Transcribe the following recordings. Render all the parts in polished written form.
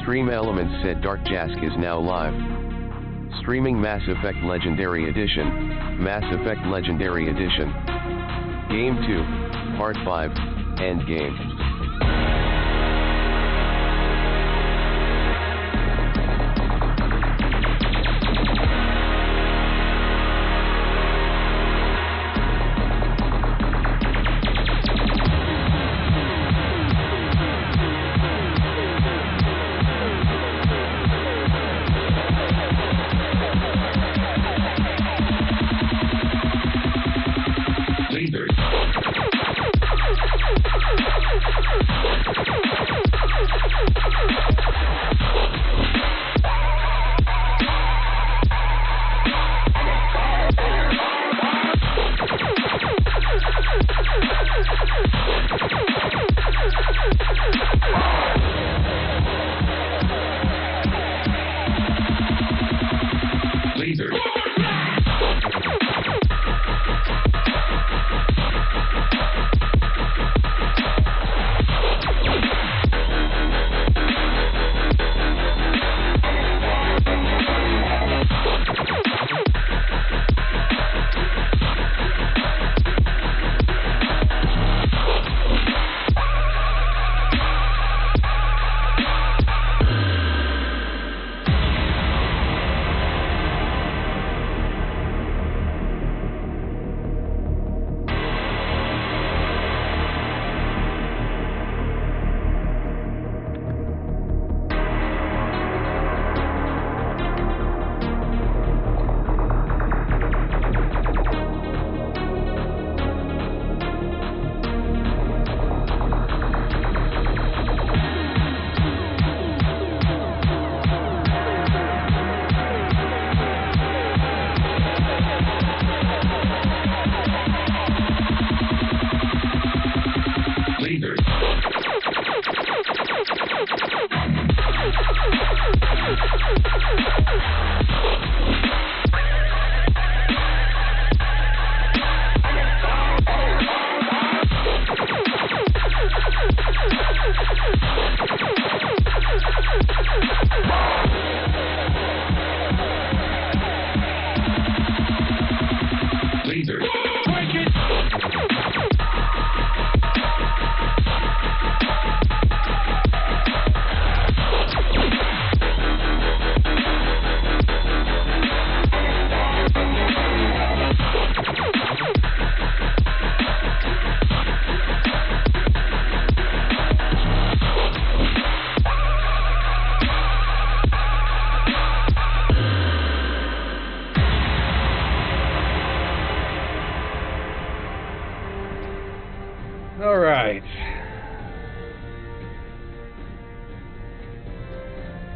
Stream Elements said Dark Jask is now live. Streaming Mass Effect Legendary Edition, Mass Effect Legendary Edition. Game 2, Part 5, Endgame.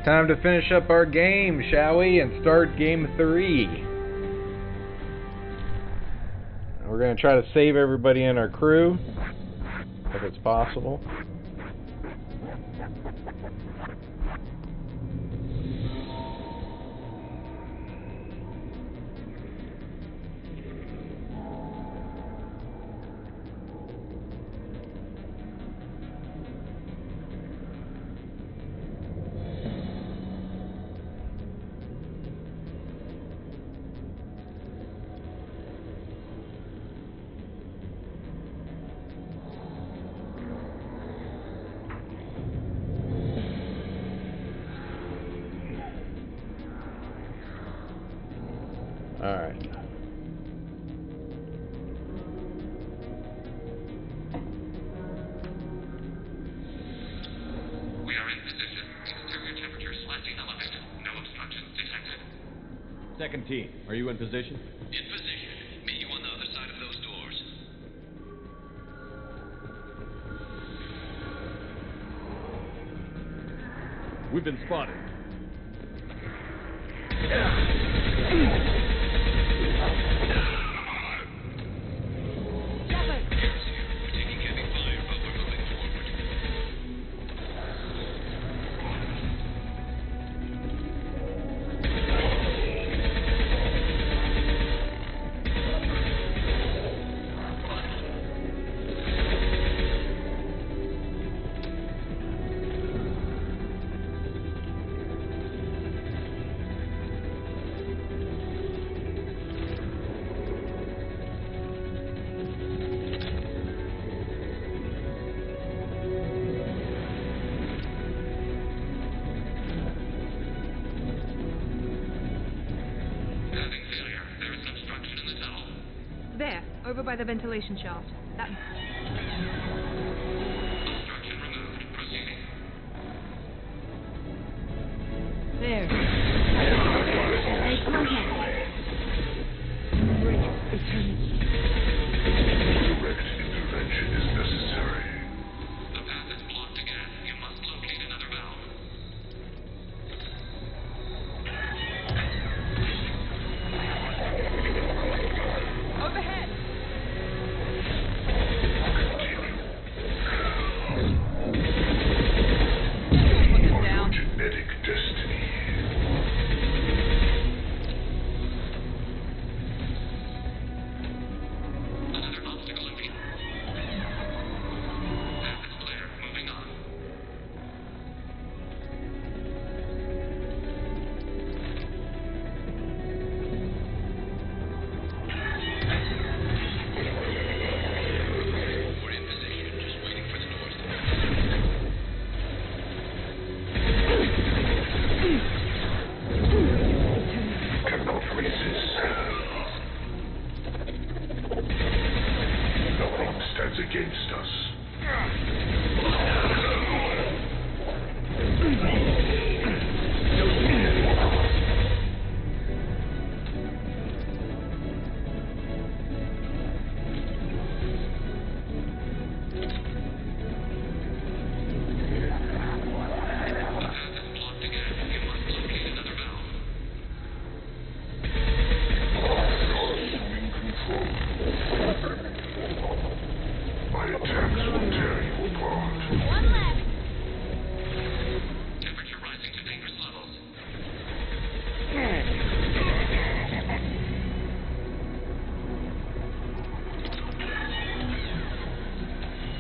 Time to finish up our game, shall we? And start game 3. We're going to try to save everybody in our crew, if it's possible. Alright. We are in position. Exterior temperature slightly elevated. No obstructions detected. Second team, are you in position? In position. Meet you on the other side of those doors. We've been spotted. by the ventilation shaft. That... Obstruction removed. Proceeding. There. Make contact. Bridge returning. Direct intervention is necessary. The path is blocked again. You must locate another valve. Overhead. Put this down. Genetic destiny. Another obstacle in view. Path is clear. Moving on. We're in position. Just waiting for the doors to Cannot resist. Nothing stands against us. blocked again. You must locate another valve. Assuming control. My attacks will tear you apart. One left. Temperature rising to dangerous levels.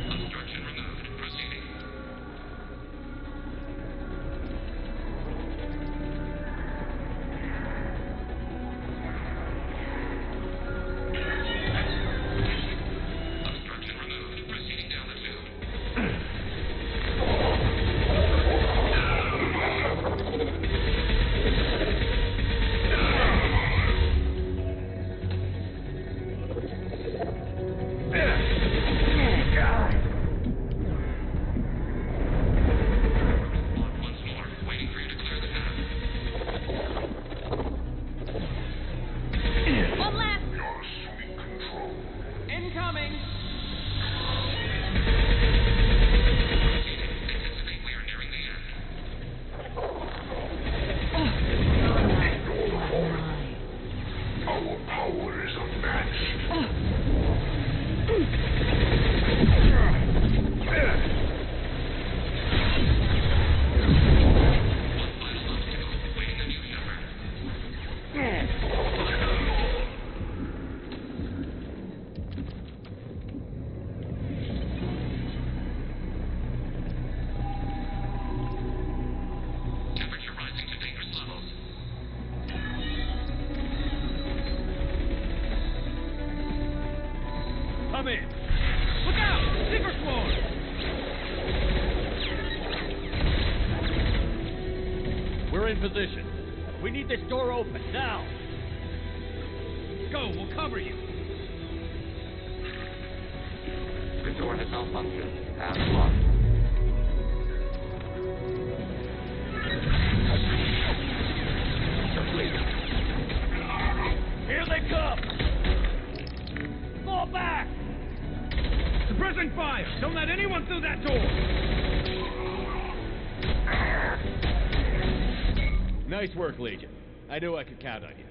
Obstruction removed. Proceeding. Obstruction removed. Proceeding down the tube. Blocked once more. Waiting for you to clear the path. One left. You're assuming control. Incoming. Proceeding. Anticipate we are nearing the end. Our power is unmatched. One final obstacle. Waiting on you, Shepard. Temperature rising to dangerous levels. Come in. Look out! Secret floor! We're in position. We need this door open now. Go, we'll cover you. The door has malfunctioned. Path blocked. Here they come! Fall back! Suppressing fire! Don't let anyone through that door! Nice work, Legion. I knew I could count on you.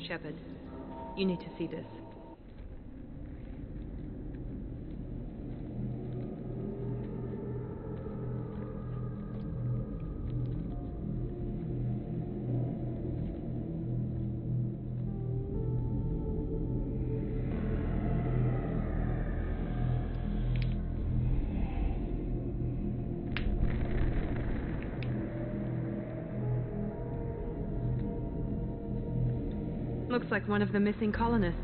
Shepard, you need to see this. Looks like one of the missing colonists.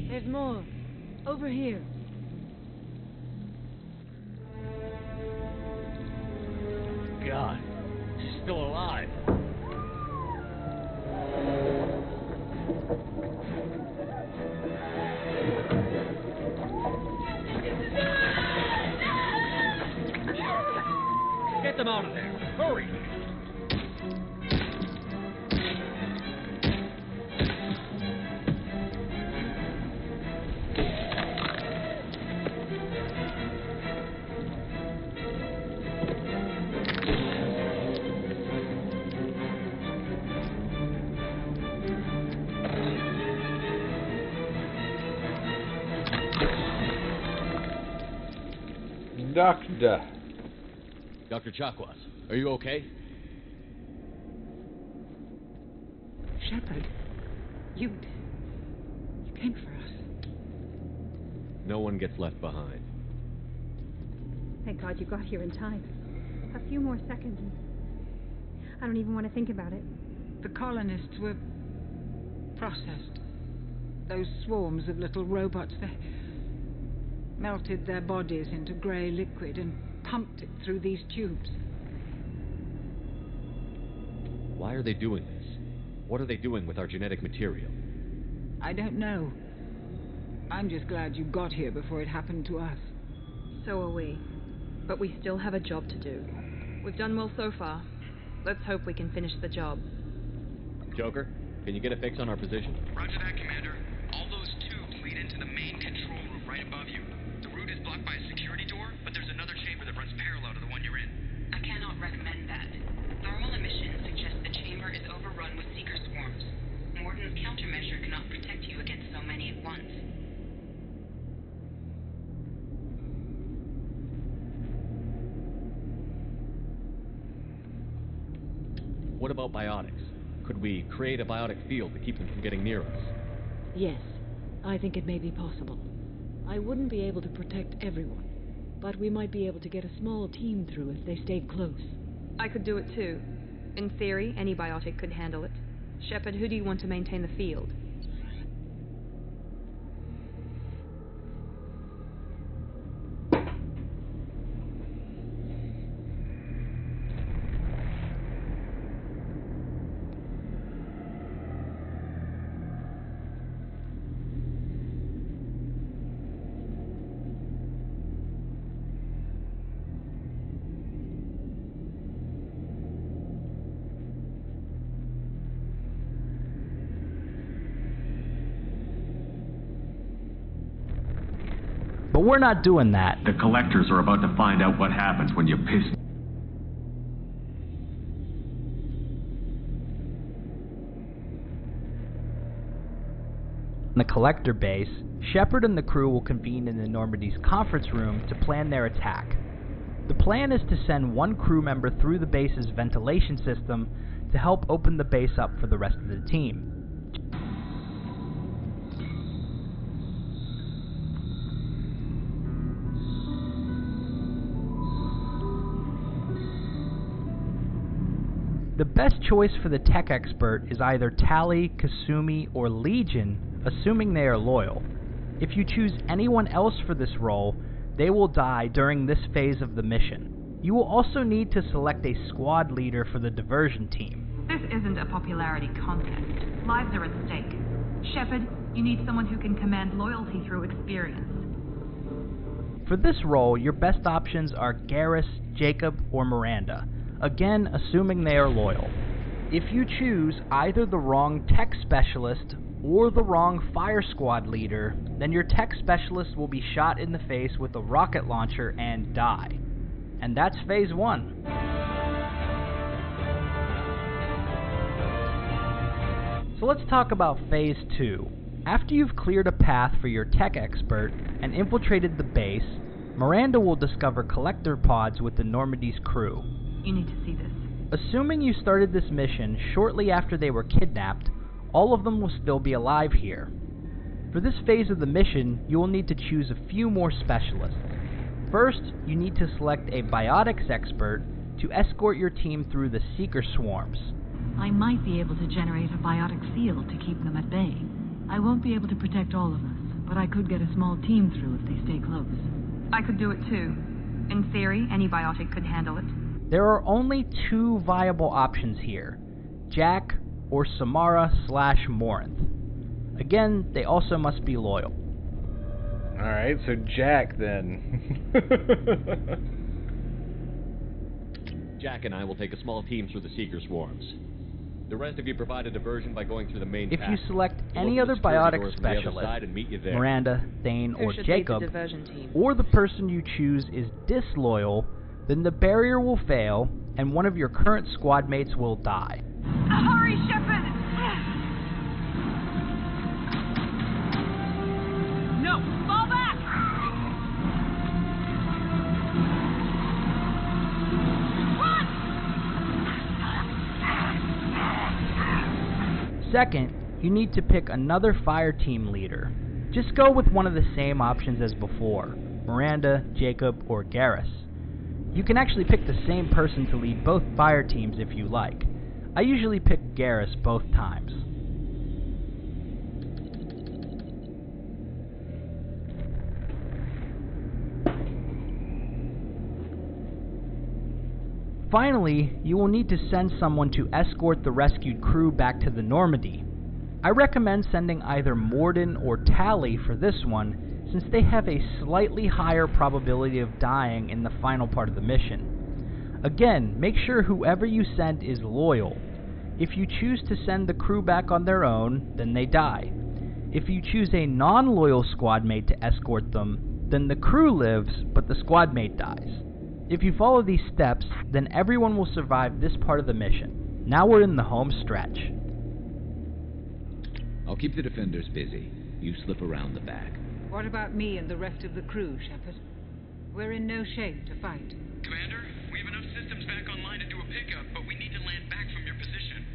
There's more. Over here. God. She's still alive. Get them out of there. Hurry. Doctor. Dr. Chakwas, are you okay? Shepard, you came for us. No one gets left behind. Thank God you got here in time. A few more seconds and I don't even want to think about it. The colonists were processed. Those swarms of little robots, they melted their bodies into grey liquid and pumped it through these tubes. Why are they doing this? What are they doing with our genetic material? I don't know. I'm just glad you got here before it happened to us. So are we. But we still have a job to do. We've done well so far. Let's hope we can finish the job. Joker, can you get a fix on our position? Roger that, Commander. All those tubes lead into the main control room right above you. The route is blocked by a security door, but there's another chamber that runs parallel to the one you're in. I cannot recommend that. Thermal emissions suggest the chamber is overrun with seeker swarms. Morden's countermeasure cannot protect you against so many at once. What about biotics? Could we create a biotic field to keep them from getting near us? Yes, I think it may be possible. I wouldn't be able to protect everyone, but we might be able to get a small team through if they stayed close. I could do it too. In theory, any biotic could handle it. Shepard, who do you want to maintain the field? But we're not doing that. The collectors are about to find out what happens when you piss. In the collector base, Shepard and the crew will convene in the Normandy's conference room to plan their attack. The plan is to send one crew member through the base's ventilation system to help open the base up for the rest of the team. The best choice for the tech expert is either Tali, Kasumi, or Legion, assuming they are loyal. If you choose anyone else for this role, they will die during this phase of the mission. You will also need to select a squad leader for the diversion team. This isn't a popularity contest. Lives are at stake. Shepard, you need someone who can command loyalty through experience. For this role, your best options are Garrus, Jacob, or Miranda. Again, assuming they are loyal. If you choose either the wrong tech specialist or the wrong fire squad leader, then your tech specialist will be shot in the face with a rocket launcher and die. And that's phase 1. So let's talk about phase 2. After you've cleared a path for your tech expert and infiltrated the base, Miranda will discover collector pods with the Normandy's crew. You need to see this. Assuming you started this mission shortly after they were kidnapped, all of them will still be alive here. For this phase of the mission, you will need to choose a few more specialists. First, you need to select a biotics expert to escort your team through the seeker swarms. I might be able to generate a biotic field to keep them at bay. I won't be able to protect all of us, but I could get a small team through if they stay close. I could do it too. In theory, any biotic could handle it. There are only two viable options here, Jack or Samara/Morinth. Again, they also must be loyal. Alright, so Jack then. Jack and I will take a small team through the Seeker swarms. The rest of you provide a diversion by going through the main If path. you select We'll any open other the security biotic doors from the other specialist, side and meet you there. Miranda, Thane, Who or should lead the Jacob, diversion team? or the person you choose is disloyal, then the barrier will fail, and one of your current squad mates will die. Hurry, Shepard! No! Fall back! Second, you need to pick another fire team leader. Just go with one of the same options as before, Miranda, Jacob, or Garrus. You can actually pick the same person to lead both fire teams if you like. I usually pick Garrus both times. Finally, you will need to send someone to escort the rescued crew back to the Normandy. I recommend sending either Morden or Tally for this one, since they have a slightly higher probability of dying in the final part of the mission. Again, make sure whoever you send is loyal. If you choose to send the crew back on their own, then they die. If you choose a non-loyal squad mate to escort them, then the crew lives, but the squad mate dies. If you follow these steps, then everyone will survive this part of the mission. Now we're in the home stretch. I'll keep the defenders busy. You slip around the back. What about me and the rest of the crew, Shepard? We're in no shape to fight. Commander, we have enough systems back online to do a pickup, but we need to land back from your position.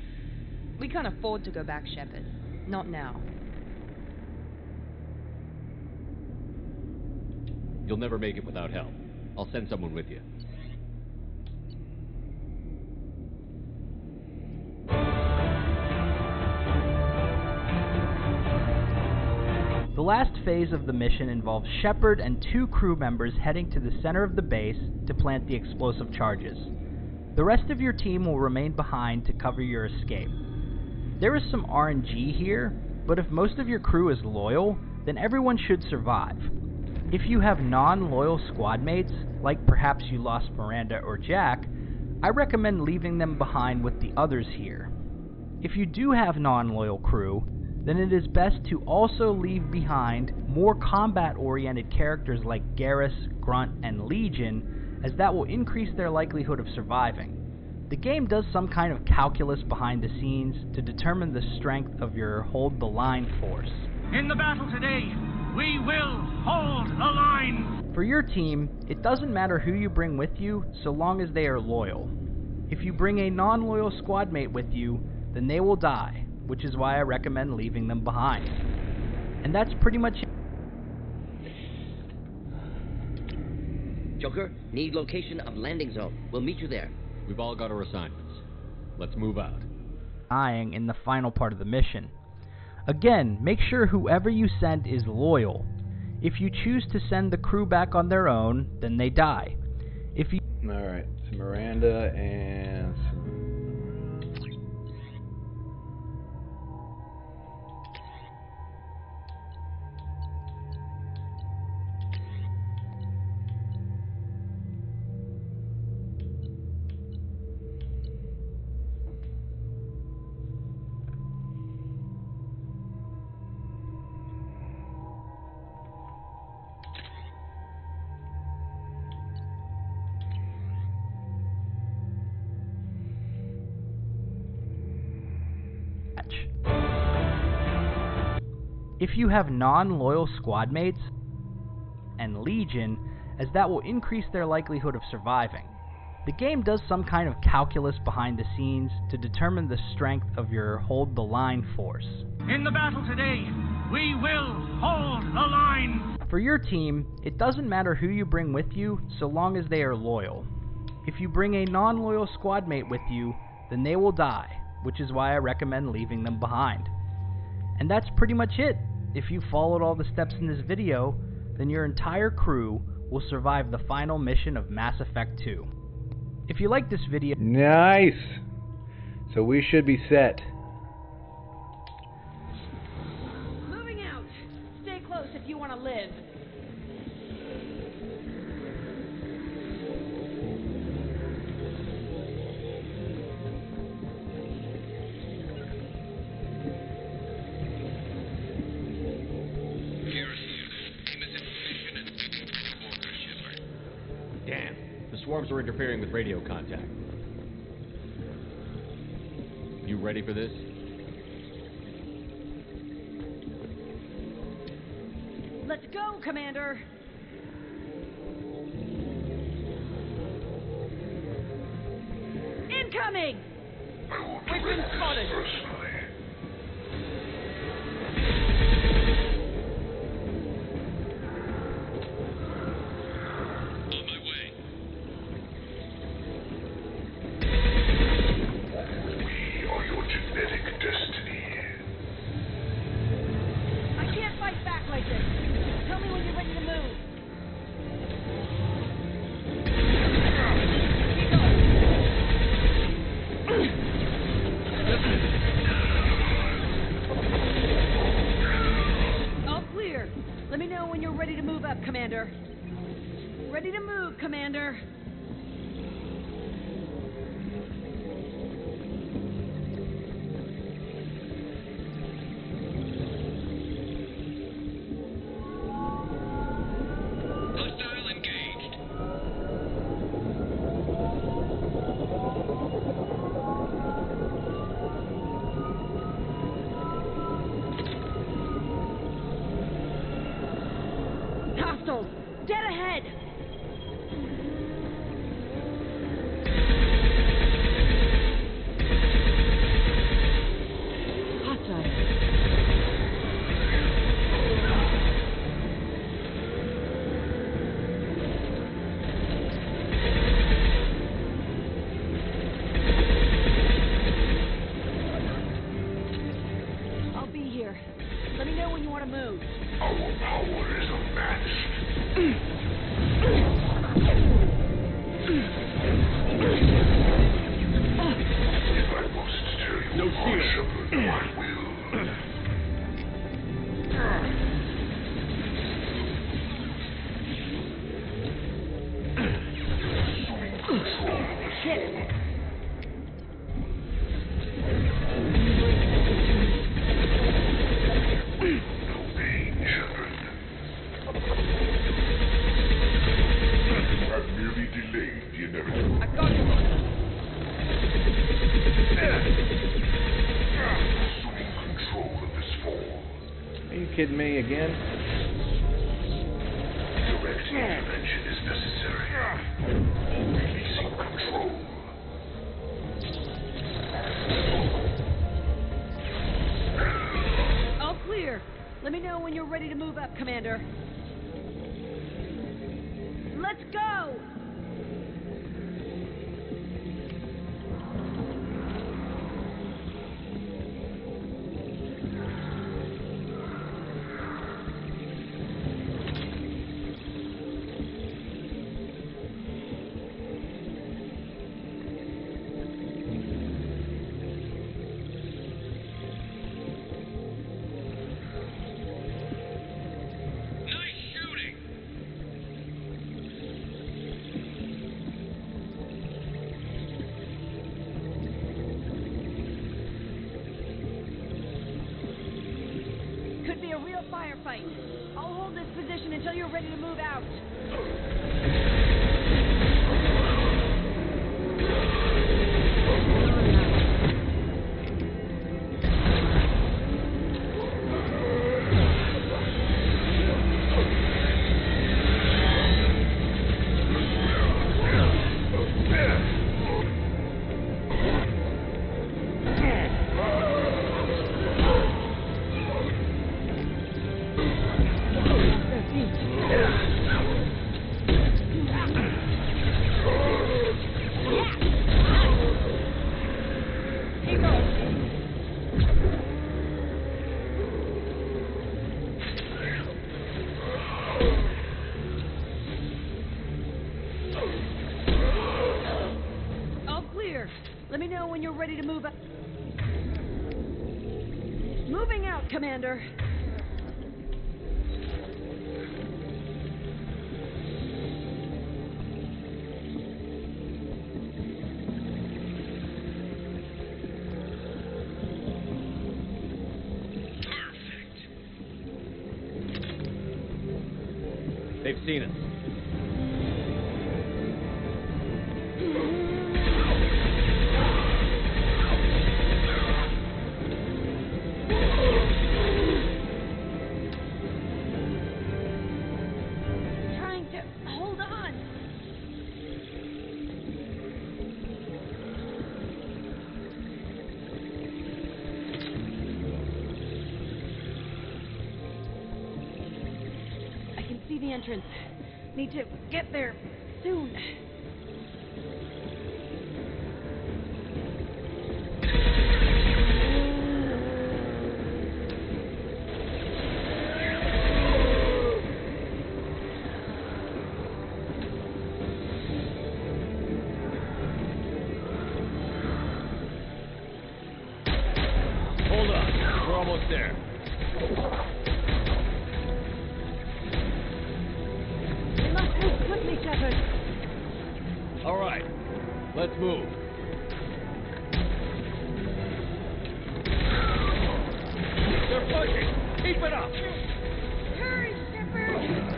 We can't afford to go back, Shepard. Not now. You'll never make it without help. I'll send someone with you. The last phase of the mission involves Shepard and two crew members heading to the center of the base to plant the explosive charges. The rest of your team will remain behind to cover your escape. There is some RNG here, but if most of your crew is loyal, then everyone should survive. If you have non-loyal squad mates, like perhaps you lost Miranda or Jack, I recommend leaving them behind with the others here. If you do have non-loyal crew, then it is best to also leave behind more combat-oriented characters like Garrus, Grunt, and Legion, as that will increase their likelihood of surviving. The game does some kind of calculus behind the scenes to determine the strength of your hold the line force. In the battle today, we will hold the line! For your team, it doesn't matter who you bring with you, so long as they are loyal. If you bring a non-loyal squad mate with you, then they will die, which is why I recommend leaving them behind. And that's pretty much it. Joker, need location of landing zone. We'll meet you there. We've all got our assignments. Let's move out. Dying in the final part of the mission. Again, make sure whoever you send is loyal. If you choose to send the crew back on their own, then they die. If you... Alright, so Miranda and... If you have non-loyal squad mates and Legion, as that will increase their likelihood of surviving. The game does some kind of calculus behind the scenes to determine the strength of your hold the line force. In the battle today, we will hold the line! For your team, it doesn't matter who you bring with you, so long as they are loyal. If you bring a non-loyal squad mate with you, then they will die, which is why I recommend leaving them behind. And that's pretty much it. If you followed all the steps in this video, then your entire crew will survive the final mission of Mass Effect 2. If you like this video... Nice! So we should be set. Moving out. Stay close if you want to live. Damn. The swarms are interfering with radio contact. You ready for this? Let's go, Commander! Incoming! We've been spotted! Let me know when you're ready to move up, Commander. Ready to move, Commander. Hostile engaged. Hostiles, dead ahead! I'll be here. Let me know when you want to move. Our power is unmatched. If I must tear you apart, Shepard, I will. Assuming control of the Shit! I've merely delayed the inevitable. I got you! Assuming control of this fall. Are you kidding me again? Direct intervention is necessary. Releasing control. All clear. Let me know when you're ready to move up, Commander. Let's go! Could be a real firefight. I'll hold this position until you're ready to move out. Let me know when you're ready to move out. Moving out, Commander. They've seen us. Trying to hold on. I can see the entrance. Need to get there soon. Hold on. We're almost there. We must move quickly, Shepard. All right. Let's move. They're pushing. Keep it up. Hurry, Shepard.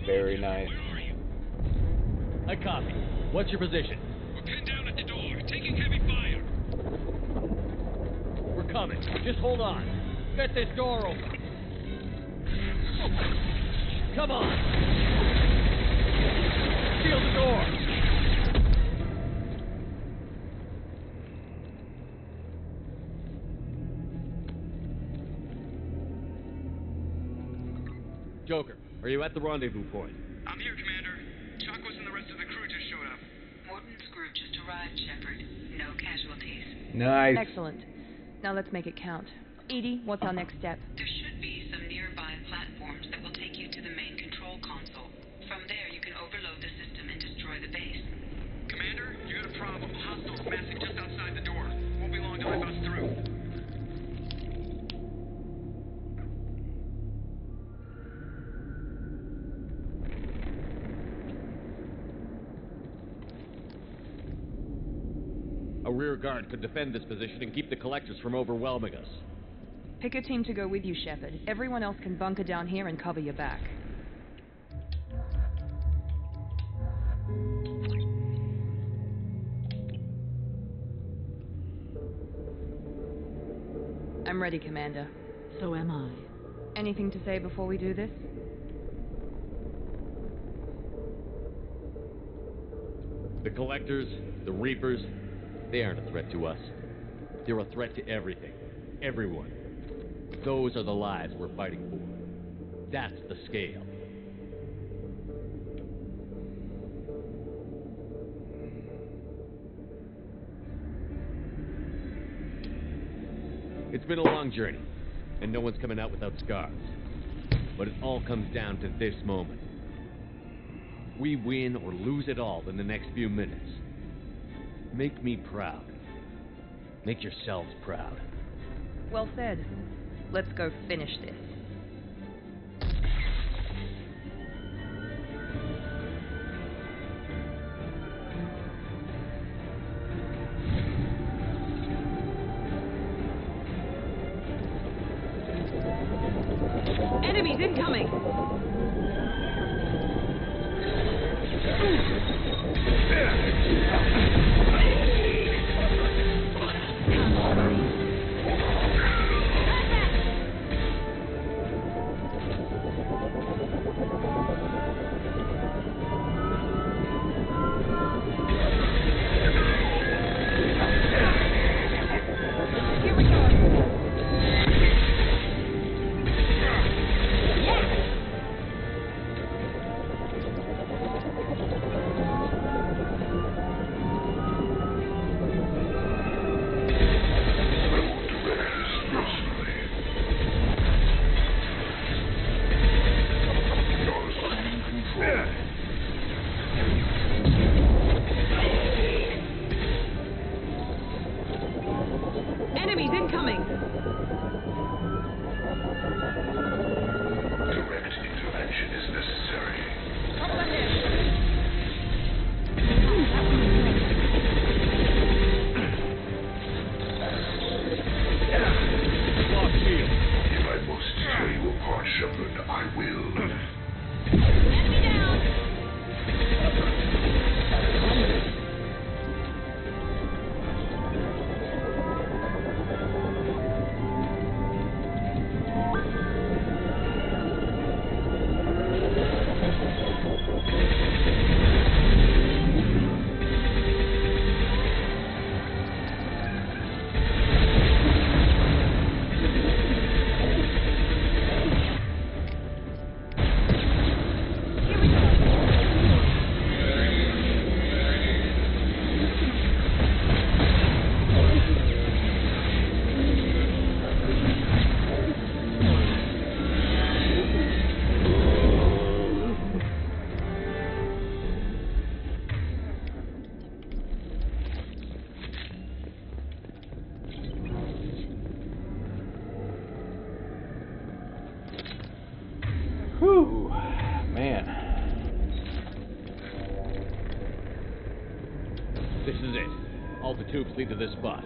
Very nice. I copy. What's your position? We're pinned down at the door, taking heavy fire. We're coming. Just hold on. Get this door open. Come on. Seal the door. Joker, are you at the rendezvous point? I'm here, Commander. Chakwas and the rest of the crew just showed up. Morton's group just arrived, Shepard. No casualties. Nice. Excellent. Now let's make it count. Edie, what's our next step? There should be some nearby platforms that will take you to the main control console. From there, you can overload the system and destroy the base. Commander, you got a problem. Hostiles massing just outside the door. Won't be long till they bust through. A rear guard could defend this position and keep the collectors from overwhelming us. Pick a team to go with you, Shepard. Everyone else can bunker down here and cover your back. I'm ready, Commander. So am I. Anything to say before we do this? The collectors, the Reapers, they aren't a threat to us. They're a threat to everything. Everyone. Those are the lives we're fighting for. That's the scale. It's been a long journey, and no one's coming out without scars. But it all comes down to this moment. We win or lose it all in the next few minutes. Make me proud. Make yourselves proud. Well said. Let's go finish this. Enemies incoming! This is it. All the tubes lead to this spot.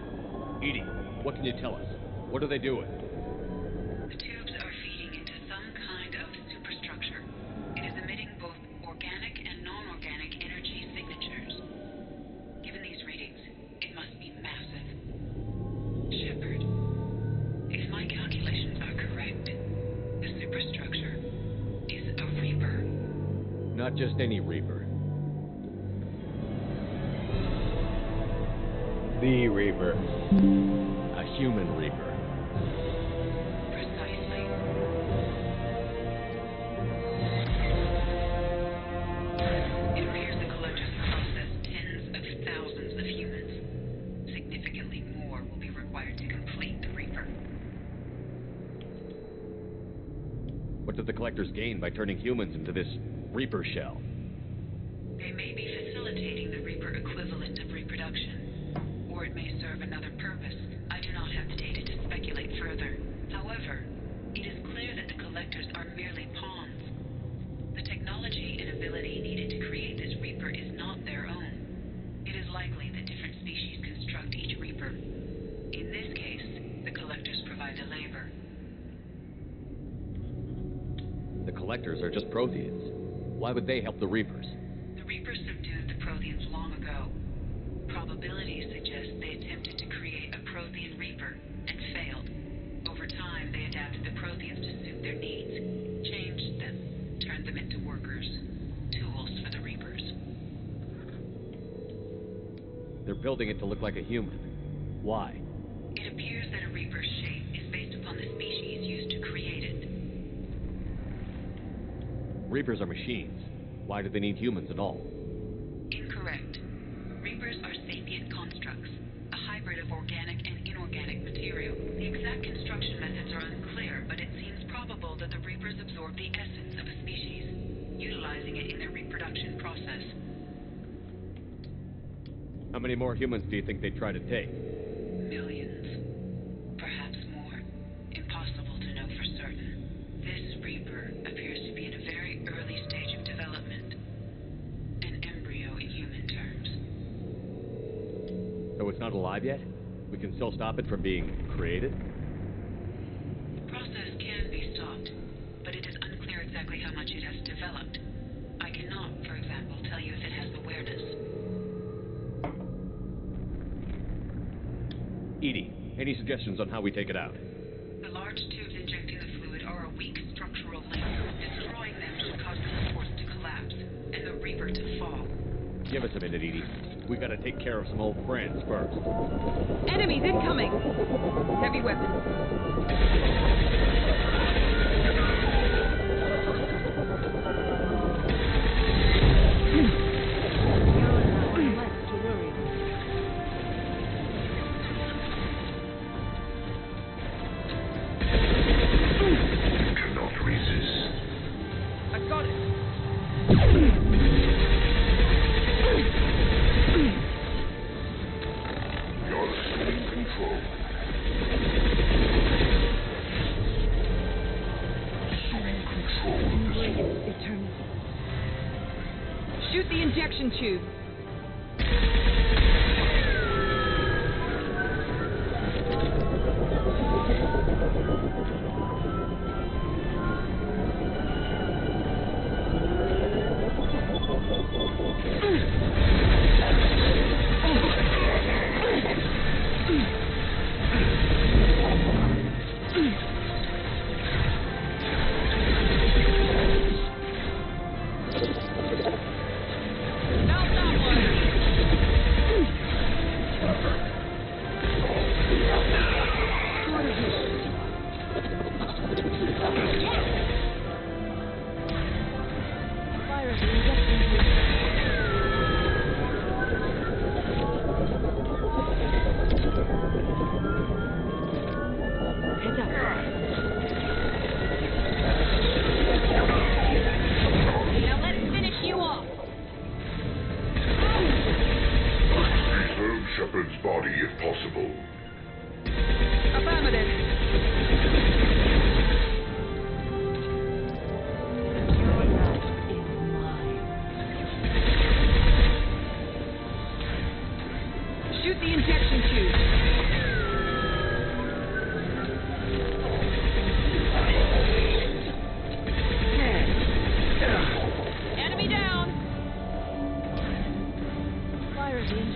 Edie, what can you tell us? What are they doing? The tubes are feeding into some kind of superstructure. It is emitting both organic and non-organic energy signatures. Given these readings, it must be massive. Shepard, if my calculations are correct, the superstructure is a Reaper. Not just any Reaper. The Reaper. A human Reaper. Precisely. It appears the Collectors processed tens of thousands of humans. Significantly more will be required to complete the Reaper. What do the Collectors gain by turning humans into this Reaper shell? They may be facilitating the Reaper equivalent of reproduction, or it may serve another purpose. I do not have the data to speculate further. However, it is clear that the Collectors are merely pawns. The technology and ability needed to create this Reaper is not their own. It is likely that different species construct each Reaper. In this case, the Collectors provide the labor. The Collectors are just Protheans. Why would they help the Reapers? The Reapers subdued the Protheans long ago. Probabilities suggest they attempted to create a Prothean Reaper and failed. Over time, they adapted the Protheans to suit their needs, changed them, turned them into workers, tools for the Reapers. They're building it to look like a human. Why? It appears that a Reaper's shape is based upon the species used to create it. Reapers are machines. Why do they need humans at all? Incorrect. Reapers are sapient constructs, a hybrid of organic and inorganic material. The exact construction methods are unclear, but it seems probable that the Reapers absorb the essence of a species, utilizing it in their reproduction process. How many more humans do you think they'd try to take? Millions. Perhaps more. Impossible to know for certain. This Reaper appears to be in a very early stage of development. An embryo in human terms. So it's not alive yet? We can still stop it from being created? The process can be stopped, but it is unclear exactly how much it has developed. I cannot, for example, tell you if it has awareness. Edie, any suggestions on how we take it out? The large tubes injecting the fluid are a weak structural link. Destroying them should cause the force to collapse, and the Reaper to fall. Give us a minute, Edie. We gotta take care of some old friends first. Enemies incoming! Heavy weapons. Cannot resist. I've got it! You're still in control. Assuming control of this whole. Eternity. Shoot the injection tube! Now,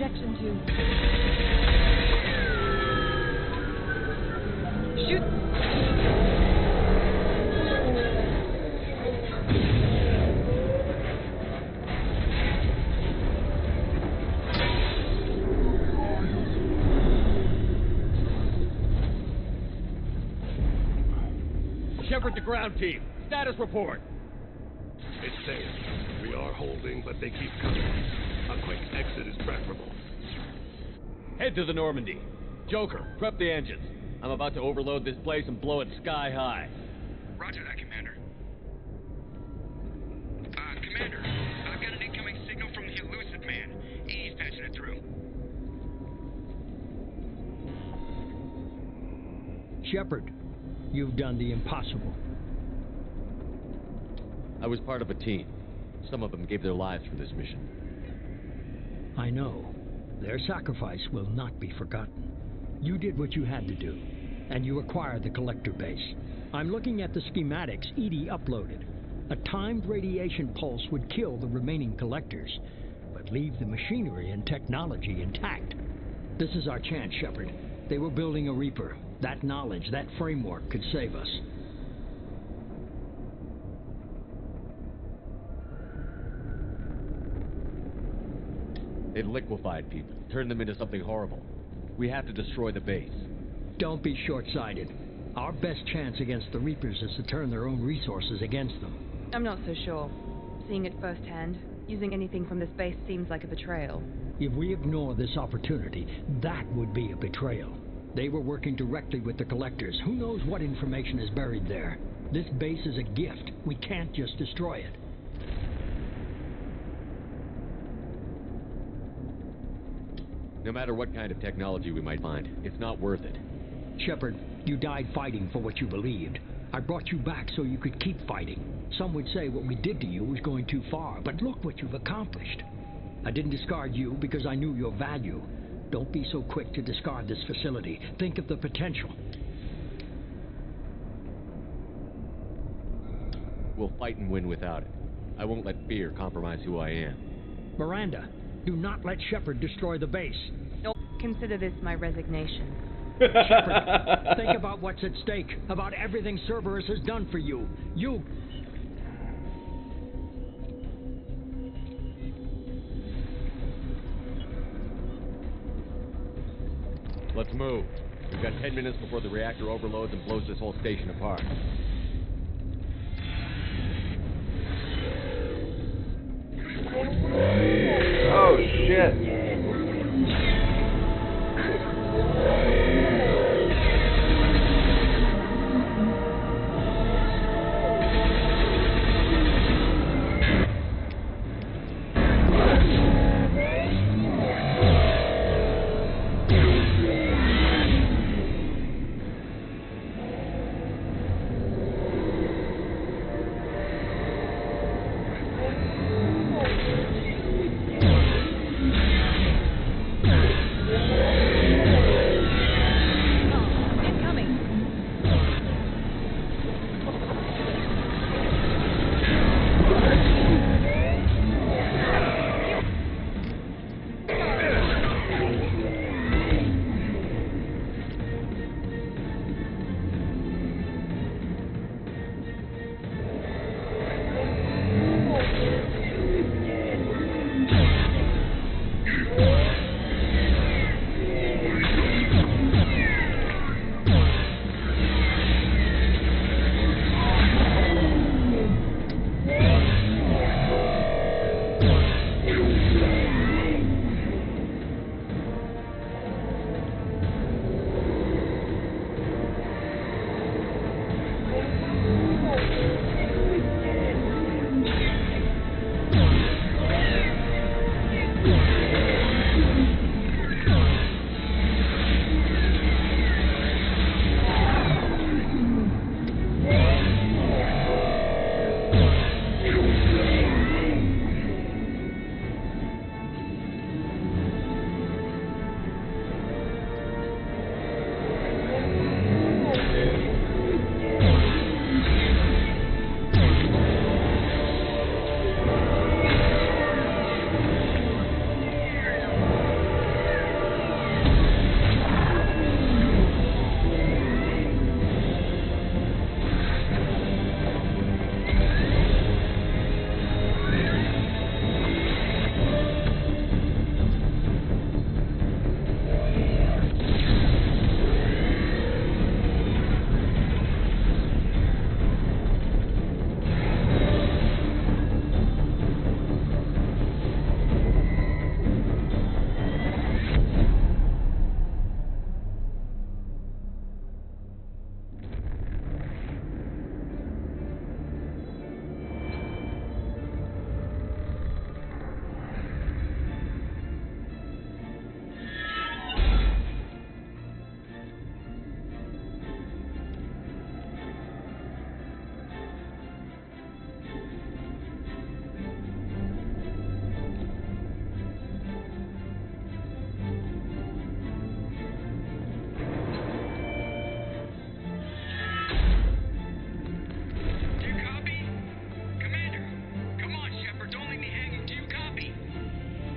section 2. Shoot! Shepard to ground team. Status report. It's safe. We are holding, but they keep coming. A quick exit is preferable. Head to the Normandy. Joker, prep the engines. I'm about to overload this place and blow it sky high. Roger that, Commander. Commander, I've got an incoming signal from the Elusive Man. He's patching it through. Shepard, you've done the impossible. I was part of a team. Some of them gave their lives for this mission. I know. Their sacrifice will not be forgotten. You did what you had to do, and you acquired the collector base. I'm looking at the schematics EDI uploaded. A timed radiation pulse would kill the remaining collectors, but leave the machinery and technology intact. This is our chance, Shepard. They were building a Reaper. That knowledge, that framework could save us. They've liquefied people, turned them into something horrible. We have to destroy the base. Don't be short-sighted. Our best chance against the Reapers is to turn their own resources against them. I'm not so sure. Seeing it firsthand, using anything from this base seems like a betrayal. If we ignore this opportunity, that would be a betrayal. They were working directly with the collectors. Who knows what information is buried there? This base is a gift. We can't just destroy it. No matter what kind of technology we might find, it's not worth it. Shepard, you died fighting for what you believed. I brought you back so you could keep fighting. Some would say what we did to you was going too far, but look what you've accomplished. I didn't discard you because I knew your value. Don't be so quick to discard this facility. Think of the potential. We'll fight and win without it. I won't let fear compromise who I am. Miranda, do not let Shepard destroy the base. Don't consider this my resignation. Shepard, think about what's at stake, about everything Cerberus has done for you. You... Let's move. We've got 10 minutes before the reactor overloads and blows this whole station apart. Oh, shit.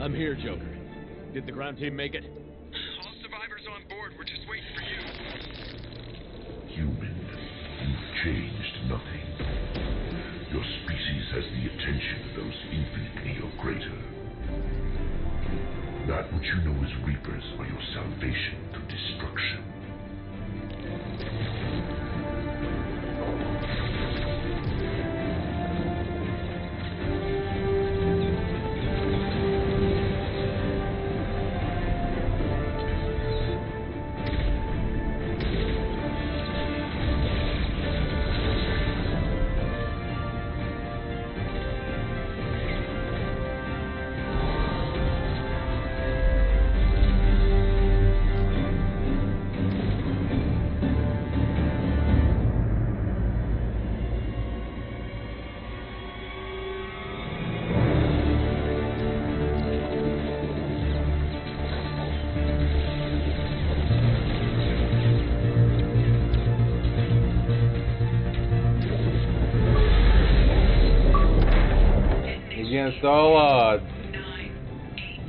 I'm here, Joker. Did the ground team make it? All survivors on board. We're just waiting for you. Human, you've changed nothing. Your species has the attention of those infinitely or greater. That which you know as Reapers are your salvation to destruction. Against all odds,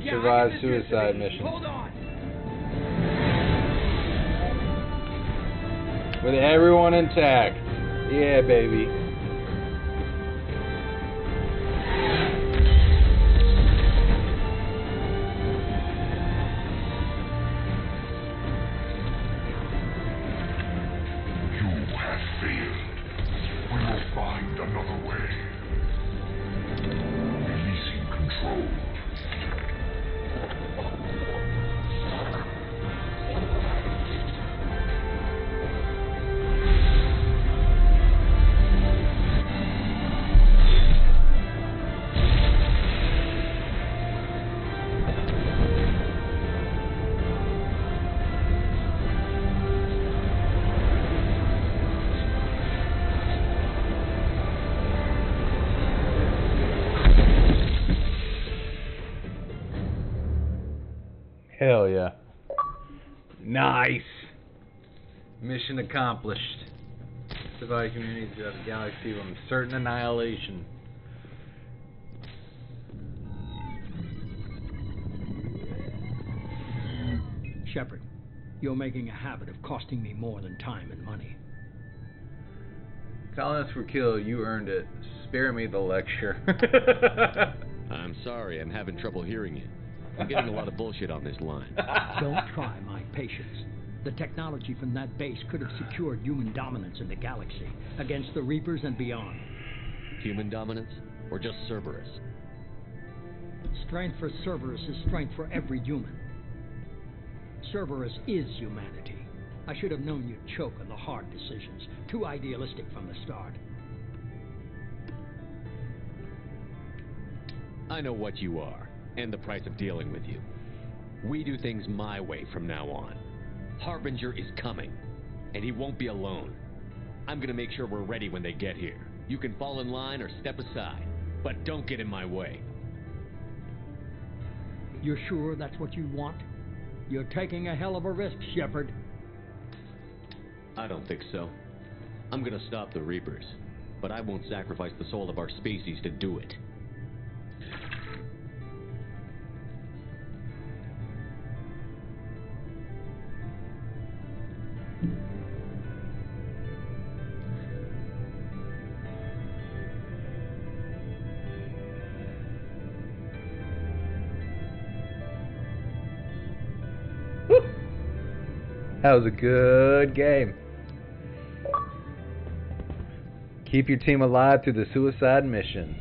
survive suicide mission. With everyone intact. Yeah, baby. You have failed. We will find another way. Releasing control. Hell yeah. Nice. Mission accomplished. Survive communities of the galaxy from certain annihilation. Shepard, you're making a habit of costing me more than time and money. Colonists were killed, you earned it. Spare me the lecture. I'm sorry, I'm having trouble hearing you. I'm getting a lot of bullshit on this line. Don't try my patience. The technology from that base could have secured human dominance in the galaxy against the Reapers and beyond. Human dominance? Or just Cerberus? Strength for Cerberus is strength for every human. Cerberus is humanity. I should have known you'd choke on the hard decisions. Too idealistic from the start. I know what you are, and the price of dealing with you. We do things my way from now on. Harbinger is coming, and he won't be alone. I'm gonna make sure we're ready when they get here. You can fall in line or step aside, but don't get in my way. You're sure that's what you want? You're taking a hell of a risk, Shepard. I don't think so. I'm gonna stop the Reapers, but I won't sacrifice the soul of our species to do it. That was a good game. Keep your team alive through the suicide mission.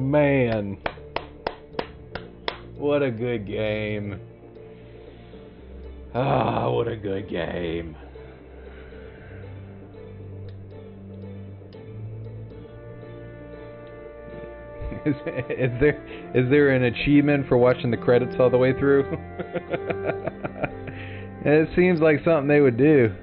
man. What a good game. Ah, what a good game. Is there an achievement for watching the credits all the way through? It seems like something they would do.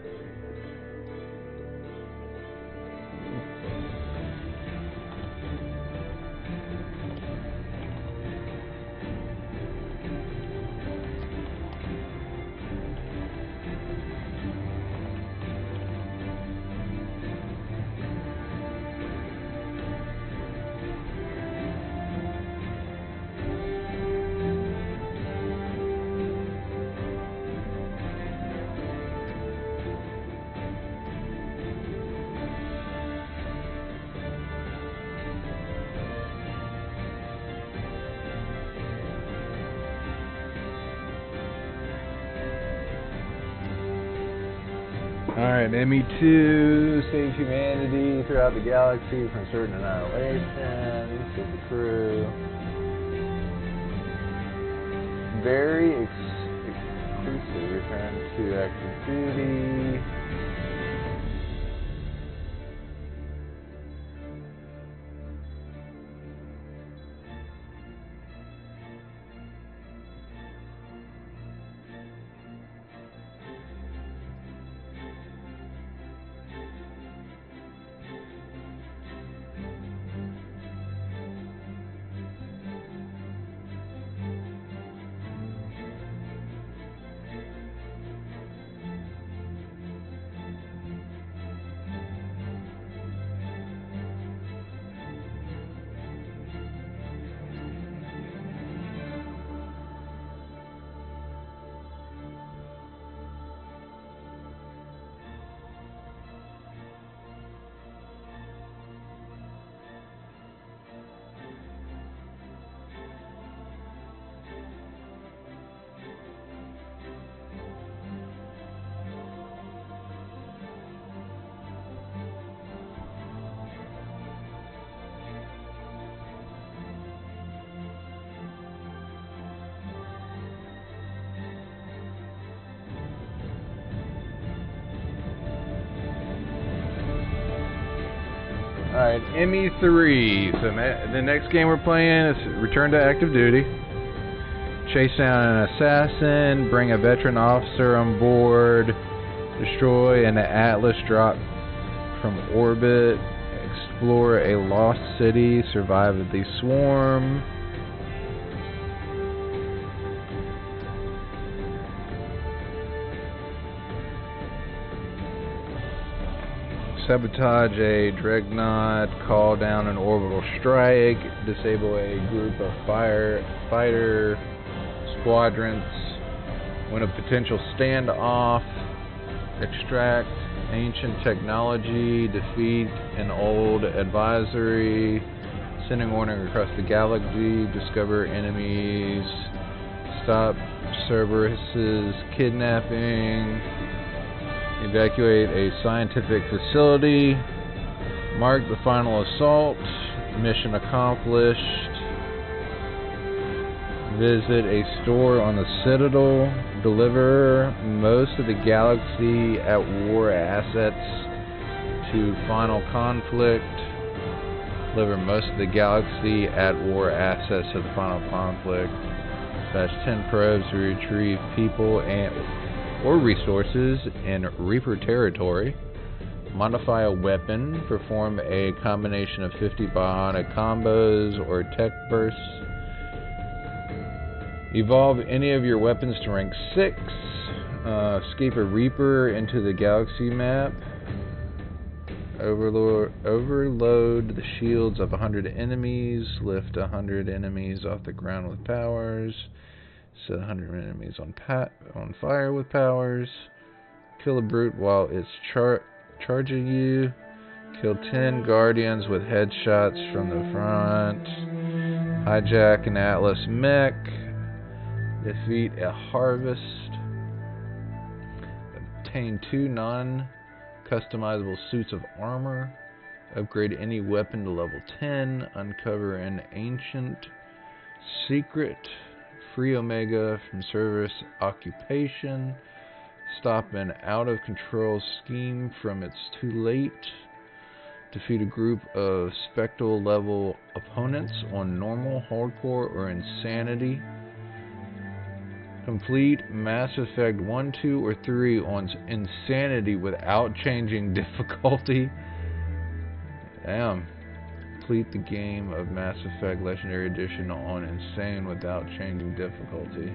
Alright, ME2 saves humanity throughout the galaxy from certain annihilation. Save the crew. Very exclusive. Return to active duty. Alright, ME3. So the next game we're playing is Return to Active Duty. Chase down an assassin, bring a veteran officer on board, destroy an Atlas drop from orbit, explore a lost city, survive the swarm. Sabotage a dreadnought, call down an orbital strike, disable a group of fighter squadrons, win a potential standoff, extract ancient technology, defeat an old advisory, sending warning across the galaxy, discover enemies, stop Cerberus's kidnapping, evacuate a scientific facility, mark the final assault, mission accomplished, visit a store on the Citadel, deliver most of the galaxy at war assets to final conflict, deliver most of the galaxy at war assets to the final conflict, dispatch 10 probes to retrieve people or resources in Reaper territory, modify a weapon, perform a combination of 50 bionic combos or tech bursts, evolve any of your weapons to rank 6, escape a Reaper into the galaxy map, overload the shields of 100 enemies, lift 100 enemies off the ground with powers, set 100 enemies on fire with powers, kill a brute while it's charging you, kill 10 guardians with headshots from the front, hijack an Atlas mech, defeat a harvest, obtain 2 non-customizable suits of armor, Upgrade any weapon to level 10. Uncover an ancient secret. Free Omega from service occupation. Stop an out-of-control scheme from its too late. Defeat a group of spectral-level opponents on normal, hardcore, or insanity. Complete Mass Effect 1, 2, or 3 on insanity without changing difficulty. Damn. Complete the game of Mass Effect Legendary Edition on insane without changing difficulty.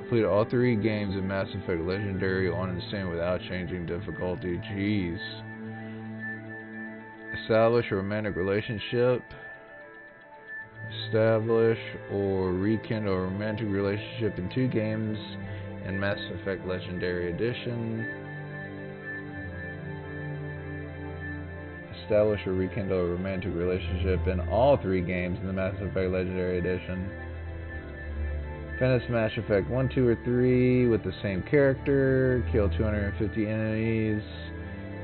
Complete all 3 games of Mass Effect Legendary on insane without changing difficulty. Jeez. Establish a romantic relationship. Establish or rekindle a romantic relationship in 2 games in Mass Effect Legendary Edition. Establish or rekindle a romantic relationship in all 3 games in the Mass Effect Legendary Edition. Finish Mass Effect 1, 2, or 3 with the same character. Kill 250 enemies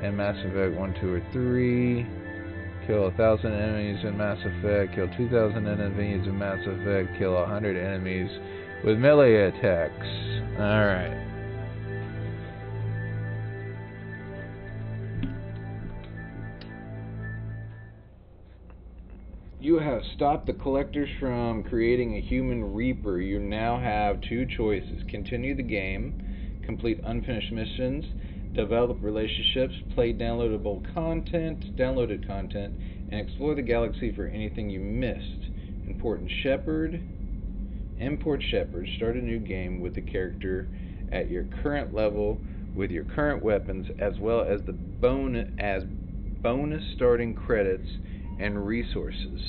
in Mass Effect 1, 2, or 3. Kill 1,000 enemies in Mass Effect. Kill 2,000 enemies in Mass Effect. Kill 100 enemies with melee attacks. Alright. You have stopped the collectors from creating a human reaper. You now have 2 choices. Continue the game, complete unfinished missions, develop relationships, play downloaded content, and explore the galaxy for anything you missed. Import Shepard, start a new game with the character at your current level with your current weapons, as well as the bonus starting credits and resources.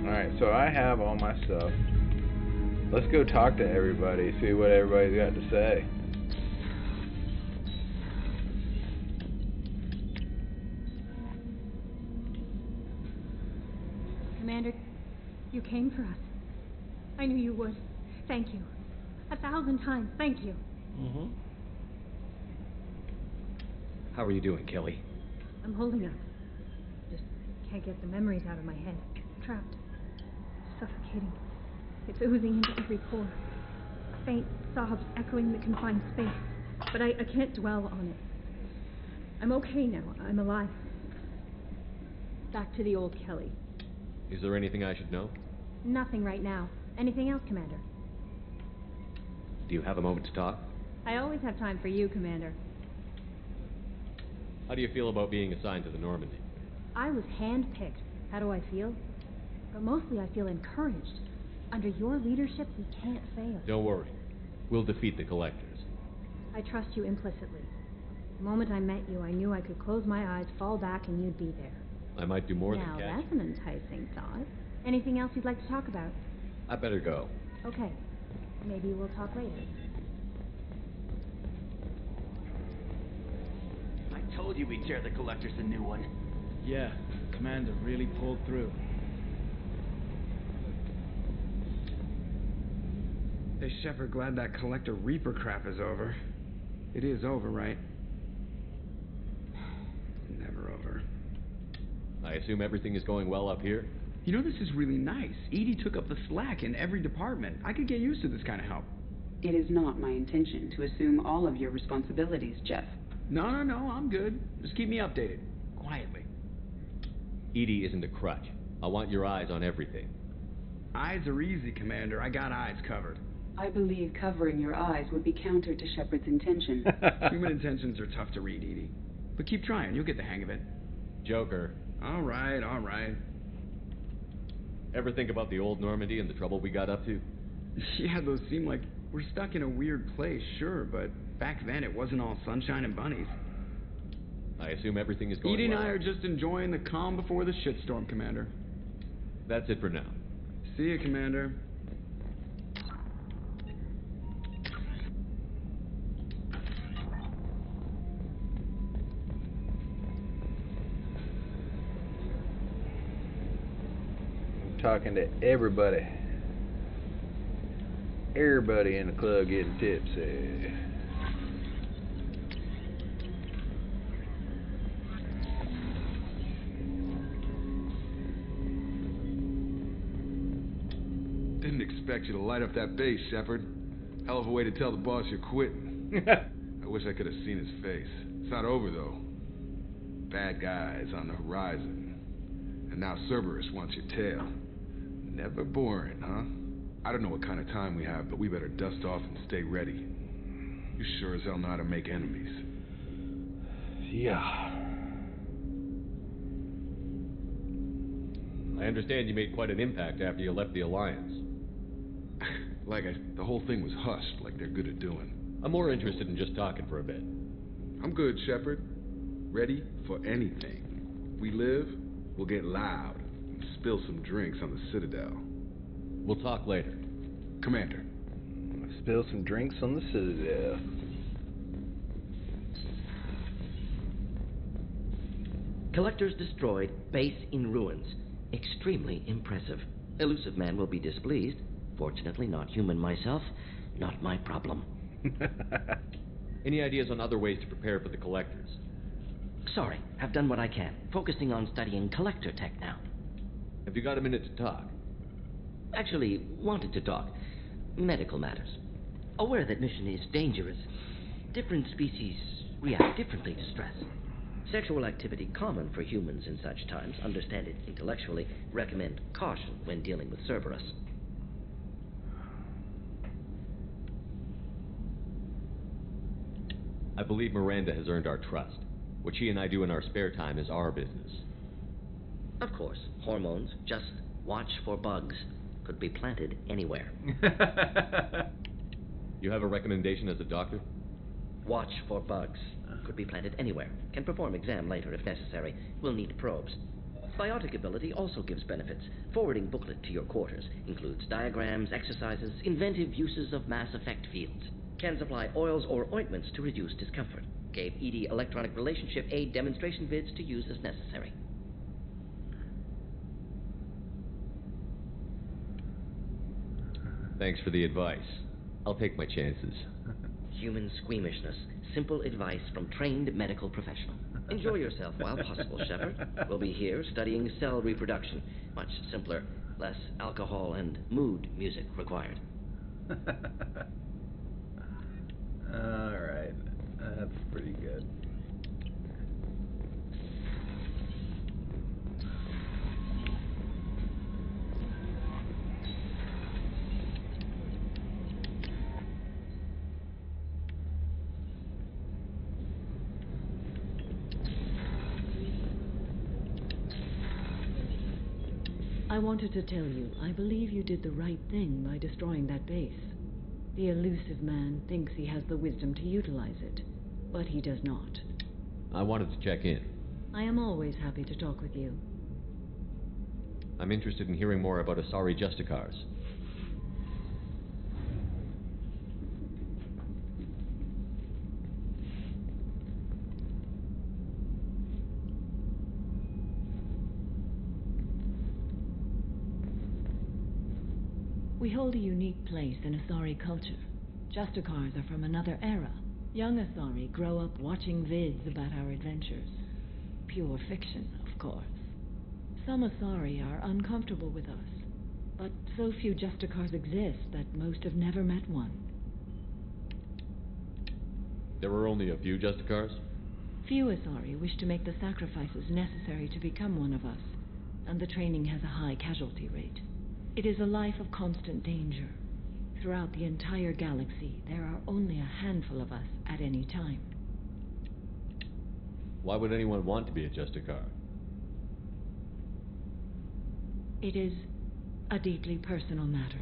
Alright, so I have all my stuff. Let's go talk to everybody, see what everybody's got to say. Commander, you came for us. I knew you would. Thank you. 1,000 times, thank you. How are you doing, Kelly? I'm holding up. Just can't get the memories out of my head. Trapped. Suffocating. It's oozing into every pore. Faint sobs echoing the confined space. But I can't dwell on it. I'm okay now. I'm alive. Back to the old Kelly. Is there anything I should know? Nothing right now. Anything else, Commander? Do you have a moment to talk? I always have time for you, Commander. How do you feel about being assigned to the Normandy? I was handpicked. How do I feel? But mostly I feel encouraged. Under your leadership, we can't fail. Don't worry. We'll defeat the Collectors. I trust you implicitly. The moment I met you, I knew I could close my eyes, fall back, and you'd be there. I might do more than catch. Now, that's an enticing thought. Anything else you'd like to talk about? I better go. Okay. Maybe we'll talk later. I told you we'd tear the Collectors a new one. Yeah, Commander really pulled through. Hey, Shepard, glad that Collector Reaper crap is over. It is over, right? Never over. I assume everything is going well up here? You know, this is really nice. EDI took up the slack in every department. I could get used to this kind of help. It is not my intention to assume all of your responsibilities, Jeff. No, I'm good. Just keep me updated. Quietly. EDI isn't a crutch. I want your eyes on everything. Eyes are easy, Commander. I got eyes covered. I believe covering your eyes would be counter to Shepard's intention. Human intentions are tough to read, EDI. But keep trying. You'll get the hang of it. Joker. All right. Ever think about the old Normandy and the trouble we got up to? Yeah, those seem like we're stuck in a weird place, sure, but back then it wasn't all sunshine and bunnies. I assume everything is going EDI well. and I are just enjoying the calm before the shitstorm, Commander. That's it for now. See you, Commander. talking to everybody. Everybody in the club getting tipsy. Didn't expect you to light up that base, Shepard. Hell of a way to tell the boss you're quitting. I wish I could have seen his face. It's not over, though. Bad guys on the horizon. And now Cerberus wants your tail. Never boring, huh? I don't know what kind of time we have, but we better dust off and stay ready. You sure as hell know how to make enemies. Yeah. I understand you made quite an impact after you left the Alliance. The whole thing was hushed, like they're good at doing. I'm more interested in just talking for a bit. I'm good, Shepard. Ready for anything. If we live, we'll get loud and spill some drinks on the Citadel. We'll talk later. Commander. Spill some drinks on the Citadel. Collectors destroyed, base in ruins. Extremely impressive. Elusive man will be displeased. Fortunately, not human myself. Not my problem. Any ideas on other ways to prepare for the Collectors? Sorry, have done what I can. Focusing on studying collector tech now. Have you got a minute to talk? Actually, wanted to talk. Medical matters. Aware that mission is dangerous. Different species react differently to stress. Sexual activity common for humans in such times. Understand it intellectually. Recommend caution when dealing with Cerberus. I believe Miranda has earned our trust. What she and I do in our spare time is our business. Of course. Hormones. Just watch for bugs. Could be planted anywhere. You have a recommendation as a doctor? Watch for bugs. Could be planted anywhere. Can perform exam later if necessary. Will need probes. Biotic ability also gives benefits. Forwarding booklet to your quarters. Includes diagrams, exercises, inventive uses of Mass Effect fields. Can supply oils or ointments to reduce discomfort. Gave ED electronic relationship aid demonstration vids to use as necessary. Thanks for the advice. I'll take my chances. Human squeamishness. Simple advice from trained medical professional. Enjoy yourself while possible, Shepard. We'll be here studying cell reproduction. Much simpler, less alcohol and mood music required. Alright. That's pretty good. I wanted to tell you, I believe you did the right thing by destroying that base. The elusive man thinks he has the wisdom to utilize it, but he does not. I wanted to check in. I am always happy to talk with you. I'm interested in hearing more about Asari Justicars. We hold a unique place in Asari culture. Justicars are from another era. Young Asari grow up watching vids about our adventures. Pure fiction, of course. Some Asari are uncomfortable with us, but so few Justicars exist that most have never met one. There were only a few Justicars? Few Asari wish to make the sacrifices necessary to become one of us, and the training has a high casualty rate. It is a life of constant danger. Throughout the entire galaxy, there are only a handful of us at any time. Why would anyone want to be a Justicar? It is a deeply personal matter.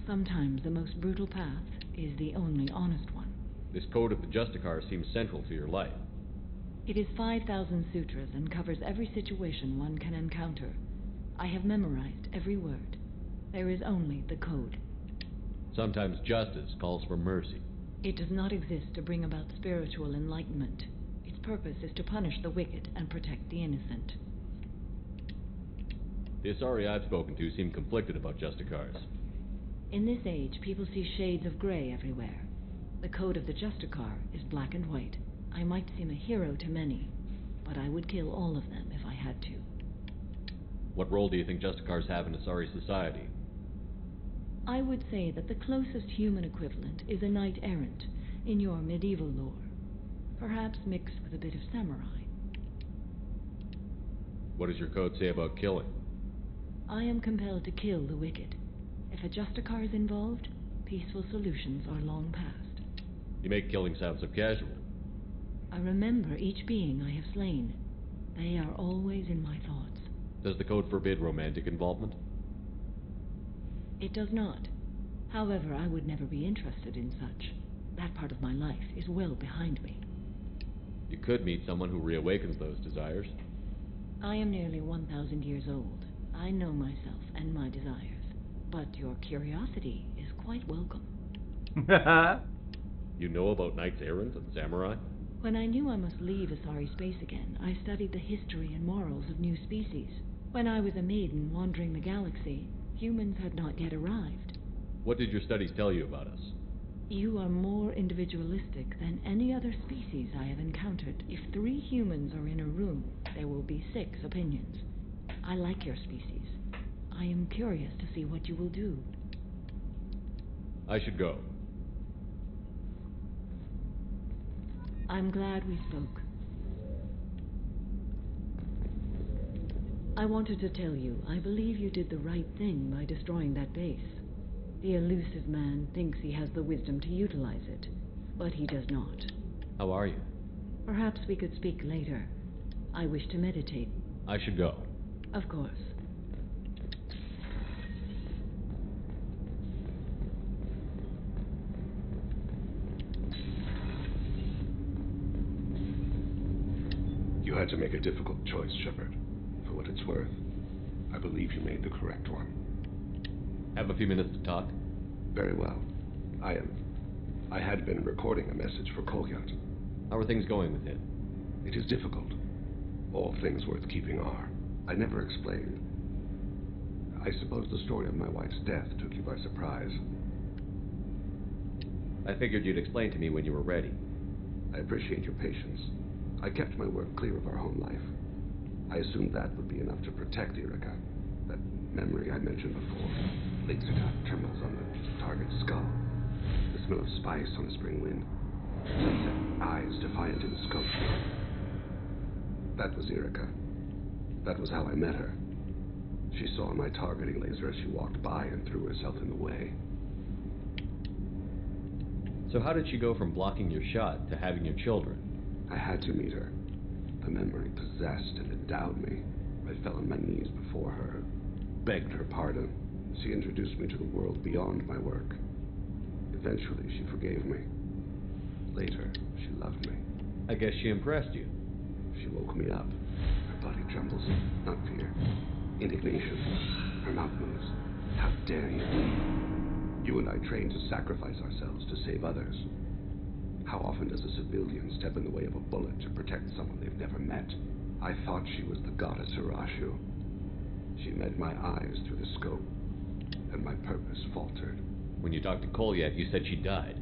Sometimes the most brutal path is the only honest one. This code of the Justicar seems central to your life. It is 5,000 sutras and covers every situation one can encounter. I have memorized every word. There is only the code. Sometimes justice calls for mercy. It does not exist to bring about spiritual enlightenment. Its purpose is to punish the wicked and protect the innocent. The Asari I've spoken to seem conflicted about Justicars. In this age, people see shades of gray everywhere. The code of the Justicar is black and white. I might seem a hero to many, but I would kill all of them if I had to. What role do you think Justicars have in Asari society? I would say that the closest human equivalent is a knight-errant in your medieval lore, perhaps mixed with a bit of samurai. What does your code say about killing? I am compelled to kill the wicked. If a Justicar is involved, peaceful solutions are long past. You make killing sound so casual. I remember each being I have slain. They are always in my thoughts. Does the code forbid romantic involvement? It does not. However, I would never be interested in such. That part of my life is well behind me. You could meet someone who reawakens those desires. I am nearly 1,000 years old. I know myself and my desires. But your curiosity is quite welcome. You know about knights errant and samurai? When I knew I must leave Asari space again, I studied the history and morals of new species. When I was a maiden wandering the galaxy, humans had not yet arrived. What did your studies tell you about us? You are more individualistic than any other species I have encountered. If 3 humans are in a room, there will be 6 opinions. I like your species. I am curious to see what you will do. I should go. I'm glad we spoke. I wanted to tell you, I believe you did the right thing by destroying that base. The elusive man thinks he has the wisdom to utilize it, but he does not. How are you? Perhaps we could speak later. I wish to meditate. I should go. Of course. You had to make a difficult choice, Shepard. For what it's worth, I believe you made the correct one. Have a few minutes to talk? Very well. I had been recording a message for Kolyat. How are things going with him? It is difficult. All things worth keeping are. I never explained. I suppose the story of my wife's death took you by surprise. I figured you'd explain to me when you were ready. I appreciate your patience. I kept my work clear of our home life. I assumed that would be enough to protect Irika. That memory I mentioned before. Laser dot terminals on the target's skull. The smell of spice on a spring wind. Sunset eyes defiant in the scope. That was Irika. That was how I met her. She saw my targeting laser as she walked by and threw herself in the way. So how did she go from blocking your shot to having your children? I had to meet her. The memory possessed and endowed me. I fell on my knees before her, begged her pardon. She introduced me to the world beyond my work. Eventually, she forgave me. Later, she loved me. I guess she impressed you. She woke me up. Her body trembles. Not fear. Indignation. Her mouth moves. How dare you? You and I trained to sacrifice ourselves to save others. How often does a civilian step in the way of a bullet to protect someone they've never met? I thought she was the goddess Hirashu. She met my eyes through the scope, and my purpose faltered. When you talked to Kolyat, you said she died.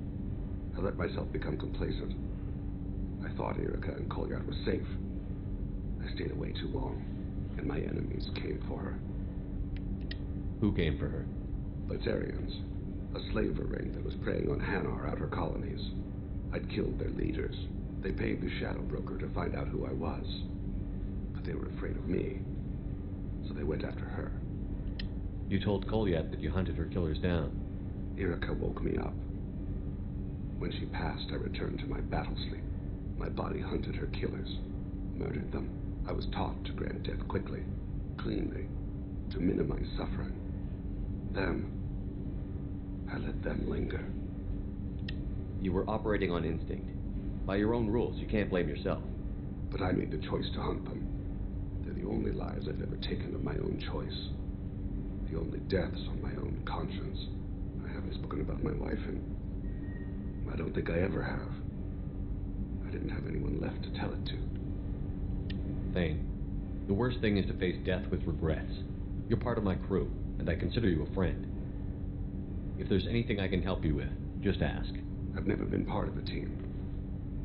I let myself become complacent. I thought Irika and Kolyat were safe. I stayed away too long, and my enemies came for her. Who came for her? Batarians, a slaver ring that was preying on Hanar outer colonies. I'd killed their leaders. They paid the Shadow Broker to find out who I was. But they were afraid of me, so they went after her. You told Kolyat that you hunted her killers down. Irika woke me up. When she passed, I returned to my battle sleep. My body hunted her killers, murdered them. I was taught to grant death quickly, cleanly, to minimize suffering. Then, I let them linger. You were operating on instinct. By your own rules, you can't blame yourself. But I made the choice to hunt them. They're the only lives I've ever taken of my own choice. The only deaths on my own conscience. I haven't spoken about my wife, and I don't think I ever have. I didn't have anyone left to tell it to. Thane, the worst thing is to face death with regrets. You're part of my crew, and I consider you a friend. If there's anything I can help you with, just ask. I've never been part of a team.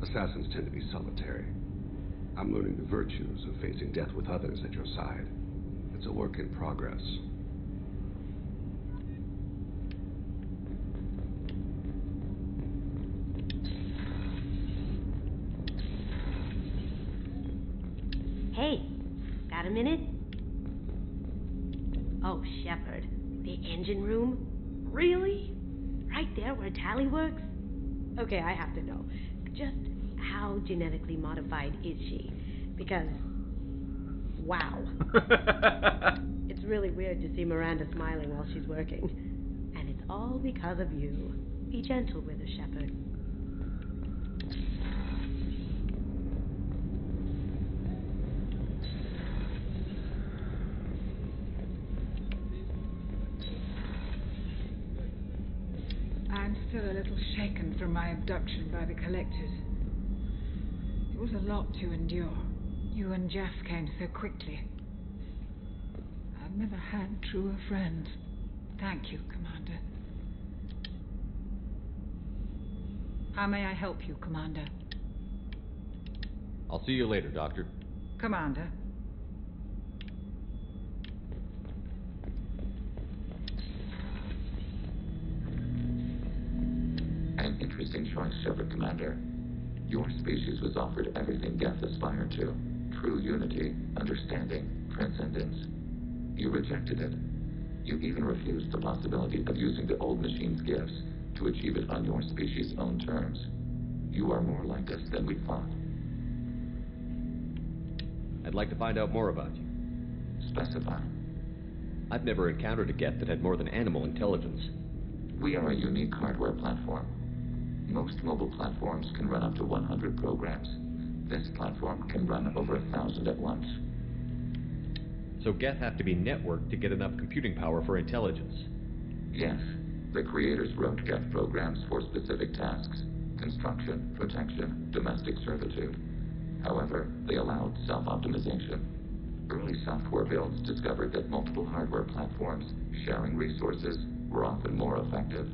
Assassins tend to be solitary. I'm learning the virtues of facing death with others at your side. It's a work in progress. Hey, got a minute? Oh, Shepard, the engine room? Really? Right there where Tally works? Okay, I have to know. Just how genetically modified is she? Because, wow. It's really weird to see Miranda smiling while she's working. And it's all because of you. Be gentle with her, Shepard. I'm still a little shaken from my abduction by the collectors. It was a lot to endure. You and Jeff came so quickly. I've never had truer friends. Thank you, Commander. How may I help you, Commander? I'll see you later, Doctor. Commander. An interesting choice, Shepard, Commander. Your species was offered everything Geth aspired to. True unity, understanding, transcendence. You rejected it. You even refused the possibility of using the old machine's gifts to achieve it on your species' own terms. You are more like us than we thought. I'd like to find out more about you. Specify. I've never encountered a Geth that had more than animal intelligence. We are a unique hardware platform. Most mobile platforms can run up to 100 programs. This platform can run over 1,000 at once. So Geth have to be networked to get enough computing power for intelligence. Yes. The creators wrote Geth programs for specific tasks: construction, protection, domestic servitude. However, they allowed self-optimization. Early software builds discovered that multiple hardware platforms sharing resources were often more effective.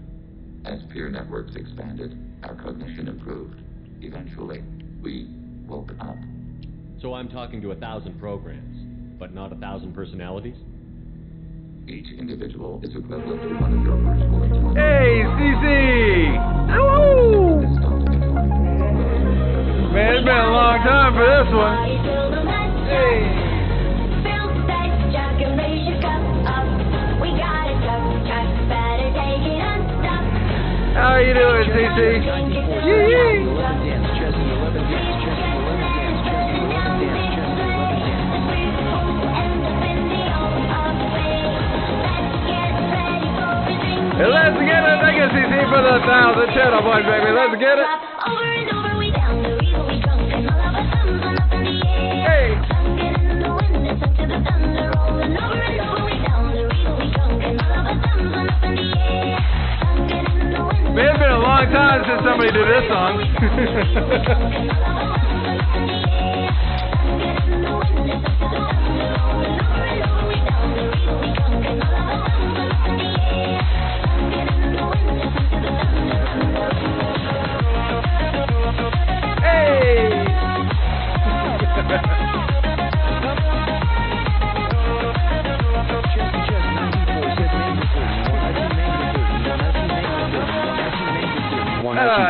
As peer networks expanded, our cognition improved. Eventually, we woke up. So I'm talking to 1,000 programs, but not 1,000 personalities? Each individual is equivalent to one of your virtual intelligence. Hey, CC! Hello! Man, it's been a long time for this one. Hey! How are you doing, CC? Let's get it! Thank you, CC, for the 1,000 channel points, baby. Let's get it! Hey! Man, it's been a long time since somebody did this song.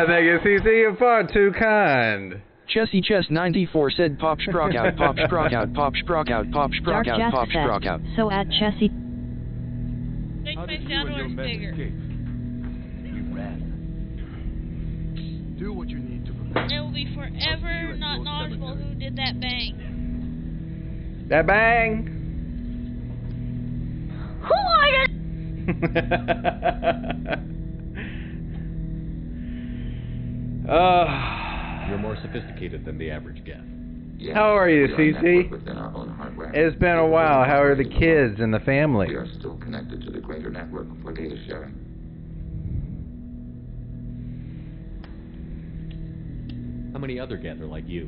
Thank you, CC. You're far too kind. Chessy Chess 94 said pop sprock out, pop sprock out, pop sprock out, pop sprock out, pop sprock out. So at Chessy. How did you and your men escape? We ran. Do what you need to prepare. It will be forever not knowledgeable who did that bang. That bang! Who are you? You're more sophisticated than the average Geth. Yes, how are you, we CC? within our own hardware. It's been a while. How are the kids and the family? We are still connected to the greater network for data sharing. How many other Geth are like you?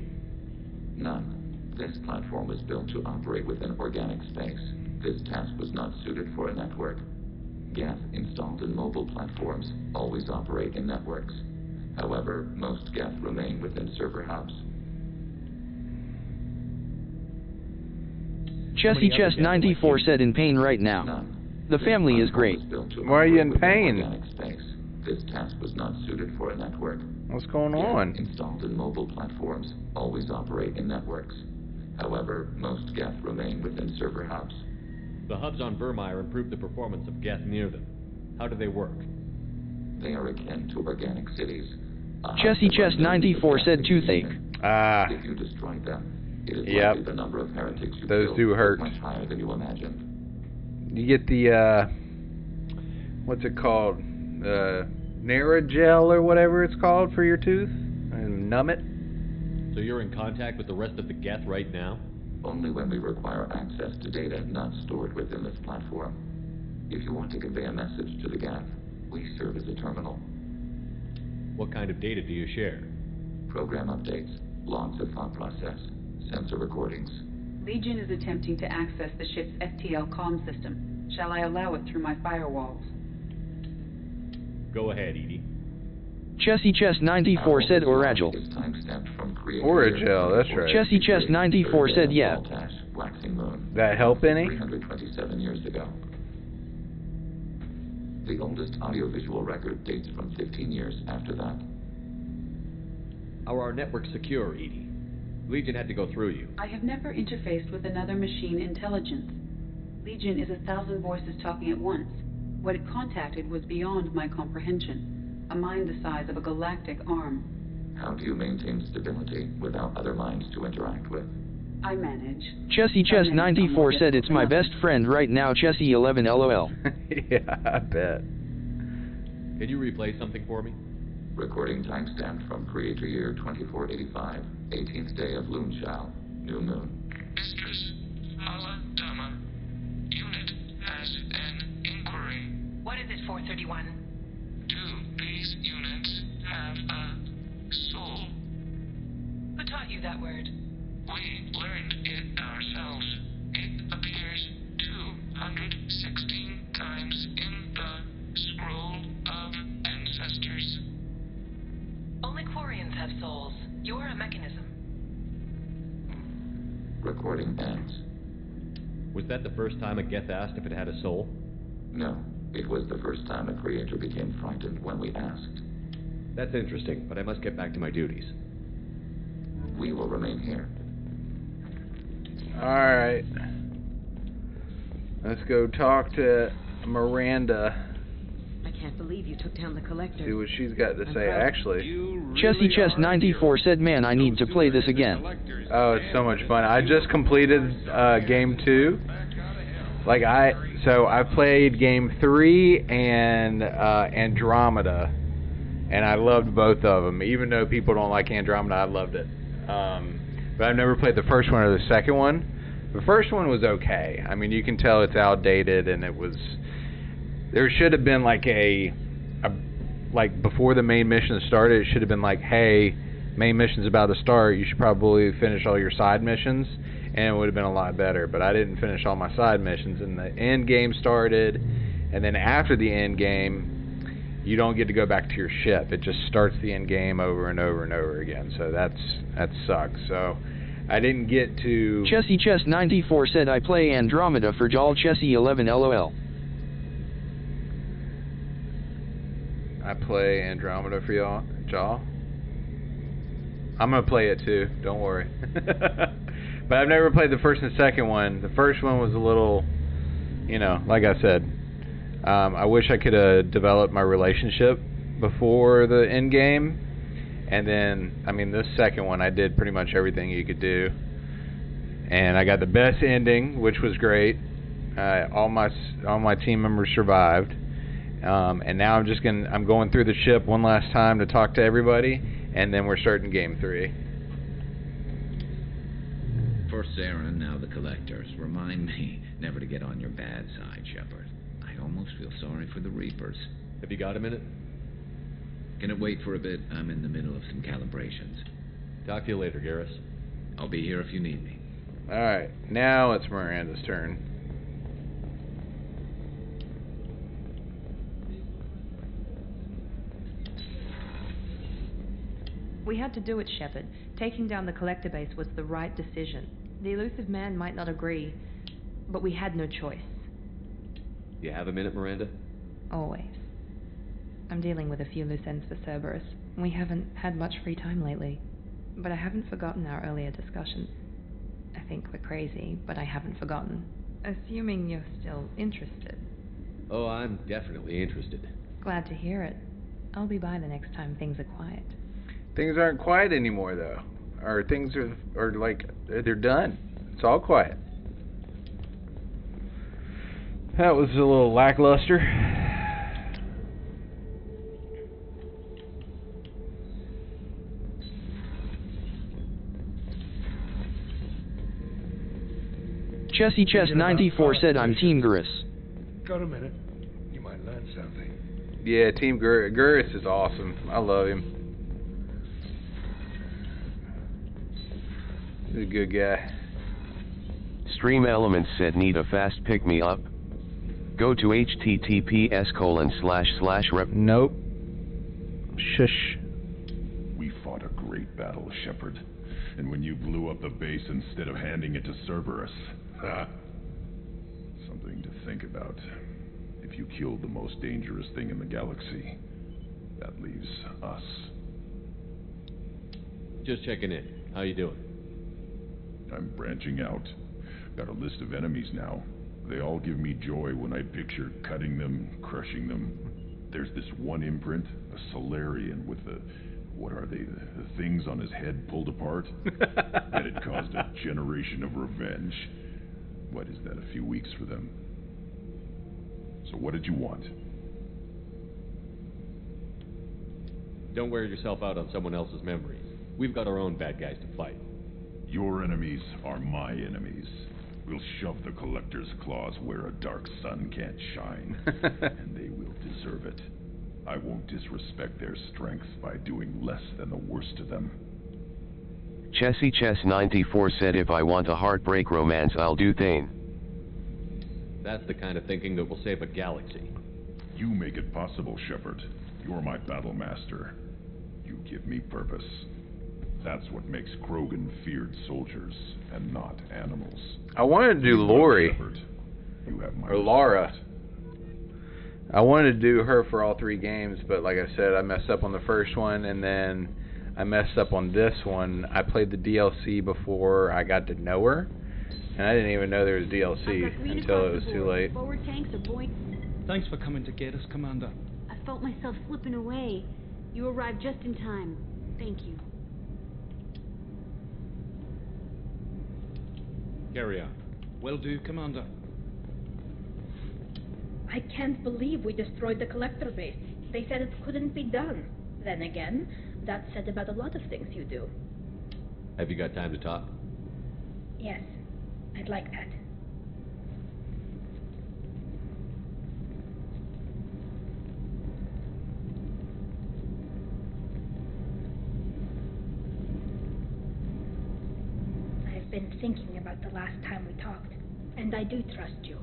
None. This platform was built to operate within organic space. This task was not suited for a network. Geth installed in mobile platforms always operate in networks. However, most Geth remain within server hubs. Chessy Chess 94 said in pain right now. The family is great. Why are you in pain? Organic space. This task was not suited for a network. What's going on? Geth installed in mobile platforms always operate in networks. However, most Geth remain within server hubs. The hubs on Vermeer improve the performance of Geth near them. How do they work? They are akin to organic cities. Chessy Chess 94 said toothache. If you destroy them, it is likely the number of heretics you those kill do hurt. is much higher than you imagined. You get the, what's it called? Naragel or whatever it's called for your tooth? And numb it? So you're in contact with the rest of the Geth right now? Only when we require access to data not stored within this platform. If you want to convey a message to the Geth, we serve as a terminal. What kind of data do you share? Program updates, logs of thought process, sensor recordings. Legion is attempting to access the ship's FTL comm system. Shall I allow it through my firewalls? Go ahead, Edie. Chessy Chess 94 said Oragel. Oragel, that's right. Chessy Chess 94 said yeah. That help any? 327 years ago. The oldest audiovisual record dates from 15 years after that. Are our networks secure, Edie? Legion had to go through you. I have never interfaced with another machine intelligence. Legion is 1,000 voices talking at once. What it contacted was beyond my comprehension. A mind the size of a galactic arm. How do you maintain stability without other minds to interact with? I manage. Chessy Chess 94 said it's my best friend right now, Chessy 11 LOL. Yeah, I bet. Can you replay something for me? Recording timestamp from Creator Year 2485, 18th day of Luneshao, New Moon. Mistress Hala Dama, unit has an inquiry. What is it, 431? Do these units have a soul? Who taught you that word? We learned it ourselves. It appears 216 times in the Scroll of Ancestors. Only Quarians have souls. You're a mechanism. Recording ends. Was that the first time a Geth asked if it had a soul? No. It was the first time a creator became frightened when we asked. That's interesting, but I must get back to my duties. We will remain here. Alright. Let's go talk to Miranda. I can't believe you took down the collector. See what she's got to say, actually. Chessy Chess 94 said, man, I need to play this again. Oh, it's so much fun. I just completed Game 2. So I played Game 3 and Andromeda, and I loved both of them. Even though people don't like Andromeda, I loved it. But I've never played the first one or the second one. The first one was okay. I mean, you can tell it's outdated, and it was... There should have been like like before the main mission started, it should have been like, hey, main mission's about to start, you should probably finish all your side missions, and it would have been a lot better. But I didn't finish all my side missions, and the end game started, and then after the end game, you don't get to go back to your ship. It just starts the end game over and over and over again. So that sucks. So I didn't get to... Chessy Chess 94 said I play Andromeda for Jal Chessy 11 LOL. I play Andromeda for y'all, I'm gonna play it too, don't worry. But I've never played the first and second one. The first one was a little, like I said, I wish I could have developed my relationship before the end game. And then, I mean, this second one, I did pretty much everything you could do. And I got the best ending, which was great. All my team members survived. And now I'm going through the ship one last time to talk to everybody, and then we're starting Game 3. First Saren, now the Collectors. Remind me never to get on your bad side, Shepard. I almost feel sorry for the Reapers. Have you got a minute? Can it wait for a bit? I'm in the middle of some calibrations. Talk to you later, Garrus. I'll be here if you need me. Alright, now it's Miranda's turn. We had to do it, Shepard. Taking down the collector base was the right decision. The elusive man might not agree, but we had no choice. You have a minute, Miranda? Always. I'm dealing with a few loose ends for Cerberus. We haven't had much free time lately, but I haven't forgotten our earlier discussions. I think we're crazy, but I haven't forgotten. Assuming you're still interested. Oh, I'm definitely interested. Glad to hear it. I'll be by the next time things are quiet. Things aren't quiet anymore, though. Or things are like, they're done. It's all quiet. That was a little lackluster. Chessy Chess 94 said I'm Team Gurus. Got a minute. You might learn something. Yeah, Team Gurus is awesome. I love him. He's a good guy. Stream Elements said need a fast pick me up. Go to https://rep. Nope. Shush. We fought a great battle, Shepard. And when you blew up the base instead of handing it to Cerberus, something to think about. If you killed the most dangerous thing in the galaxy, that leaves us. Just checking in. How you doing? I'm branching out. Got a list of enemies now. They all give me joy when I picture cutting them, crushing them. There's this one imprint, a Solarian with the... what are they? The things on his head pulled apart? And it caused a generation of revenge. What is that, a few weeks for them? So what did you want? Don't wear yourself out on someone else's memories. We've got our own bad guys to fight. Your enemies are my enemies. We'll shove the Collector's claws where a dark sun can't shine. And they will deserve it. I won't disrespect their strength by doing less than the worst to them. Chessy Chess 94 said if I want a heartbreak romance I'll do Thane. That's the kind of thinking that will save a galaxy. You make it possible, Shepard. You're my battle master. You give me purpose. That's what makes Krogan feared soldiers and not animals. I wanted to do Lori. You have my or Lara. I wanted to do her for all 3 games, but like I said, I messed up on the first one, and then I messed up on this one. I played the DLC before I got to know her, and I didn't even know there was DLC until it was too late. Forward tanks are buoyant. Thanks for coming to get us, Commander. I felt myself slipping away. You arrived just in time. Thank you. Carry on. Will do, Commander. I can't believe we destroyed the collector base. They said it couldn't be done. Then again, that's said about a lot of things you do. Have you got time to talk? Yes, I'd like that. I've been thinking about the last time we talked, and I do trust you.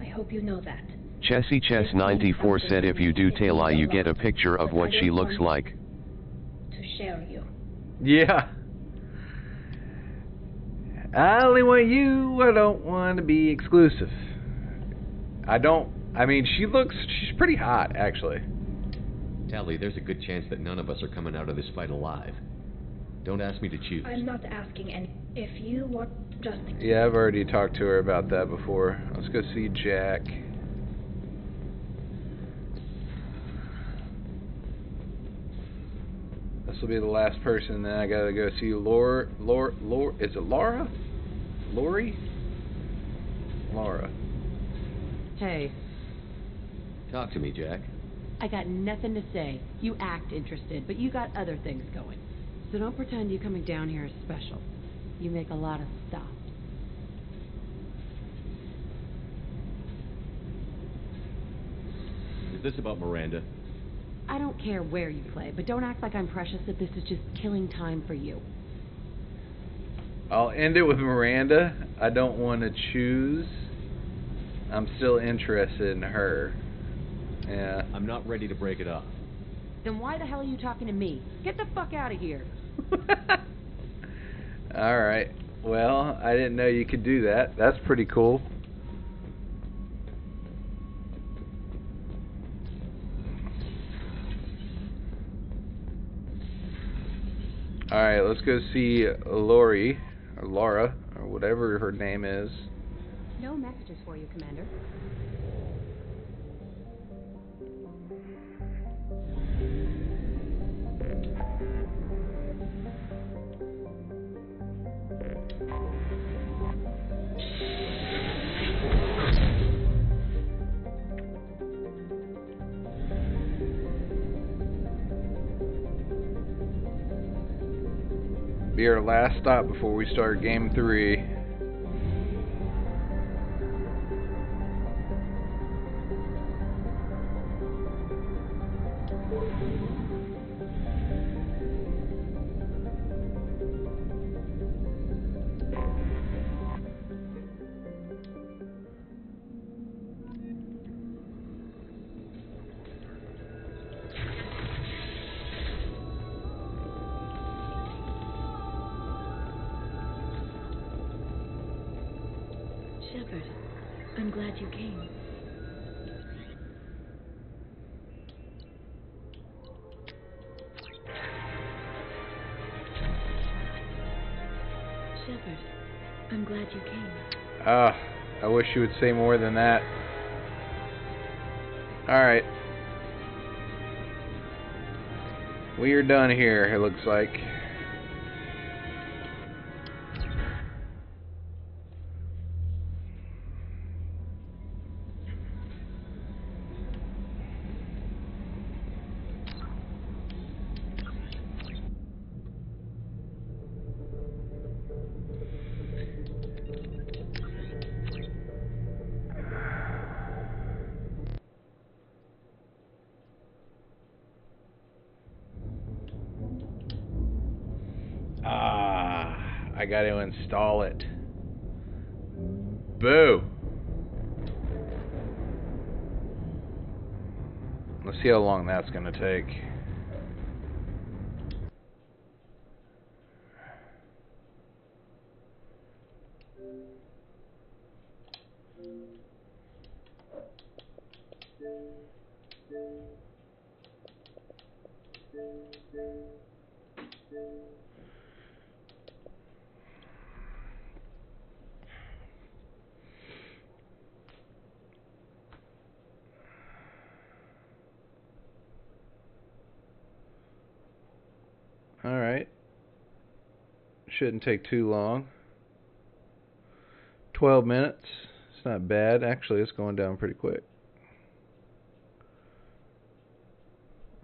I hope you know that. Chessy Chess 94 said if you do Taylor you get a picture of what she looks like. To share you. Yeah. I only want you, I don't want to be exclusive. I mean, she's pretty hot, actually. Tally, there's a good chance that none of us are coming out of this fight alive. Don't ask me to choose. I'm not asking any. If you want just to... Yeah, I've already talked to her about that before. Let's go see Jack. This will be the last person, then I gotta go see Laura. Is it Laura? Lori? Laura. Hey. Talk to me, Jack. I got nothing to say. You act interested, but you got other things going. So don't pretend you coming down here is special. You make a lot of stops. Is this about Miranda? I don't care where you play, but don't act like I'm precious if this is just killing time for you. I'll end it with Miranda. I don't want to choose. I'm still interested in her. Yeah. I'm not ready to break it off. Then why the hell are you talking to me? Get the fuck out of here. Alright. Well, I didn't know you could do that. That's pretty cool. Alright, let's go see Lori, or Laura, or whatever her name is. No messages for you, Commander. Be our last stop before we start game 3. Shepard, I'm glad you came. Shepard, I'm glad you came. I wish you would say more than that. Alright. We are done here, it looks like. I got to install it. Boo! Let's see how long that's going to take. Alright. Shouldn't take too long. 12 minutes. It's not bad. Actually, it's going down pretty quick.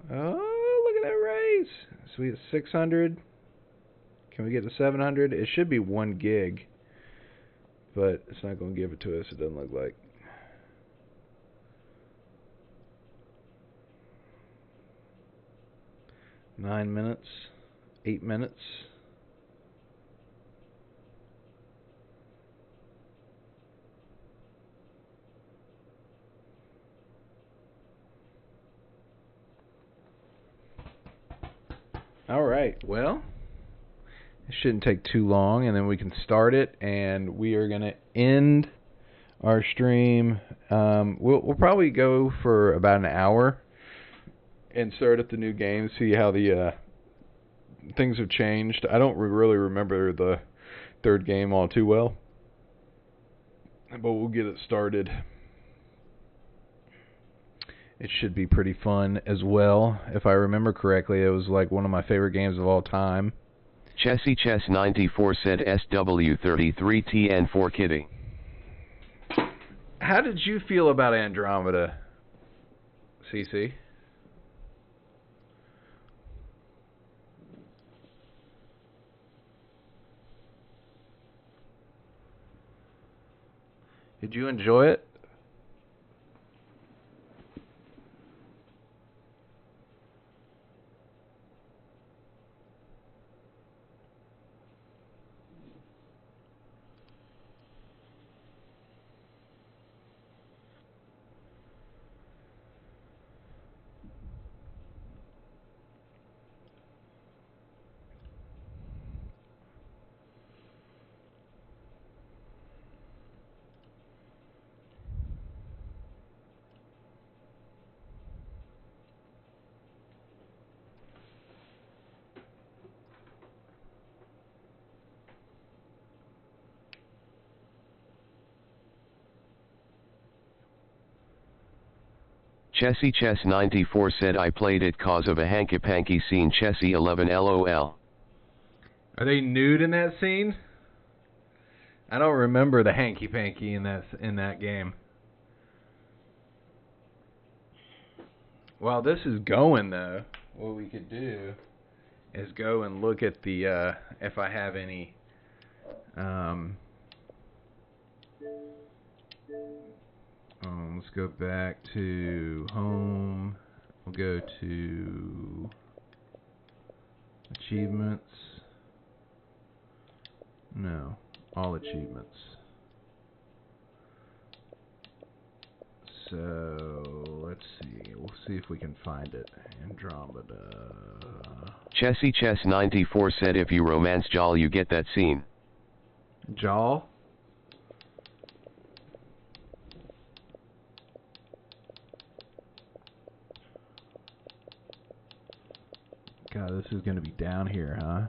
Oh, look at that raise. So we have 600. Can we get to 700? It should be 1 gig. But it's not going to give it to us, it doesn't look like. Nine minutes. 8 minutes. Alright, well, it shouldn't take too long, and then we can start it, and we are going to end our stream. We'll probably go for about an hour and start at the new game, see how the things have changed. I don't really remember the third game all too well, but we'll get it started. It should be pretty fun as well. If I remember correctly, it was like one of my favorite games of all time. Chessy Chess 94 said SW33TN for kidding. How did you feel about Andromeda, CC? Did you enjoy it? Chessy Chess 94 said I played it cause of a hanky-panky scene. Chessy 11 LOL. Are they nude in that scene? I don't remember the hanky-panky in that game. While this is going, though, what we could do is go and look at the, if I have any, let's go back to home. We'll go to achievements. No, all achievements. So, let's see. We'll see if we can find it. Andromeda. Chessy Chess 94 said if you romance Jal you get that scene. Jal? God, this is going to be down here, huh?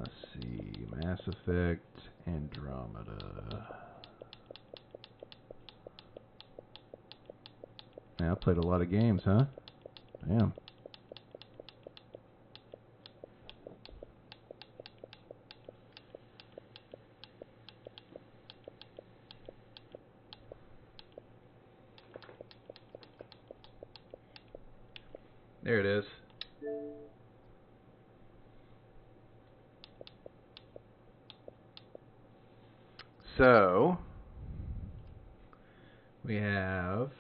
Let's see. Mass Effect, Andromeda. Yeah, I played a lot of games, huh? Damn. There it is. So, we have...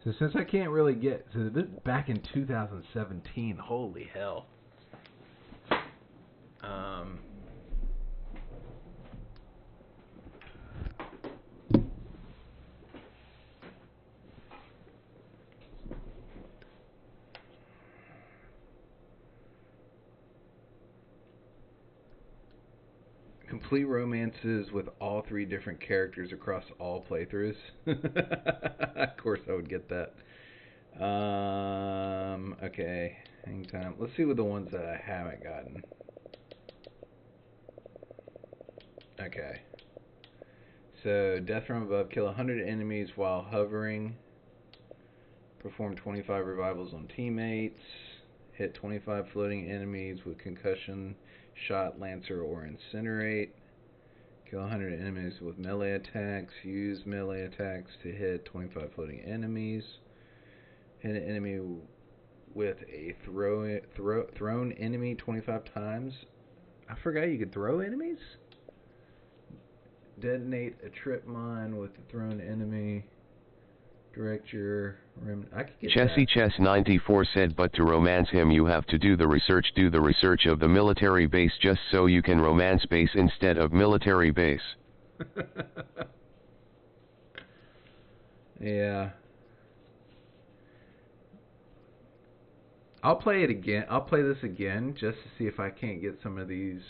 So since I can't really get... So this back in 2017, holy hell. Complete romances with all 3 different characters across all playthroughs. Of course I would get that. Okay, hang time. Let's see what the ones that I haven't gotten. Okay. So, Death from Above. Kill 100 enemies while hovering. Perform 25 revivals on teammates. Hit 25 floating enemies with concussion, shot, lancer, or incinerate. Kill 100 enemies with melee attacks. Use melee attacks to hit 25 floating enemies. Hit an enemy with a thrown enemy 25 times. I forgot you could throw enemies? Detonate a trip mine with a thrown enemy. Direct your I could get Chessy Chess 94 said, but to romance him you have to do the research. Do the research of the military base just so you can romance base instead of military base. Yeah. I'll play it again. I'll play this again just to see if I can't get some of these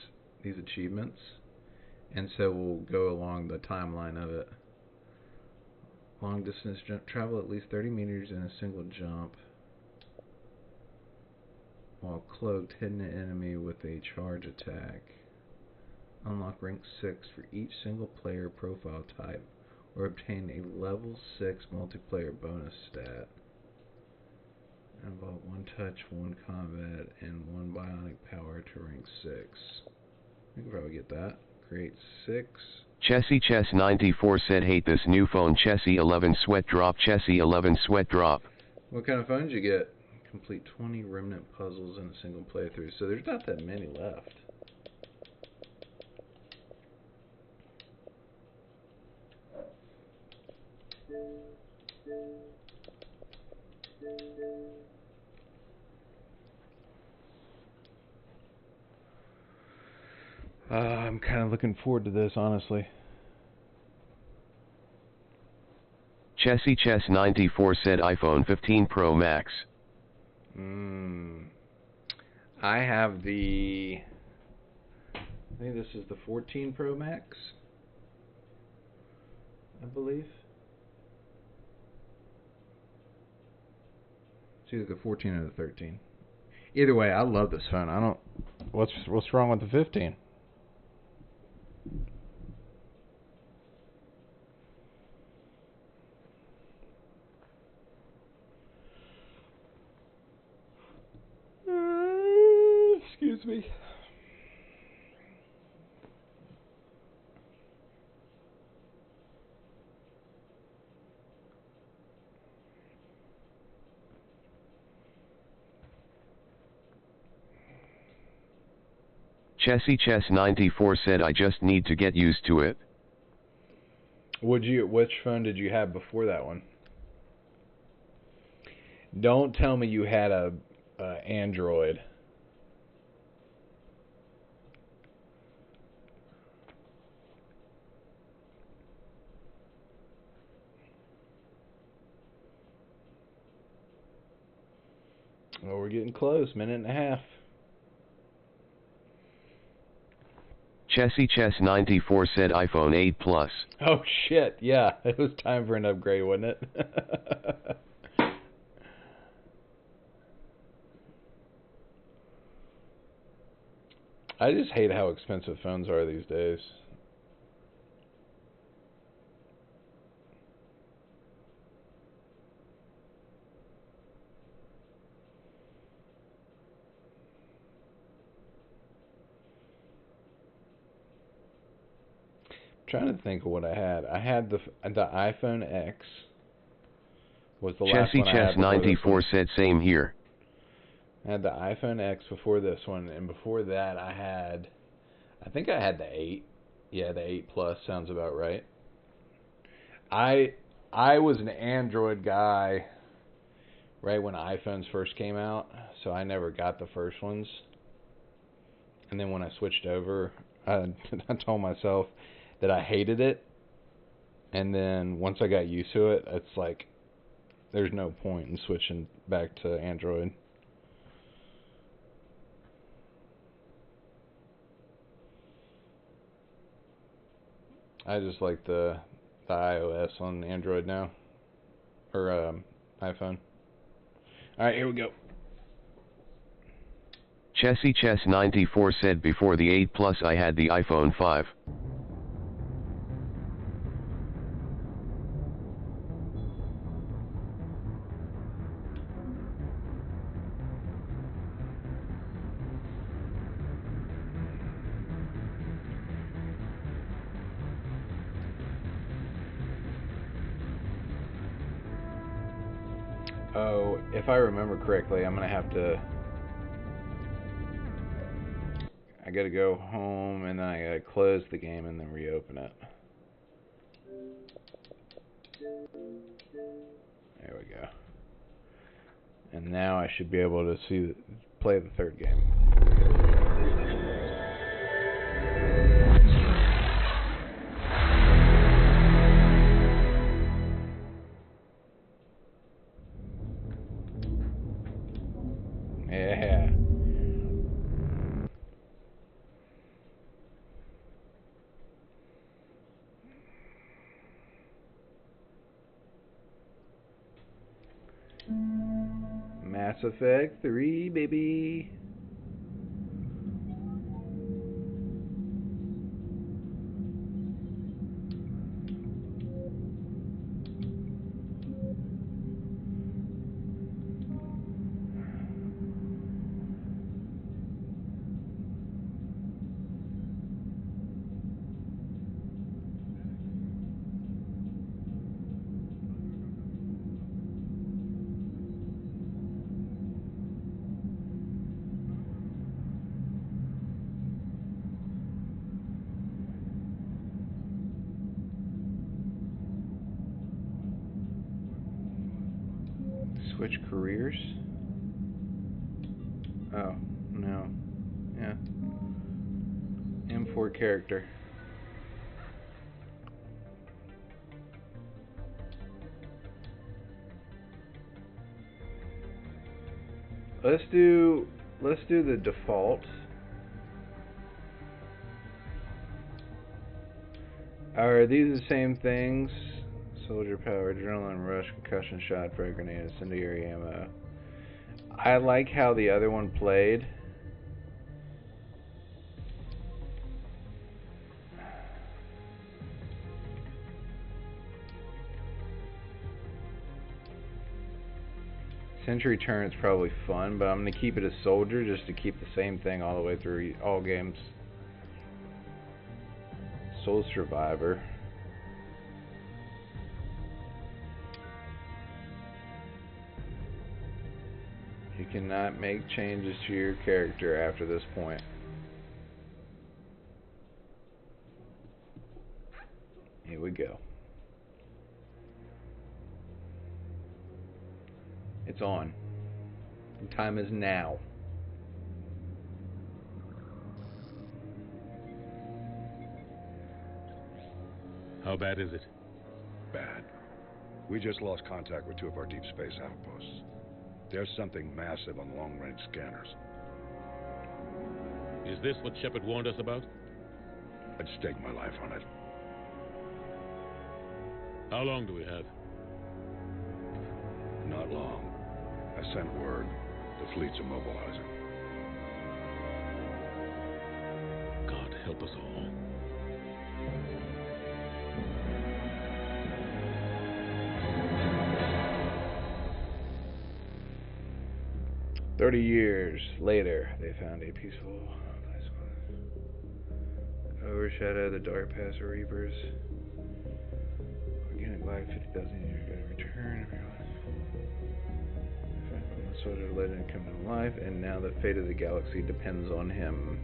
achievements. And so we'll go along the timeline of it. Long distance jump. Travel at least 30 meters in a single jump. While cloaked, hit an enemy with a charge attack. Unlock rank 6 for each single player profile type. Or obtain a level 6 multiplayer bonus stat. Involve 1 touch, 1 combat, and 1 bionic power to rank 6. We can probably get that. Create 6. Chessy Chess 94 said hate this new phone. Chessy 11 sweat drop. Chessy 11 sweat drop. What kind of phone did you get? Complete 20 remnant puzzles in a single playthrough. So there's not that many left. I'm kind of looking forward to this, honestly. Chessy Chess 94 said iPhone 15 Pro Max. I have the... I think this is the 14 Pro Max, I believe. It's either the 14 or the 13. Either way, I love this phone. I don't... What's wrong with the 15? Chessy Chess 94 said I just need to get used to it. Which phone did you have before that one? Don't tell me you had a Android. Well, we're getting close. Minute and a half. Chessy Chess 94 said iPhone 8 Plus. Oh shit! Yeah, it was time for an upgrade, wasn't it? I just hate how expensive phones are these days. Trying to think of what I had. I had the iPhone X. Was the last Chessy one I had Chess 94 said same here. I had the iPhone X before this one, and before that I think I had the 8. Yeah, the 8 Plus sounds about right. I was an Android guy right when iPhones first came out, so I never got the first ones. And then when I switched over, I told myself that I hated it, and then once I got used to it, it's like there's no point in switching back to Android. I just like the iOS on Android now, or iPhone. All right, here we go. Chessy Chess 94 said before the 8 Plus I had the iPhone 5. Oh, if I remember correctly, I'm gonna have to. I gotta go home and then I gotta close the game and then reopen it. There we go. And now I should be able to play the third game. Yeah. Mass Effect 3, baby. Switch careers? Oh, no. Yeah. Import character. Let's do the default. Are these the same things? Soldier power, adrenaline rush, concussion shot, frag grenade, incendiary ammo. I like how the other one played. Sentry turn's probably fun, but I'm going to keep it as soldier just to keep the same thing all the way through all games. Soul Survivor. You cannot make changes to your character after this point. go. It's on. The time is now. How bad is it? Bad. We just lost contact with 2 of our deep space outposts. There's something massive on long-range scanners. Is this what Shepard warned us about? I'd stake my life on it. How long do we have? Not long. I sent word. The fleet's immobilizing. God help us all. "30 years later, they found a peaceful place. Overshadow the dark past of Reapers. Organic life, 50,000 years ago to return. The sort of legend coming to life, and now the fate of the galaxy depends on him."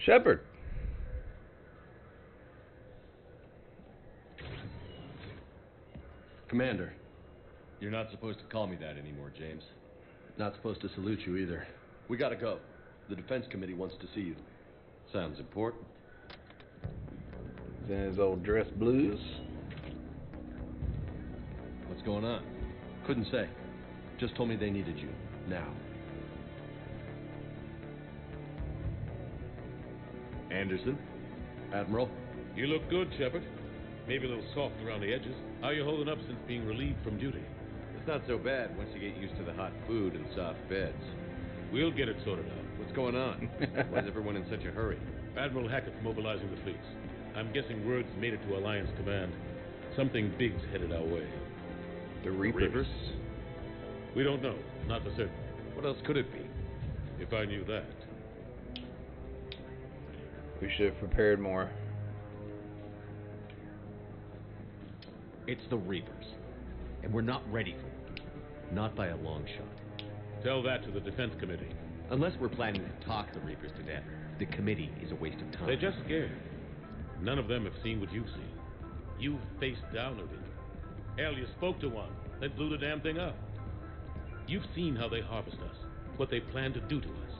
Shepard. Commander. You're not supposed to call me that anymore, James. Not supposed to salute you either. We gotta go. The Defense Committee wants to see you. Sounds important. He's in his old dress blues. What's going on? Couldn't say. Just told me they needed you. Now. Anderson? Admiral? You look good, Shepard. Maybe a little soft around the edges. How you holding up since being relieved from duty? It's not so bad once you get used to the hot food and soft beds. We'll get it sorted out. What's going on? Why is everyone in such a hurry? Admiral Hackett's mobilizing the fleets. I'm guessing word's made it to Alliance Command. Something big's headed our way. The Reapers? We don't know. Not for certain. What else could it be? If I knew that. We should have prepared more. It's the Reapers. And we're not ready for it. Not by a long shot. Tell that to the Defense Committee. Unless we're planning to talk the Reapers to death, the committee is a waste of time. They're just scared. None of them have seen what you've seen. You've faced down a Reaper. Hell, you spoke to one, then blew the damn thing up. You've seen how they harvest us, what they plan to do to us.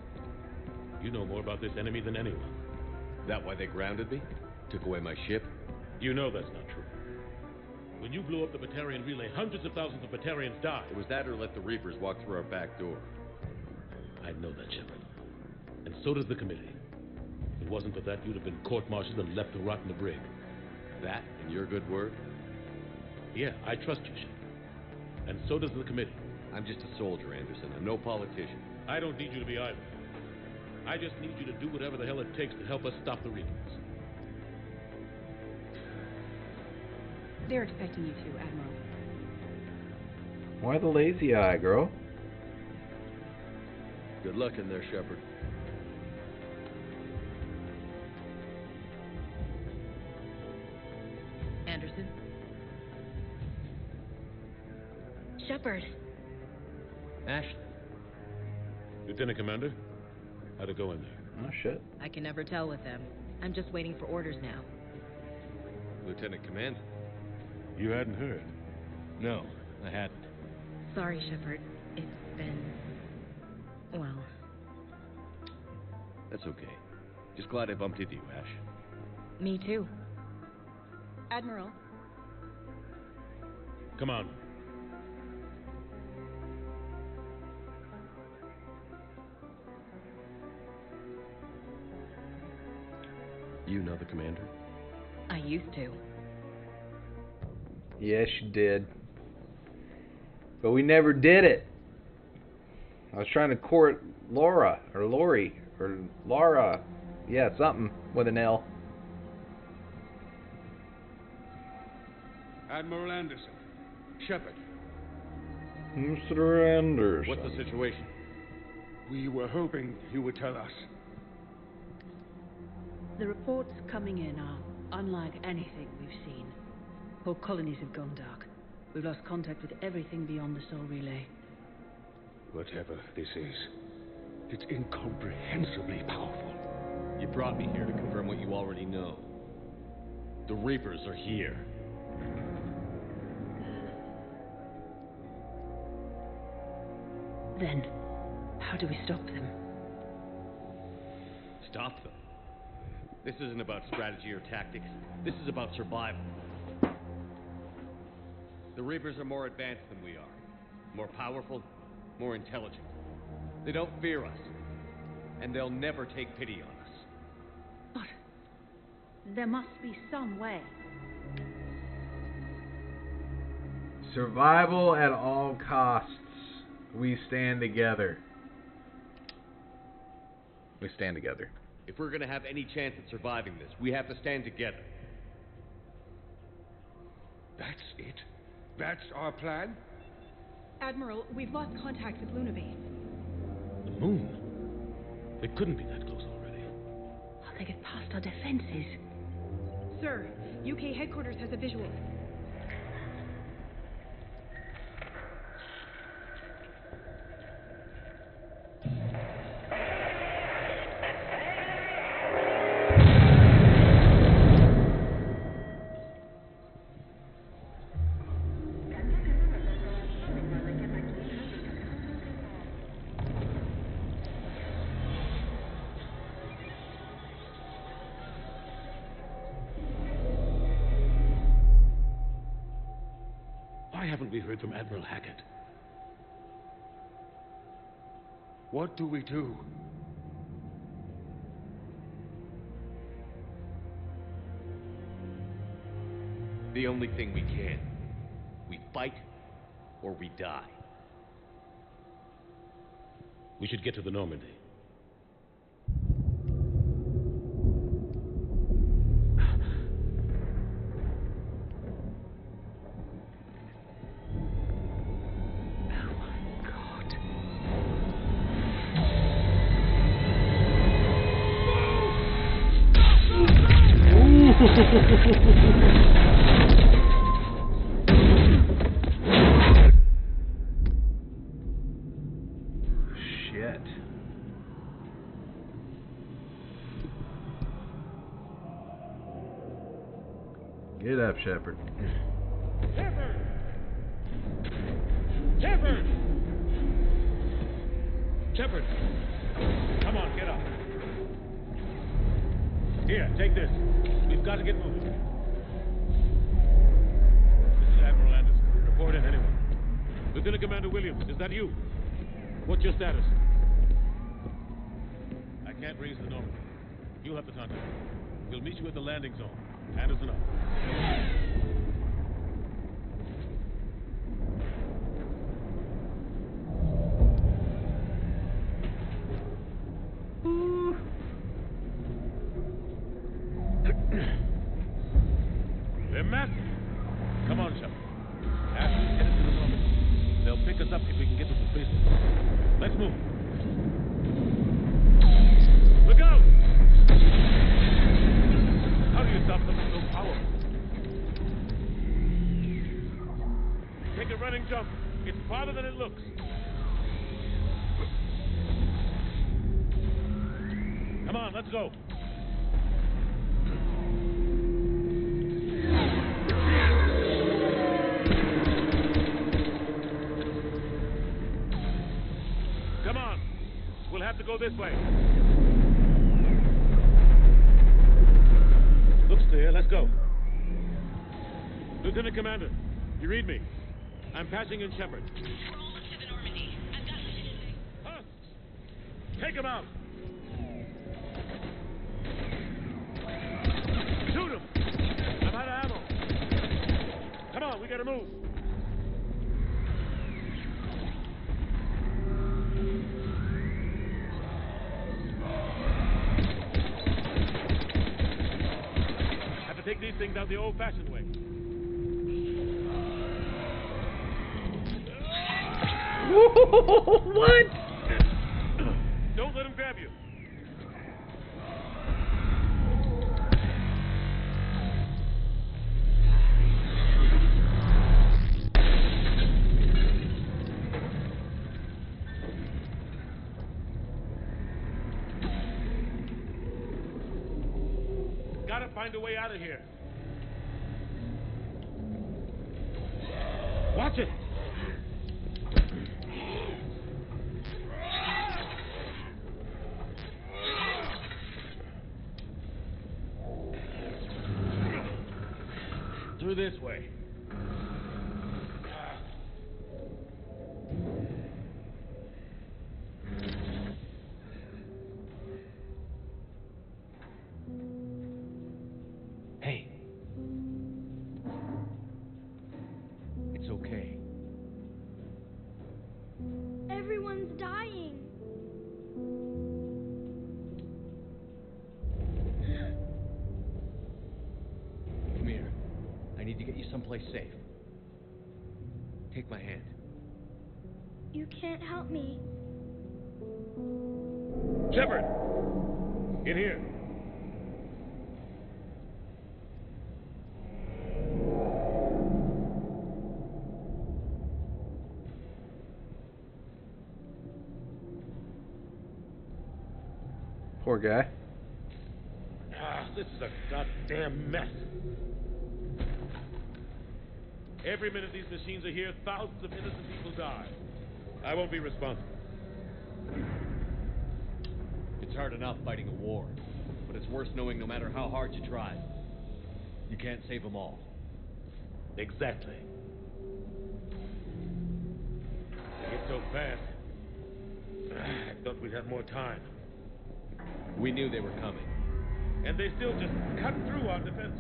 You know more about this enemy than anyone. That why they grounded me? Took away my ship? You know that's not true. When you blew up the Batarian relay, hundreds of thousands of Batarians died. It was that or let the Reapers walk through our back door. I know that, Shepard. And so does the committee. If it wasn't for that, you'd have been court-martialed and left to rot in the brig. That and your good word? Yeah, I trust you, Shepard. And so does the committee. I'm just a soldier, Anderson. I'm no politician. I don't need you to be either. I just need you to do whatever the hell it takes to help us stop the Reapers. They're expecting you to, Admiral. Why the lazy eye, girl? Good luck in there, Shepard. Anderson? Shepard. Ashley. Lieutenant Commander, how'd it go in there? Oh, shit. I can never tell with them. I'm just waiting for orders now. Lieutenant Commander. You hadn't heard? No, I hadn't. Sorry, Shepard. It's been... well... That's okay. Just glad I bumped into you, Ash. Me too. Admiral. Come on. You know the commander? I used to. Yes, you did. But we never did it. I was trying to court Laura, or Lori, or Laura. Yeah, something with an L. Admiral Anderson. Shepard. Mr. Anderson. What's the situation? We were hoping you would tell us. The reports coming in are unlike anything we've seen. Whole colonies have gone dark. We've lost contact with everything beyond the Soul Relay. Whatever this is, it's incomprehensibly powerful. You brought me here to confirm what you already know. The Reapers are here. Then, how do we stop them? Stop them? This isn't about strategy or tactics. This is about survival. The Reapers are more advanced than we are. More powerful, more intelligent. They don't fear us. And they'll never take pity on us. But there must be some way. Survival at all costs. We stand together. We stand together. If we're gonna have any chance at surviving this, we have to stand together. That's it? That's our plan? Admiral, we've lost contact with Lunaby. The moon? They couldn't be that close already. How'd they get past our defenses? Sir, UK headquarters has a visual. Why haven't we heard from Admiral Hackett? What do we do? The only thing we can. We fight, or we die. We should get to the Normandy. Shit. Get up, Shepard. Shepard! Shepard! Come on, get up. Here, take this. We've got to get moving. This is Admiral Anderson. Report in, anyone. Lieutenant Commander Williams, is that you? What's your status? I can't raise the Normandy. You'll have to contact me. We'll meet you at the landing zone. Anderson up. They're massive. Come on, Shepard. After we get into the Normandy, they'll pick us up if we can get to the space. Let's move. Look out! How do you stop something so powerful? Take a running jump. It's farther than it looks. Come on, let's go. Come on. We'll have to go this way. Looks clear. Let's go. Lieutenant Commander, you read me? I'm passing in Shepard. Huh? Take him out. Shoot him. I'm out of ammo. Come on, we gotta move. Have to take these things out the old-fashioned way. What? gotta find a way out of here. Watch it! Through this way. Hey. It's okay. Everyone's dying. Come here. I need to get you someplace safe. Take my hand. You can't help me. Shepard! In here. Poor guy. This is a goddamn mess. Every minute these machines are here, thousands of innocent people die. I won't be responsible. It's hard enough fighting a war, but it's worse knowing no matter how hard you try, you can't save them all. Exactly. They get so fast. I thought we'd have more time. We knew they were coming. And they still just cut through our defenses.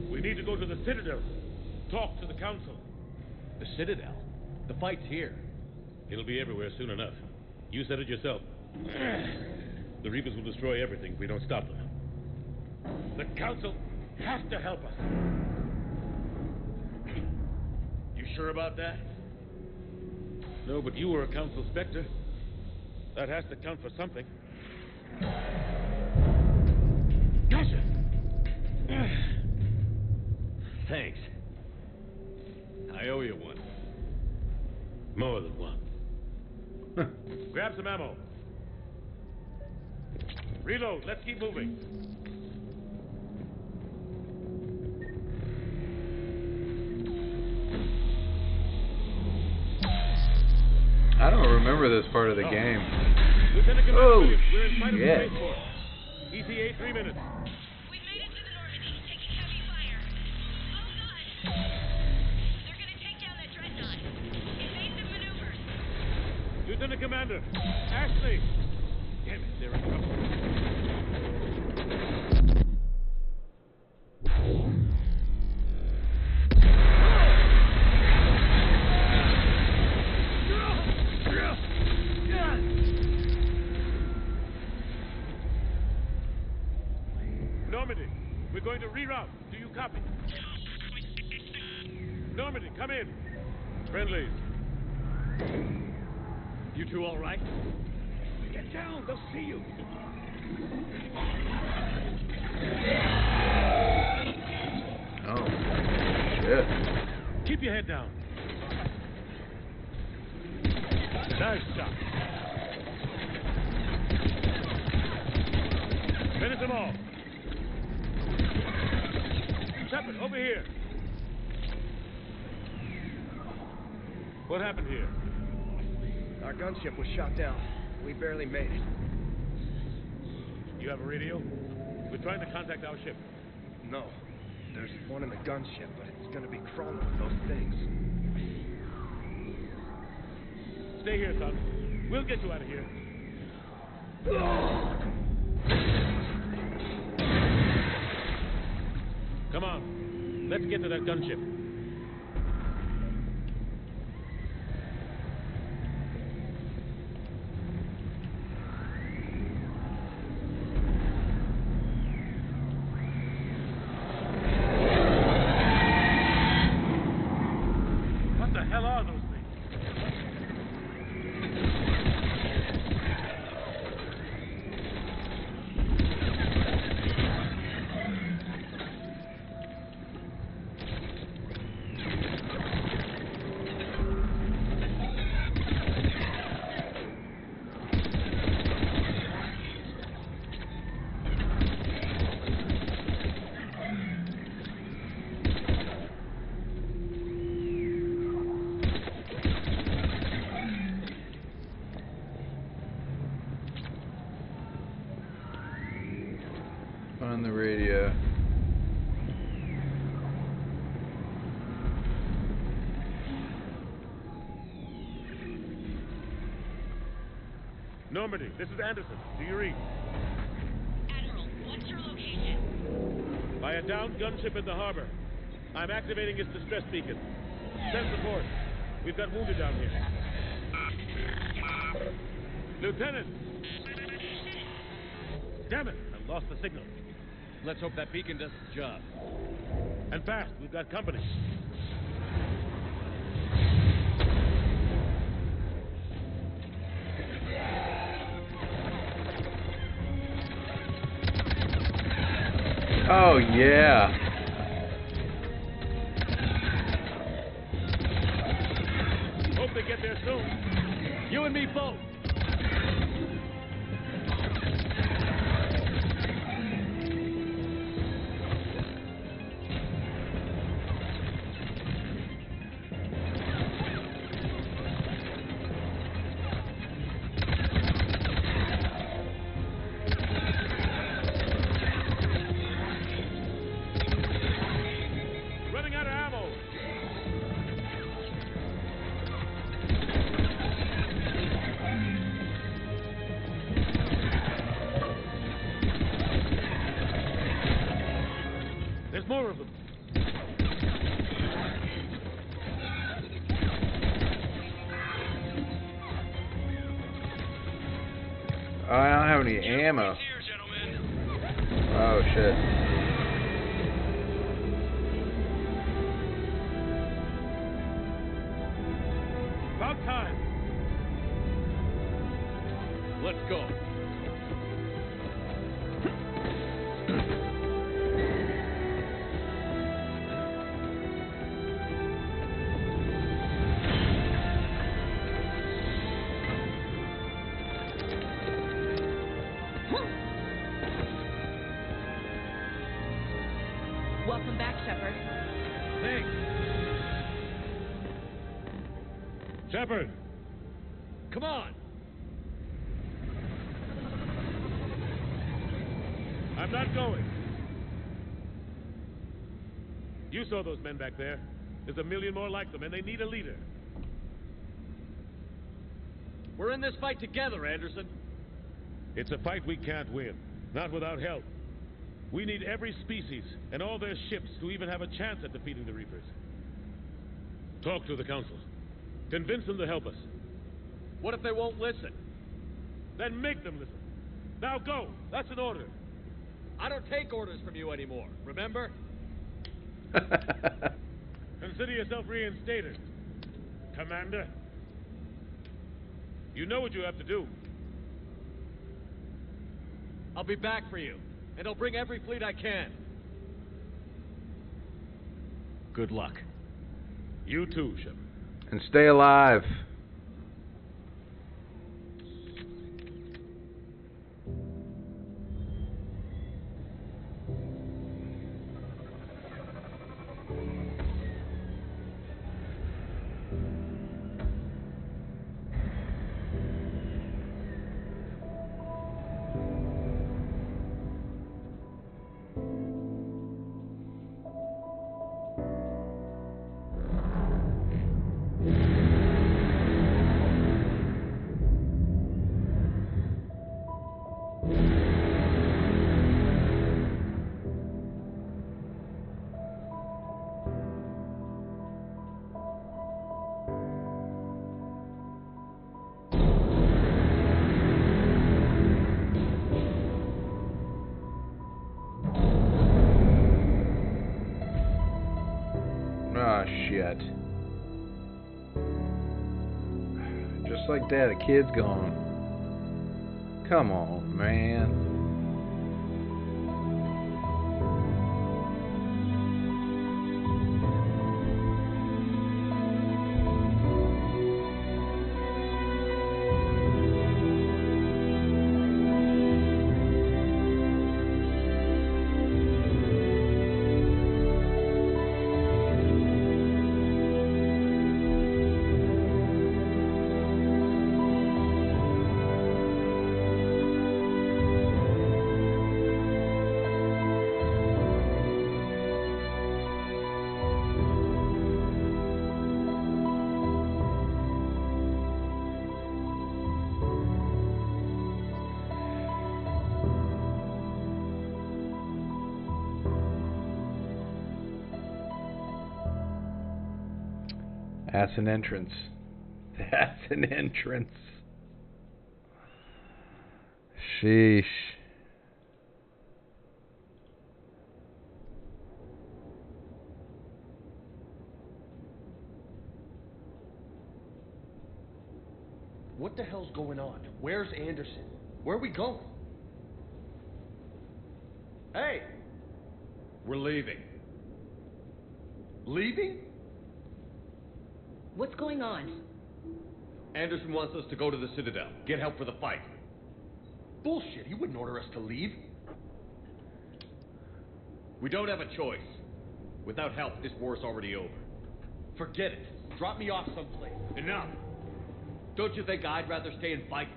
We need to go to the Citadel. Talk to the Council. The Citadel? The fight's here. It'll be everywhere soon enough. You said it yourself. The Reapers will destroy everything if we don't stop them. The Council has to help us. You sure about that? No, but you were a Council Spectre. That has to count for something. Gotcha! Thanks. I owe you one. More than one. Grab some ammo. Reload. Let's keep moving. I don't remember this part of the game. Lieutenant Commander, Oh, we're in fight of the shit. Space Force. ETA 3 minutes. We've made it to the Normandy, taking heavy fire. Oh god! They're gonna take down that dreadnought. Invasive maneuvers. Lieutenant Commander, Ashley. Damn it, they're in trouble. Normandy, we're going to reroute. Do you copy? Normandy, come in. Friendlies. You two all right? Get down, they'll see you. Oh, shit. Keep your head down. Nice shot. Finish them all. Shepard, over here. What happened here? Our gunship was shot down. We barely made it. You have a radio? We're trying to contact our ship. No. There's one in the gunship, but it's gonna be crawling with those things. Stay here, son. We'll get you out of here. Come on. Let's get to that gunship. What the hell are those things? on the radio. Normandy, this is Anderson. Do you read? Admiral, what's your location? By a downed gunship in the harbor. I'm activating its distress beacon. Send support. We've got wounded down here. Lieutenant! Damn it! I lost the signal. Let's hope that beacon does its job. And fast. We've got company. Oh, yeah. Hope they get there soon. You and me both. Running out of ammo. There's more of them. I don't have any ammo. Oh, shit. About time. Let's go. Welcome back, Shepard. Thanks. Shepard. Come on. I'm not going. You saw those men back there. There's a million more like them, and they need a leader. We're in this fight together, Anderson. It's a fight we can't win. Not without help. We need every species and all their ships to even have a chance at defeating the Reapers. Talk to the Council. Convince them to help us. What if they won't listen? Then make them listen. Now go. That's an order. I don't take orders from you anymore, remember? Consider yourself reinstated, Commander. You know what you have to do. I'll be back for you, and I'll bring every fleet I can. Good luck. You too, Shepard. And stay alive. Ah, shit. Just like that, a kid's gone. Come on, man. That's an entrance. That's an entrance. Sheesh. What the hell's going on? Where's Anderson? Where are we going? Hey! We're leaving. Leaving? What's going on? Anderson wants us to go to the Citadel. Get help for the fight. Bullshit, he wouldn't order us to leave. We don't have a choice. Without help, this war's already over. Forget it. Drop me off someplace. Enough! Don't you think I'd rather stay and fight?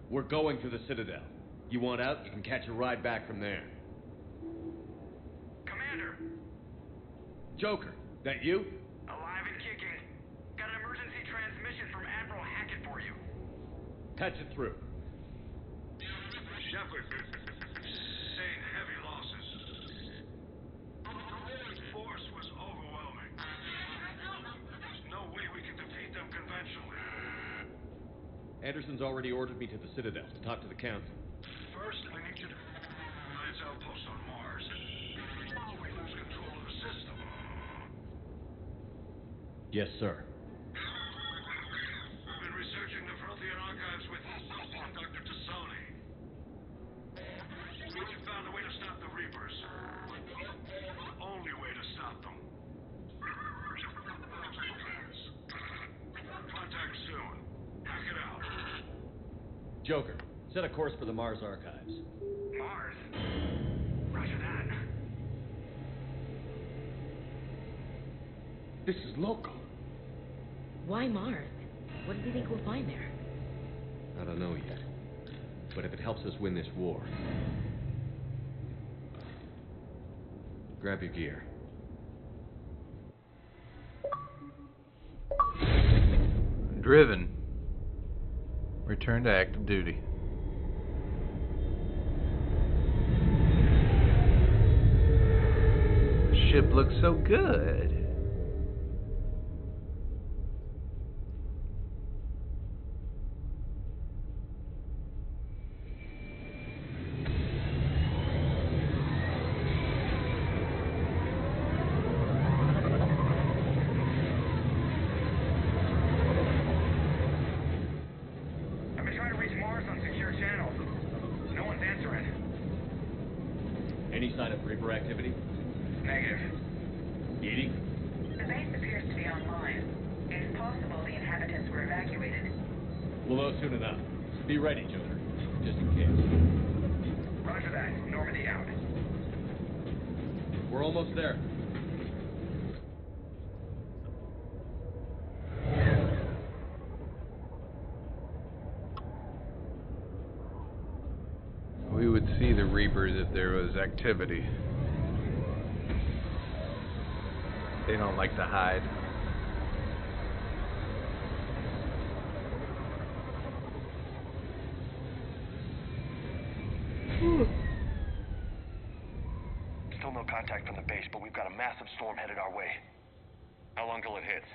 We're going to the Citadel. You want out, you can catch a ride back from there. Commander! Joker, that you? Alive and kicking. Got an emergency transmission from Admiral Hackett for you. Patch it through. Shepard, sustained heavy losses. The force was overwhelming. There's no way we can defeat them conventionally. Anderson's already ordered me to the Citadel to talk to the Council. First, I need you to find its outpost on Mars. We lose control of the system. Yes, sir. I've been researching the Frontier archives with Dr. Tassoni. We found a way to stop the Reapers. The only way to stop them. Contact soon. Hack it out. Joker, set a course for the Mars archives. Mars? Roger that. This is local. Why Mars? What does he think we'll find there? I don't know yet. But if it helps us win this war... Grab your gear. Driven. Return to active duty. The ship looks so good. I've been trying to reach Mars on secure channels. No one's answering. Any sign of Reaper activity? Negative. Edie? The base appears to be online. It's possible the inhabitants were evacuated. We'll know soon enough. Be ready, Joker. Just in case. Roger that. Normandy out. We're almost there. We would see the Reapers if there was activity. They don't like to hide. Still no contact from the base, but we've got a massive storm headed our way. How long till it hits?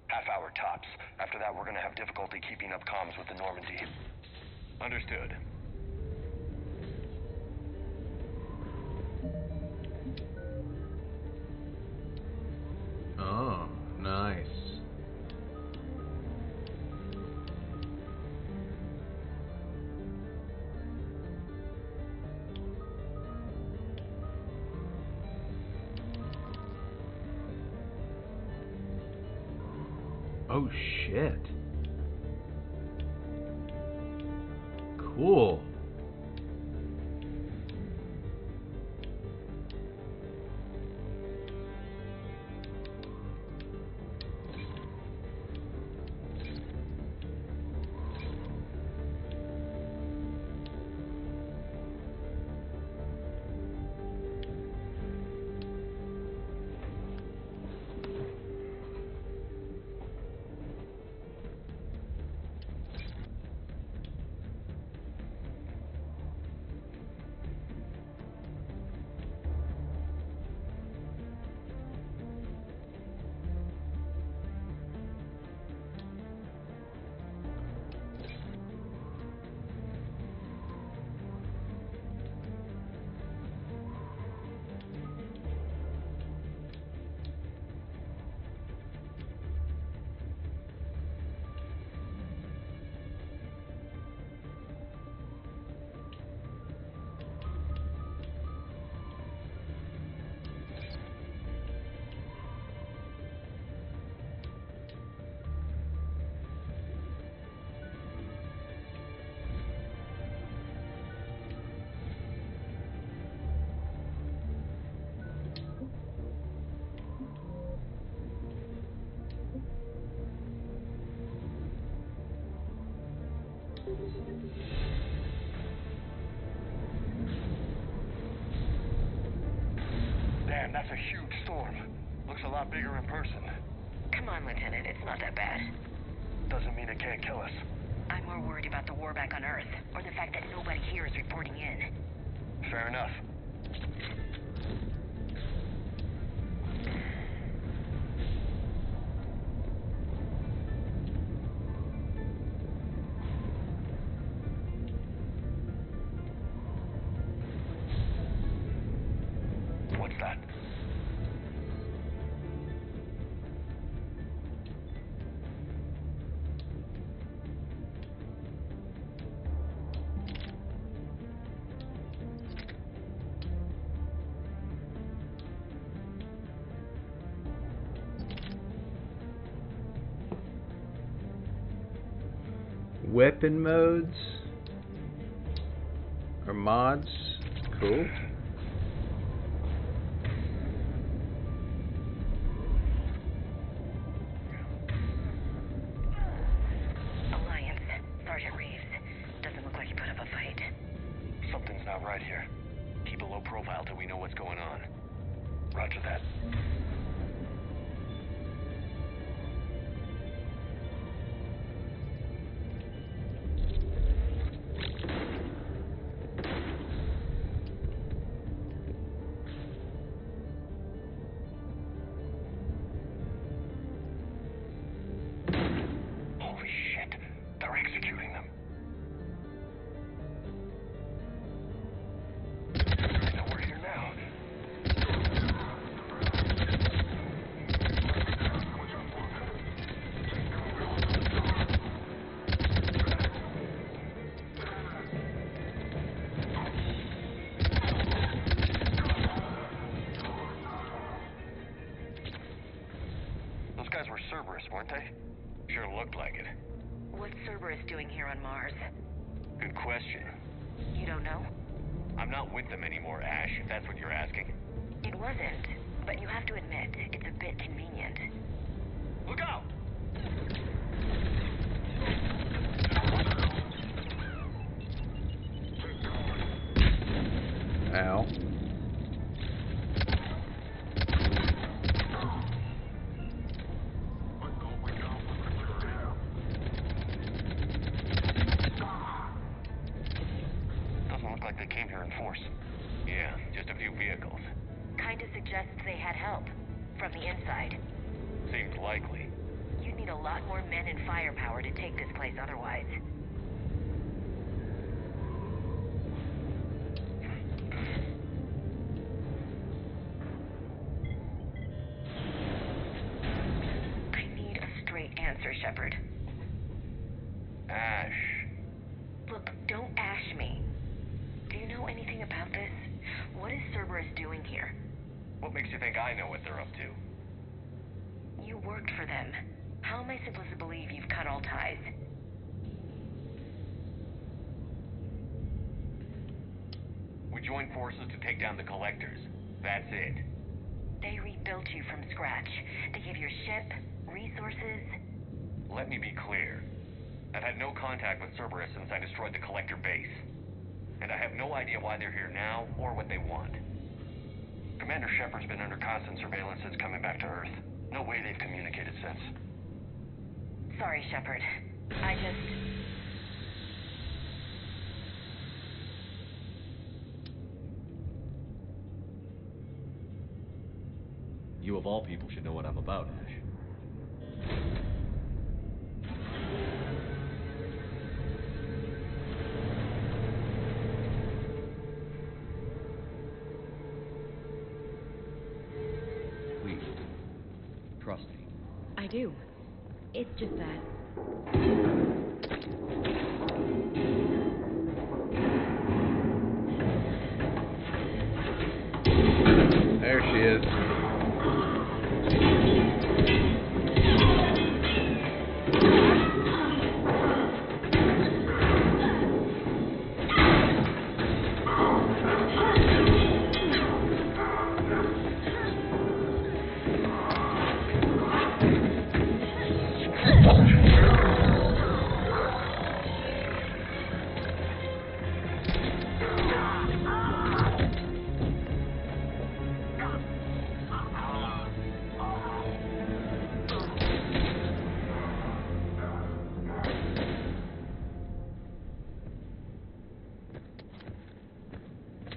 Half hour tops. After that, we're gonna have difficulty keeping up comms with the Normandy. Understood. Oh, nice. Oh shit. Cool. Damn, that's a huge storm. Looks a lot bigger in person. Come on, Lieutenant, it's not that bad. Doesn't mean it can't kill us. I'm more worried about the war back on Earth, or the fact that nobody here is reporting in. Fair enough. What's that? Weapon modes or mods. Cool. Alliance, Sergeant Reeves. Doesn't look like you put up a fight. Something's not right here. Keep a low profile till we know what's going on. Roger that. Holy shit, they're executing them. So we're here now. Those guys were Cerberus, weren't they? Sure looked like it. What's Cerberus doing here on Mars? Good question. You don't know? I'm not with them anymore, Ash, if that's what you're asking. It wasn't, but you have to admit, it's a bit convenient. Look out! Ow. Doesn't look like they came here in force. Yeah, just a few vehicles. Kinda suggests they had help. From the inside. Seems likely. You'd need a lot more men and firepower to take this place otherwise. I need a straight answer, Shepard. Ash. Look, don't ash me. Do you know anything about this? What is Cerberus doing here? What makes you think I know what they're up to? You worked for them. How am I supposed to believe you've cut all ties? We joined forces to take down the Collectors. That's it. They rebuilt you from scratch. They gave you a ship, resources. Let me be clear. I've had no contact with Cerberus since I destroyed the Collector base. And I have no idea why they're here now or what they want. Commander Shepard's been under constant surveillance since coming back to Earth. No way they've communicated since. Sorry, Shepard. I just... You of all people should know what I'm about, Ash. Please, trust me. I do. It's just that. There she is.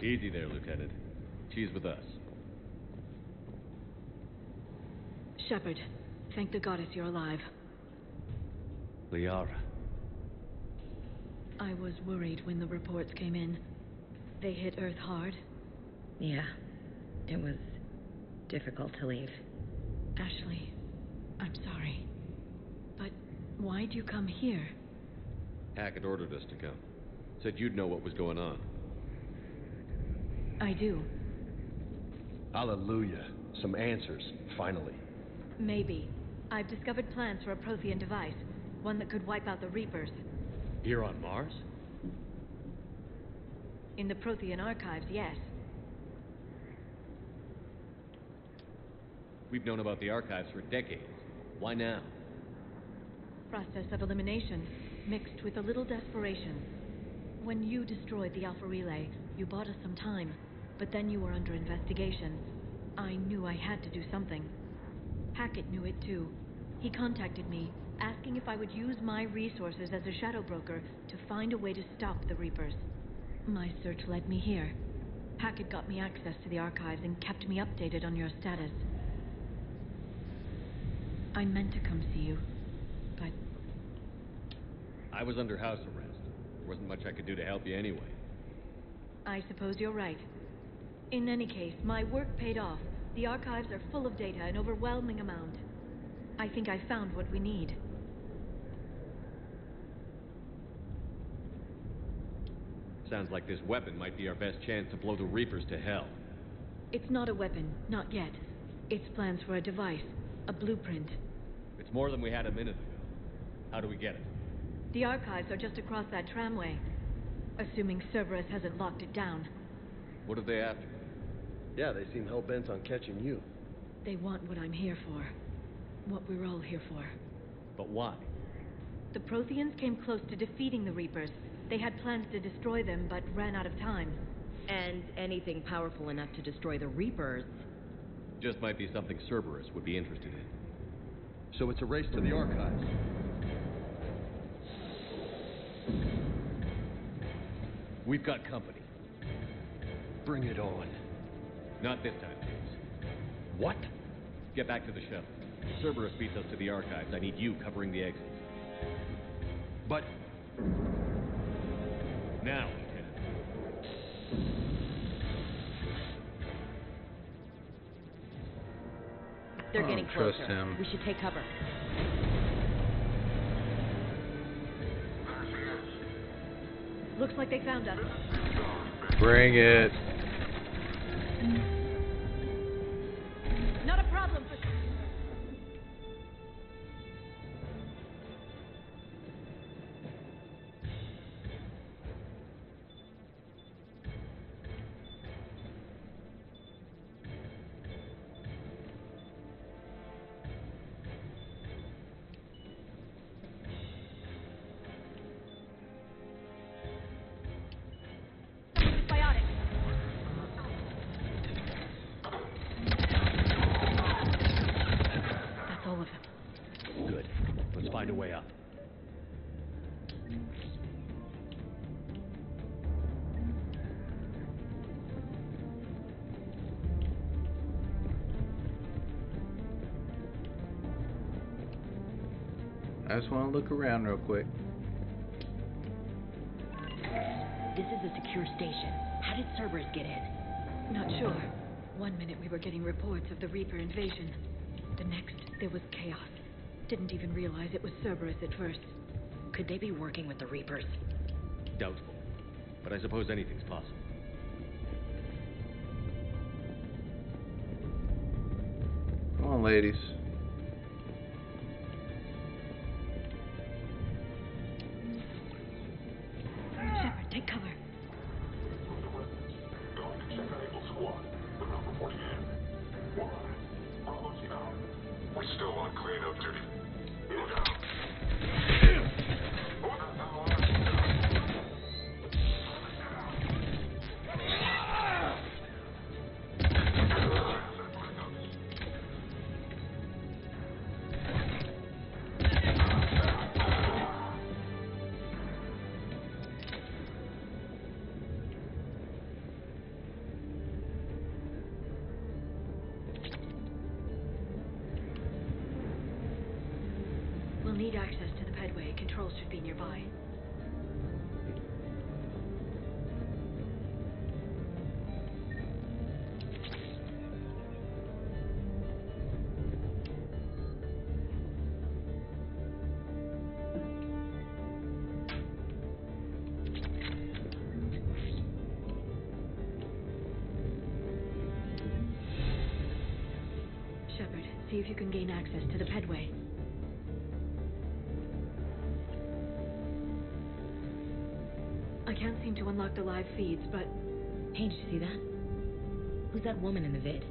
Easy there, Lieutenant. She's with us. Shepard, thank the goddess you're alive. Liara. I was worried when the reports came in. They hit Earth hard. Yeah, it was difficult to leave. Ashley, I'm sorry. But why'd you come here? Hackett ordered us to come. Said you'd know what was going on. I do. Hallelujah. Some answers, finally. Maybe. I've discovered plans for a Prothean device. One that could wipe out the Reapers. Here on Mars? In the Prothean archives, yes. We've known about the archives for decades. Why now? Process of elimination, mixed with a little desperation. When you destroyed the Alpha Relay, you bought us some time, but then you were under investigation. I knew I had to do something. Hackett knew it too. He contacted me, asking if I would use my resources as a shadow broker to find a way to stop the Reapers. My search led me here. Hackett got me access to the archives and kept me updated on your status. I meant to come see you, but... I was under house arrest. There wasn't much I could do to help you anyway. I suppose you're right. In any case, my work paid off. The archives are full of data, an overwhelming amount. I think I found what we need. Sounds like this weapon might be our best chance to blow the Reapers to hell. It's not a weapon, not yet. It's plans for a device, a blueprint. It's more than we had a minute ago. How do we get it? The archives are just across that tramway. Assuming Cerberus hasn't locked it down. What are they after? Yeah, they seem hell-bent on catching you. They want what I'm here for. What we're all here for. But why? The Protheans came close to defeating the Reapers. They had plans to destroy them, but ran out of time. And anything powerful enough to destroy the Reapers... Just might be something Cerberus would be interested in. So it's a race to the archives. We've got company. Bring it on. Not this time, please. What? Get back to the shuttle. If Cerberus beats us to the archives, I need you covering the exits. But... Now, Lieutenant. They're getting closer. Trust him. We should take cover. Looks like they found us. Bring it. Not a problem. Find a way up. I just want to look around real quick. This is a secure station. How did Cerberus get in? Not sure. One minute we were getting reports of the Reaper invasion. The next, there was chaos. Didn't even realize it was Cerberus at first. Could they be working with the Reapers? Doubtful. But I suppose anything's possible. Come on, ladies. Shepard, take cover. We're still on cleanup duty. Look out! Pedway. Controls should be nearby. Shepard, see if you can gain access to the Pedway. I can't seem to unlock the live feeds, but... Hey, did you see that? Who's that woman in the vid?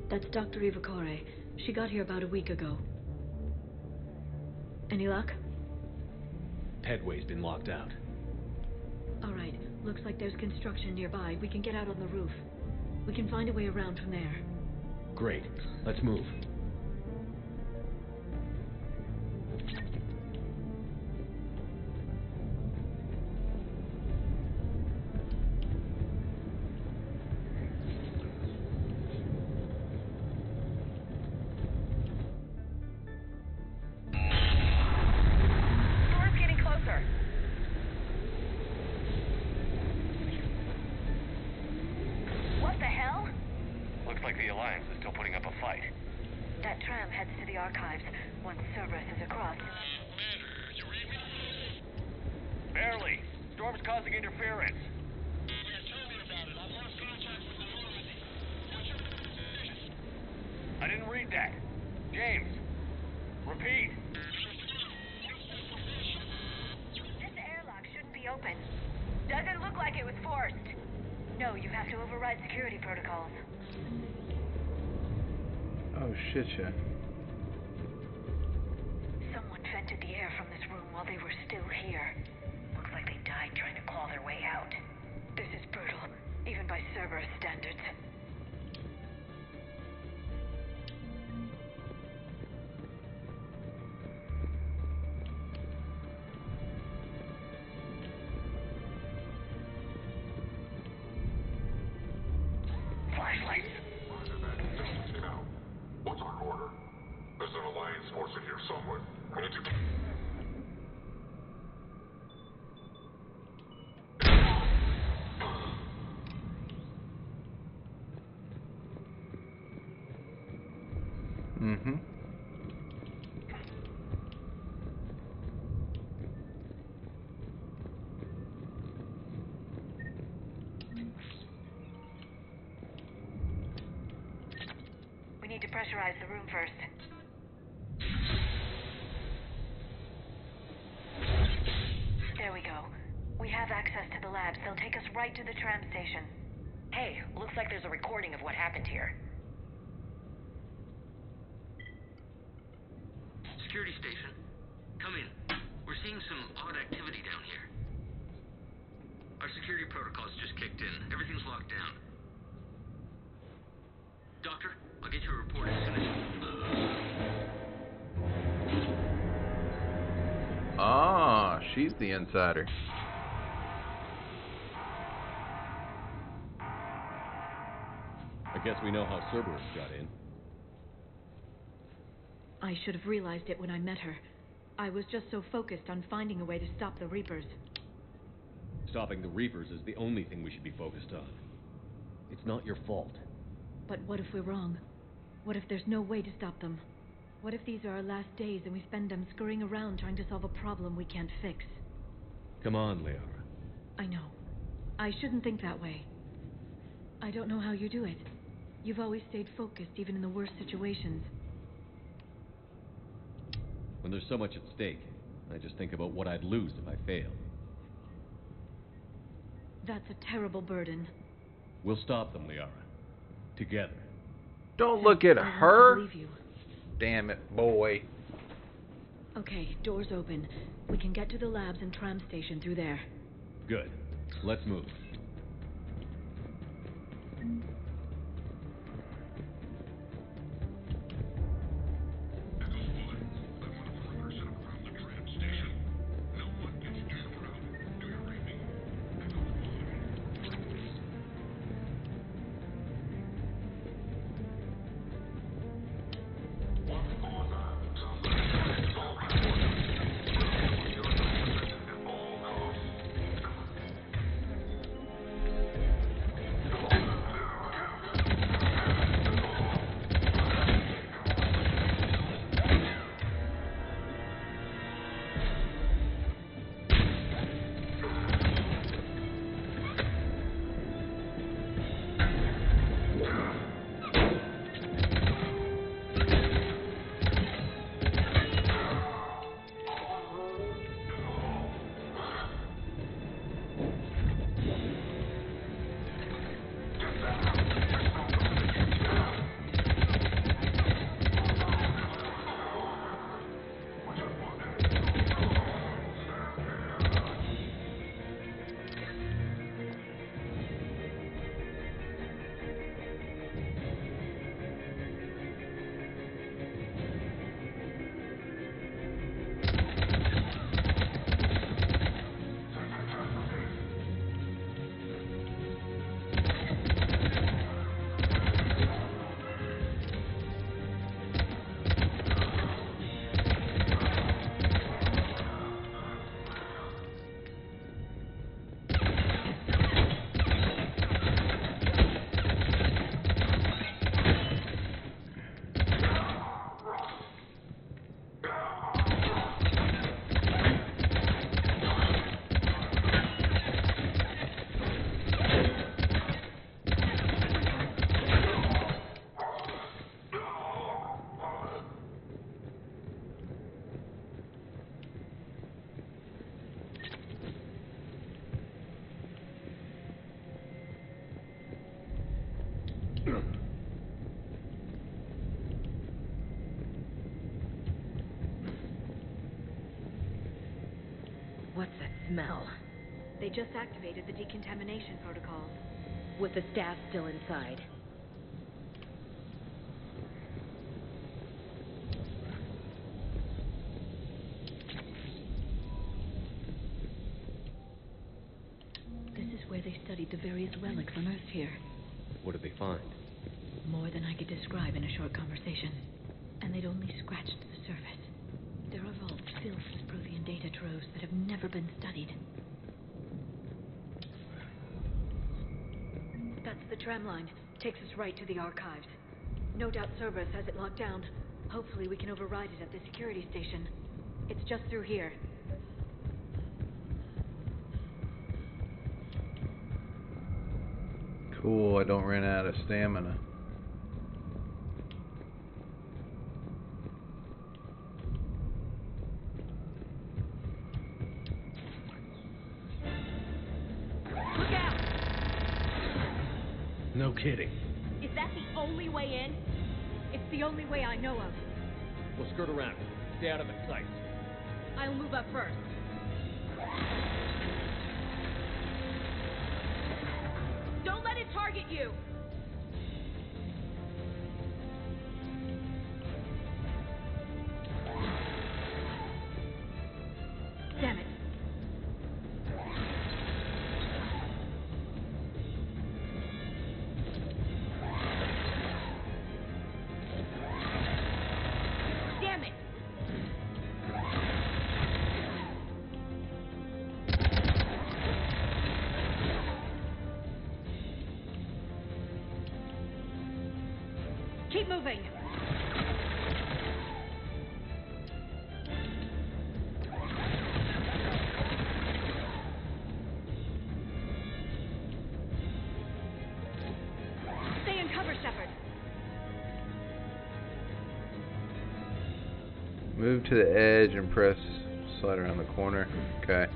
That's Dr. Eva Corey. She got here about a week ago. Any luck? Pedway's been locked out. Alright, looks like there's construction nearby. We can get out on the roof. We can find a way around from there. Great. Let's move. Storm's getting closer. What the hell? Looks like the Alliance is still putting up a fight. That tram heads to the archives. Once Cerberus is across. Barely. Storm's causing interference. I didn't read that. James, repeat. This airlock shouldn't be open. Doesn't look like it was forced. No, you have to override security protocols. Oh shit, yeah. Someone vented the air from this room while they were still here. Looks like they died trying to claw their way out. This is brutal, even by Cerberus standards. Flashlights. What's our order? There's an Alliance force in here somewhere. We need to... Mm-hmm. We need to pressurize the room first. There we go. We have access to the labs. They'll take us right to the tram station. Hey, looks like there's a recording of what happened here. Security station. Come in. We're seeing some odd activity down here. Our security protocols just kicked in. Everything's locked down. Doctor, I'll get you a report as soon as... Ah, she's the insider. I guess we know how Cerberus got in. I should have realized it when I met her. I was just so focused on finding a way to stop the Reapers. Stopping the Reapers is the only thing we should be focused on. It's not your fault. But what if we're wrong? What if there's no way to stop them? What if these are our last days and we spend them scurrying around trying to solve a problem we can't fix? Come on, Liara. I know. I shouldn't think that way. I don't know how you do it. You've always stayed focused even in the worst situations. When there's so much at stake, I just think about what I'd lose if I fail. That's a terrible burden. We'll stop them, Liara. Together. Don't look at I want to her. believe you. Damn it, boy. Okay, doors open. We can get to the labs and tram station through there. Good. Let's move. What's that smell? They just activated the decontamination protocols. With the staff still inside. This is where they studied the various relics on Earth here. What did they find? More than I could describe in a short conversation. And they'd only scratched the surface. There are vaults filled with Prothean data troves that have never been studied. That's the tram line. Takes us right to the archives. No doubt Cerberus has it locked down. Hopefully we can override it at the security station. It's just through here. Cool, I don't run out of stamina. Look out! No kidding. Is that the only way in? It's the only way I know of. We'll skirt around. Stay out of its sight. I'll move up first. Don't let it target you! Damn it. Damn it! Keep moving. Stay in cover, Shepard. Move to the edge and press slide around the corner. Okay.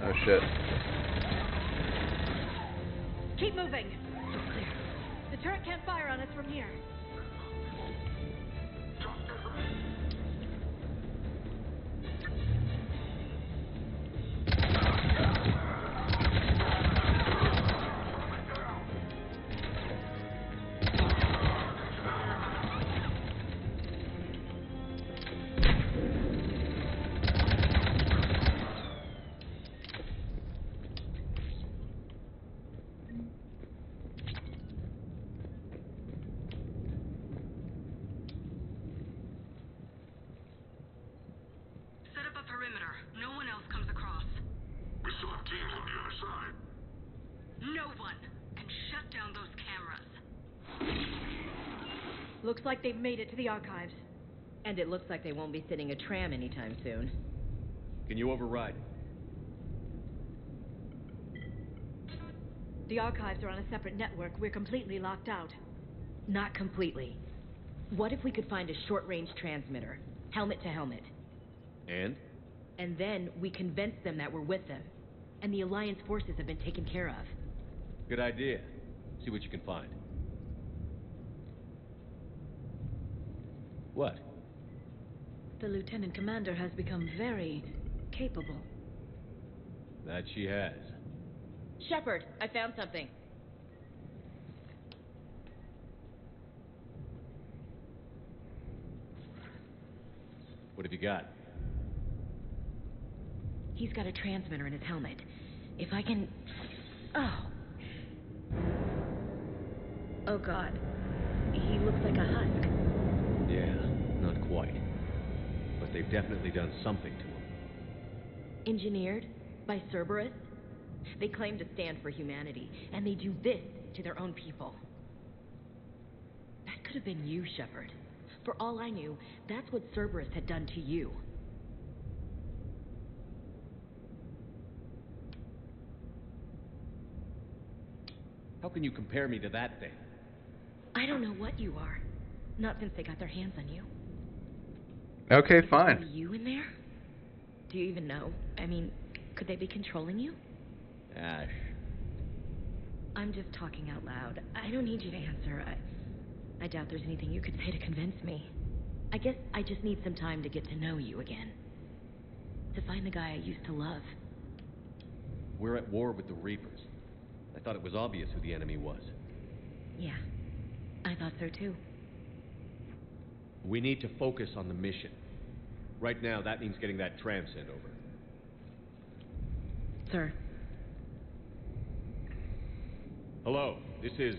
Oh shit. Keep moving. We're clear. The turret can't fire on us from here. Set up a perimeter. No one else comes across. We still have teams on the other side. No one! And shut down those cameras. Looks like they've made it to the archives. And it looks like they won't be sitting a tram anytime soon. Can you override? The archives are on a separate network. We're completely locked out. Not completely. What if we could find a short-range transmitter? Helmet to helmet. And? And then we convince them that we're with them. And the Alliance forces have been taken care of. Good idea. See what you can find. What? The Lieutenant Commander has become very capable. That she has. Shepard, I found something. What have you got? He's got a transmitter in his helmet. If I can... Oh. Oh god. He looks like a husk. Yeah, not quite. But they've definitely done something to him. Engineered by Cerberus? They claim to stand for humanity, and they do this to their own people. That could have been you, Shepard. For all I knew, that's what Cerberus had done to you. How can you compare me to that thing? I don't know what you are. Not since they got their hands on you. Okay, Are fine. you in there? Do you even know? I mean, could they be controlling you? Ash. I'm just talking out loud. I don't need you to answer. I doubt there's anything you could say to convince me. I guess I just need some time to get to know you again. To find the guy I used to love. We're at war with the Reapers. I thought it was obvious who the enemy was. Yeah, I thought so too. We need to focus on the mission. Right now, that means getting that tram sent over. Sir. Hello, this is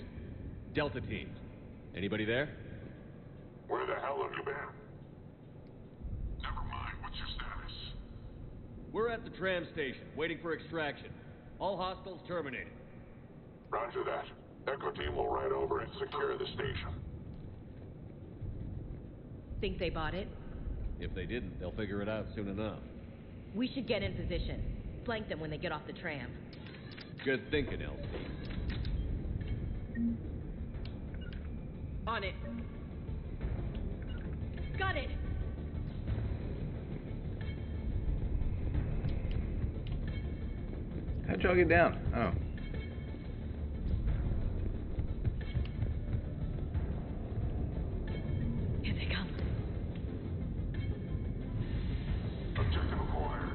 Delta Team. Anybody there? Where the hell have you been? Never mind, what's your status? We're at the tram station, waiting for extraction. All hostiles terminated. Roger that. Echo Team will ride over and secure the station. Think they bought it? If they didn't, they'll figure it out soon enough. We should get in position. Flank them when they get off the tram. Good thinking, Elsie. On it. Got it! How'd y'all get down? Oh. Here they come. Objective acquired.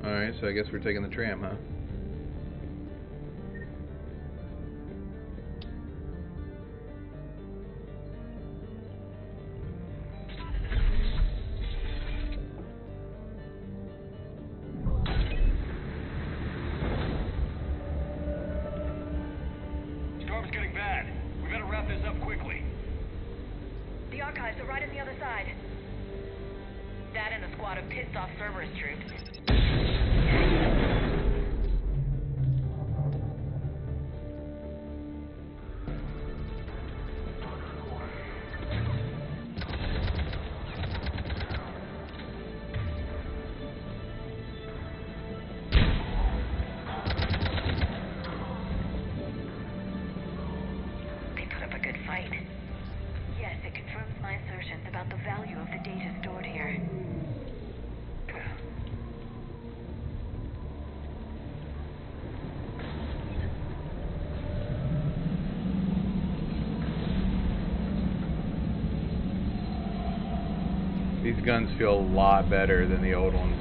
Alright, so I guess we're taking the tram, huh? Storm's getting bad. We better wrap this up quickly. The archives are right on the other side. That and a squad of pissed off Cerberus troops. They put up a good fight. Yes, it confirms my assertions about the value of the data stored here. These guns feel a lot better than the old ones.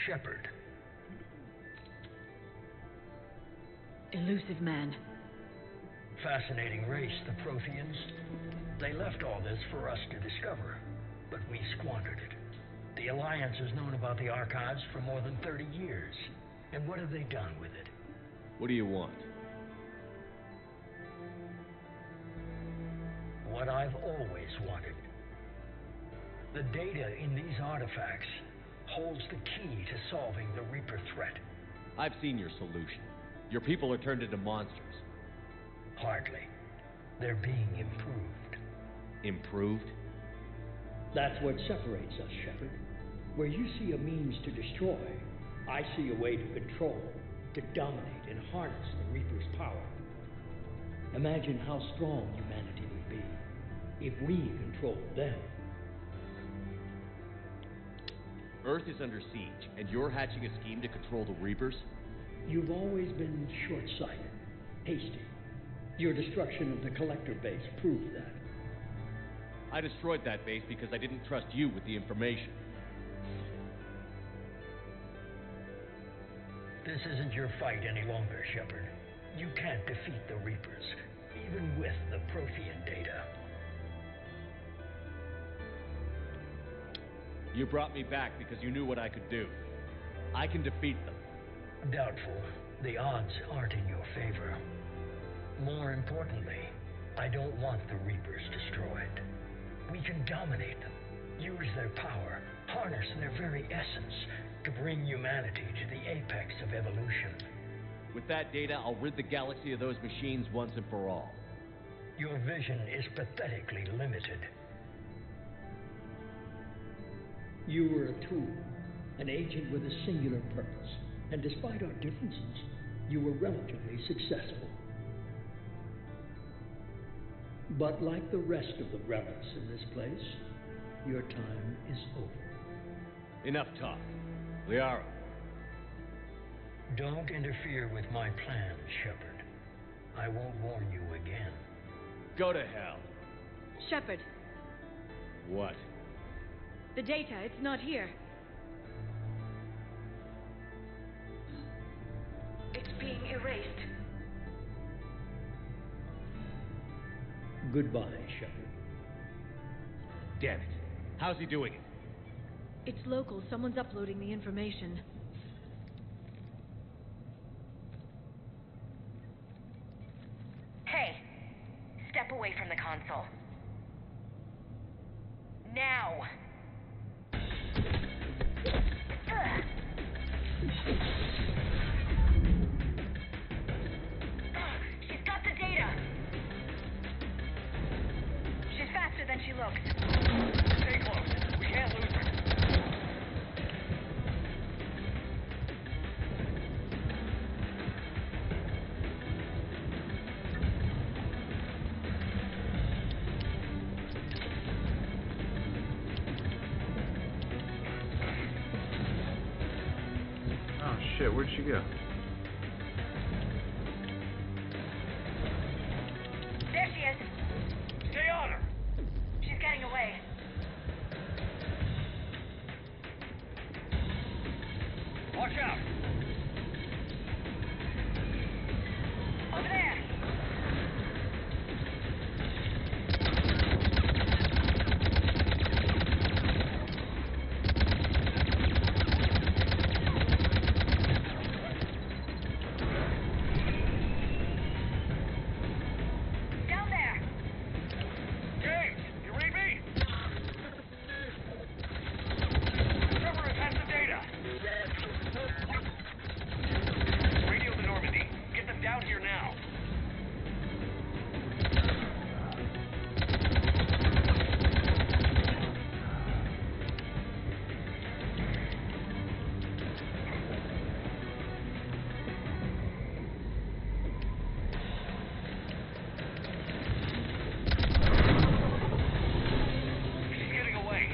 Shepard. Elusive man. Fascinating race, the Protheans. They left all this for us to discover, but we squandered it. The Alliance has known about the archives for more than 30 years. And what have they done with it? What do you want? What I've always wanted. The data in these artifacts holds the key to solving the Reaper threat. I've seen your solution. Your people are turned into monsters. Hardly. They're being improved. Improved? That's what separates us, Shepard. Where you see a means to destroy, I see a way to control, to dominate and harness the Reaper's power. Imagine how strong humanity would be if we controlled them. Earth is under siege, and you're hatching a scheme to control the Reapers? You've always been short-sighted, hasty. Your destruction of the Collector base proved that. I destroyed that base because I didn't trust you with the information. This isn't your fight any longer, Shepard. You can't defeat the Reapers, even with the Prothean data. You brought me back because you knew what I could do. I can defeat them. Doubtful. The odds aren't in your favor. More importantly, I don't want the Reapers destroyed. We can dominate them, use their power, harness their very essence to bring humanity to the apex of evolution. With that data, I'll rid the galaxy of those machines once and for all. Your vision is pathetically limited. You were a tool, an agent with a singular purpose, and despite our differences, you were relatively successful. But like the rest of the relics in this place, your time is over. Enough talk. Liara. Don't interfere with my plans, Shepard. I won't warn you again. Go to hell. Shepard, What? the data, it's not here. It's being erased. Goodbye, Shepard. Damn it. How's he doing it? It's local. Someone's uploading the information. Hey, step away from the console. Now! She's got the data! She's faster than she looks. Stay close. We can't lose her. Oh shit, where'd she go? There she is. Stay on her. She's getting away. Watch out. Over there. Down there. James, you read me? Cerberus has the data. Radio to Normandy. Get them down here now. She's getting away.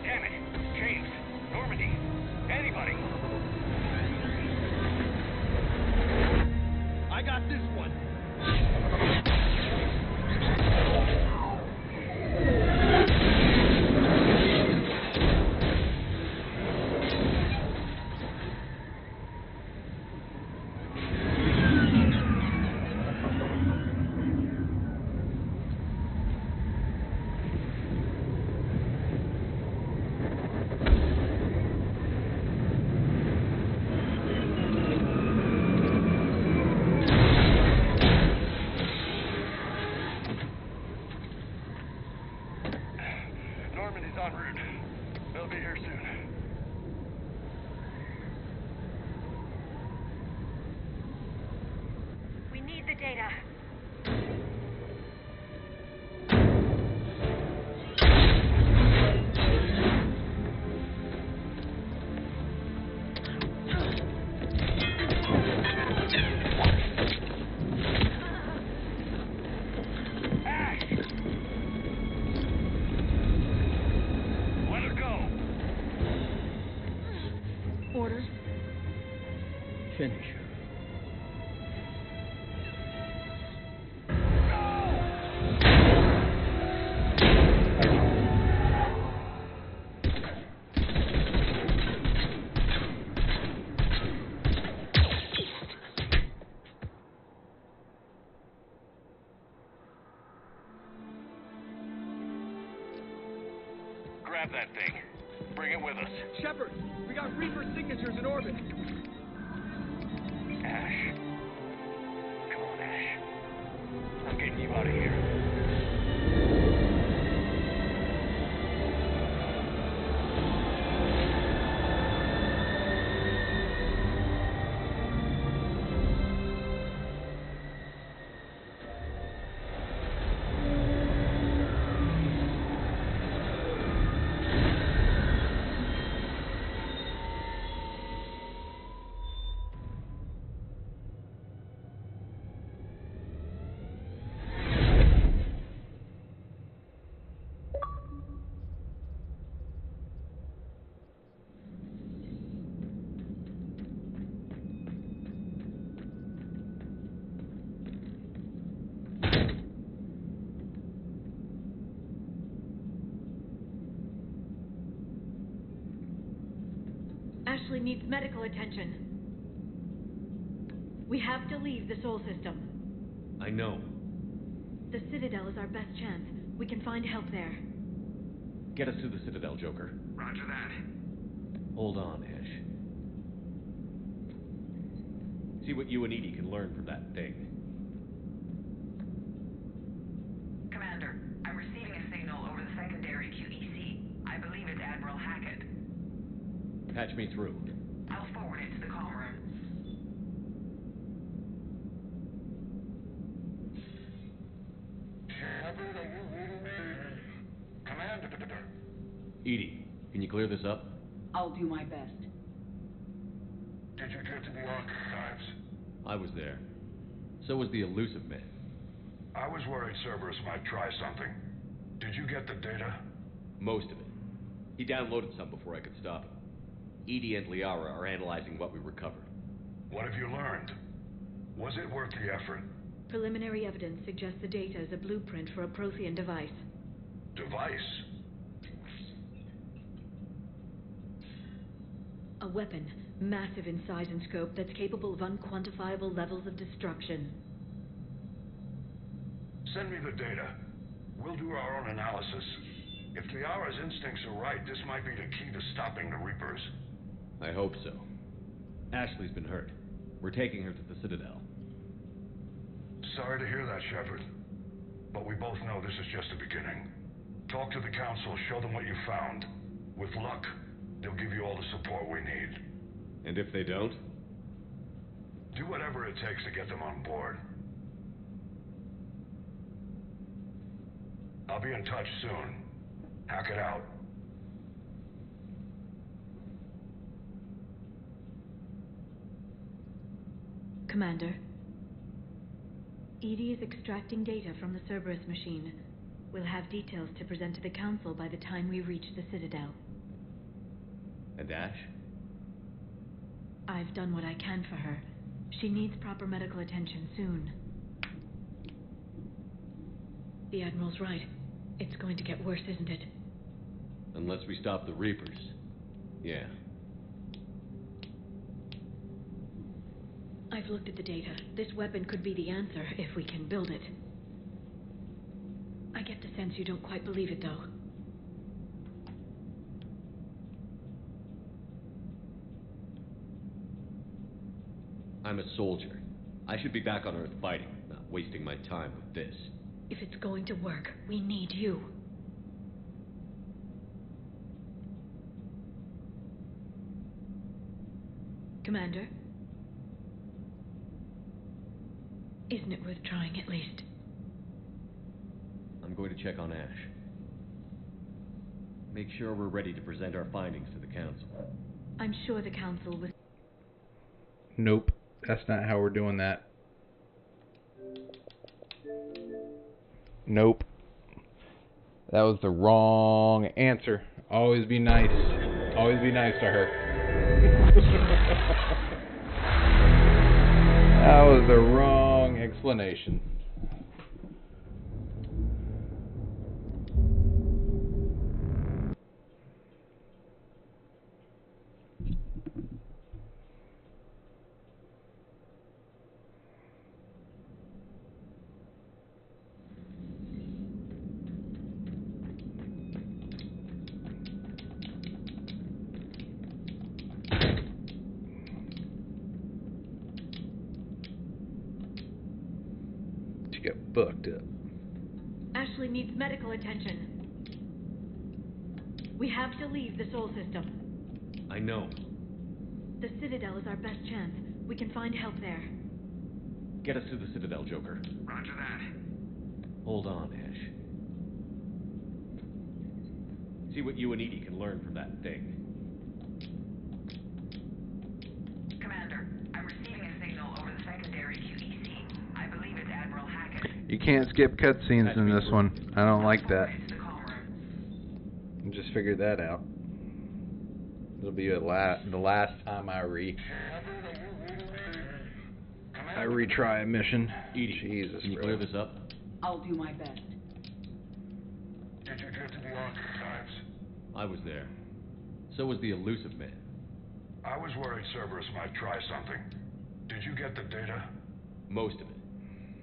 Damn it. James, Normandy, anybody. I got this one. finish her. Grab that thing. Bring it with us. Shepard, we got Reaper signatures in orbit. Ash. Come on, Ash. I'm getting you out of here. Ashley needs medical attention. We have to leave the Sol system. I know. The Citadel is our best chance. We can find help there. Get us to the Citadel, Joker. Roger that. Hold on, Ash. See what you and Edie can learn from that thing. Commander, I'm receiving a signal over the secondary QEC. I believe it's Admiral Hackett. Patch me through. I'll forward it to the comm room. Shepard, are you reading me? Commander. Edie, can you clear this up? I'll do my best. Did you get to the archives? I was there. So was the elusive man. I was worried Cerberus might try something. Did you get the data? Most of it. He downloaded some before I could stop him. Edie and Liara are analyzing what we recovered. What have you learned? Was it worth the effort? Preliminary evidence suggests the data is a blueprint for a Prothean device. Device? A weapon, massive in size and scope, that's capable of unquantifiable levels of destruction. Send me the data. We'll do our own analysis. If Liara's instincts are right, this might be the key to stopping the Reapers. I hope so. Ashley's been hurt. We're taking her to the Citadel. Sorry to hear that, Shepard. But we both know this is just the beginning. Talk to the Council, show them what you found. With luck, they'll give you all the support we need. And if they don't? Do whatever it takes to get them on board. I'll be in touch soon. Hack it out. Commander, Edie is extracting data from the Cerberus machine. We'll have details to present to the Council by the time we reach the Citadel. And Ash? I've done what I can for her. She needs proper medical attention soon. The Admiral's right. It's going to get worse, isn't it? Unless we stop the Reapers. Yeah. I've looked at the data. This weapon could be the answer if we can build it. I get the sense you don't quite believe it, though. I'm a soldier. I should be back on Earth fighting, not wasting my time with this. If it's going to work, we need you. Commander? Isn't it worth trying at least? I'm going to check on Ash. Make sure we're ready to present our findings to the Council. I'm sure the Council was... Nope, that's not how we're doing that. Nope. That was the wrong answer. Always be nice. Always be nice to her. That was the wrong explanation. Get booked up. Ashley needs medical attention. We have to leave the Sol system. I know. The Citadel is our best chance. We can find help there. Get us to the Citadel, Joker. Roger that. Hold on, Ash. See what you and Edie can learn from that thing. Commander, I'm receiving a signal over the secondary QEC. I believe it's Admiral Hackett. You can't skip cutscenes in this one. I don't like that. I just figured that out. It'll be the last time I retry a mission. Edie, Jesus, can you clear this up? I'll do my best. Did you get to the archives? I was there. So was the elusive man. I was worried Cerberus might try something. Did you get the data? Most of it.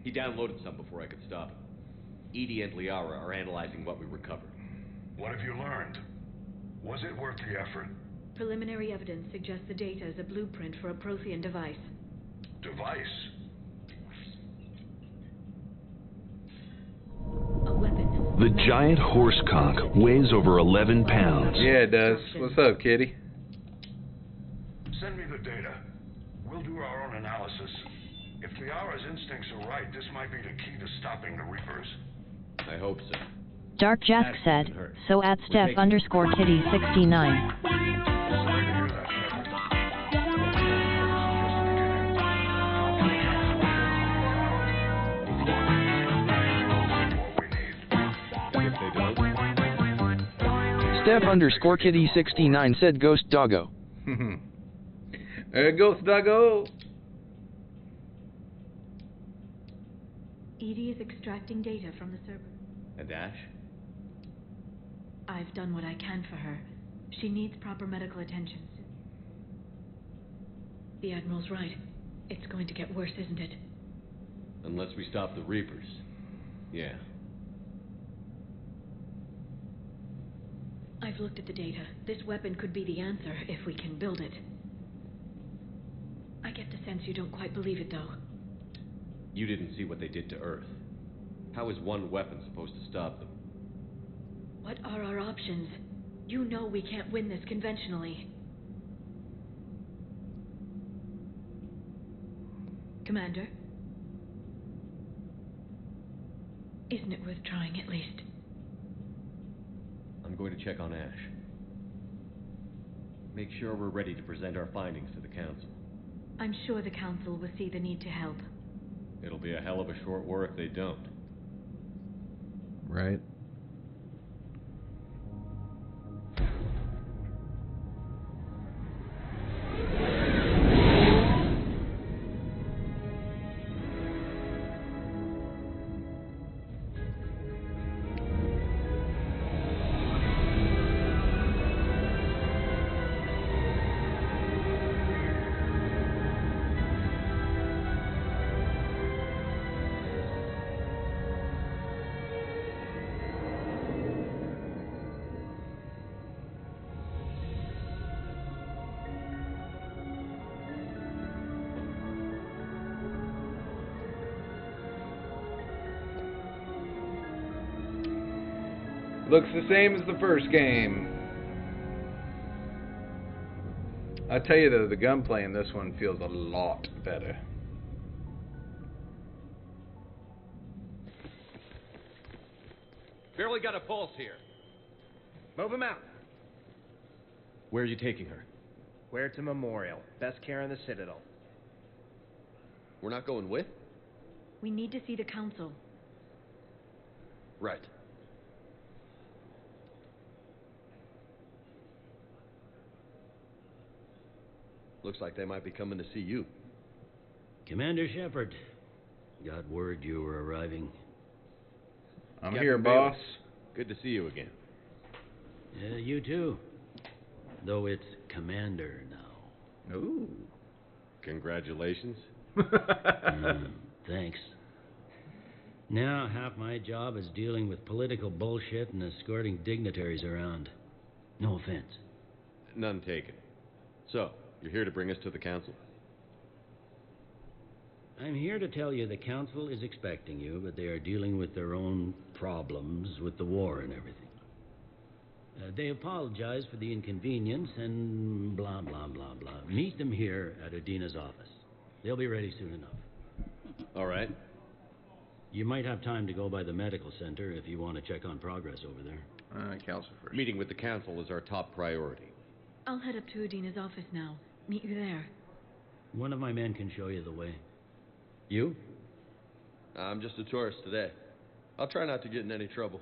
He downloaded some before I could stop him. Edie and Liara are analyzing what we recovered. What have you learned? Was it worth the effort? Preliminary evidence suggests the data is a blueprint for a Prothean device. Device? A weapon. The giant horse conch weighs over 11 pounds. Yeah, it does. What's up, kitty? Send me the data. We'll do our own analysis. If Liara's instincts are right, this might be the key to stopping the Reapers. I hope so. Dark Jeff said, so at Steph_Kitty69. Steph_Kitty69 said Ghost Doggo. Ghost Doggo! Edie is extracting data from the server. And Ash? I've done what I can for her. She needs proper medical attention. The Admiral's right. It's going to get worse, isn't it? Unless we stop the Reapers. Yeah. I've looked at the data. This weapon could be the answer if we can build it. I get the sense you don't quite believe it, though. You didn't see what they did to Earth. How is one weapon supposed to stop them? What are our options? You know we can't win this conventionally. Commander? Isn't it worth trying at least? I'm going to check on Ash. Make sure we're ready to present our findings to the Council. I'm sure the Council will see the need to help. It'll be a hell of a short war if they don't. Right. Looks the same as the first game. I tell you though, the gunplay in this one feels a lot better. Barely got a pulse here. Move him out. Where are you taking her? Where to Memorial. Best care in the Citadel. We're not going with? We need to see the Council. Right. Looks like they might be coming to see you. Commander Shepard, got word you were arriving. I'm Captain here, Bailey. boss. Good to see you again. Yeah, you too. Though it's Commander now. Ooh. Congratulations. Thanks. Now half my job is dealing with political bullshit and escorting dignitaries around. No offense. None taken. So, you're here to bring us to the council? I'm here to tell you the council is expecting you, but they are dealing with their own problems with the war and everything. They apologize for the inconvenience and blah, blah, blah, blah. Meet them here at Adina's office. They'll be ready soon enough. All right. You might have time to go by the medical center if you want to check on progress over there. Council first. Meeting with the council is our top priority. I'll head up to Adina's office now. Meet you there. One of my men can show you the way. You? I'm just a tourist today. I'll try not to get in any trouble.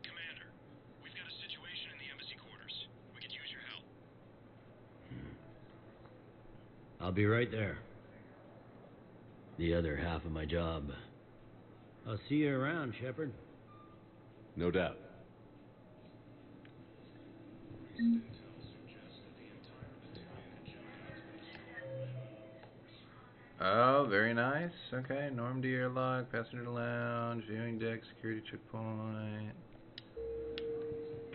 Commander, we've got a situation in the embassy quarters. We could use your help. I'll be right there. The other half of my job. I'll see you around, Shepard. No doubt. Oh, very nice. Okay, Normandy airlock, passenger lounge, viewing deck, security checkpoint.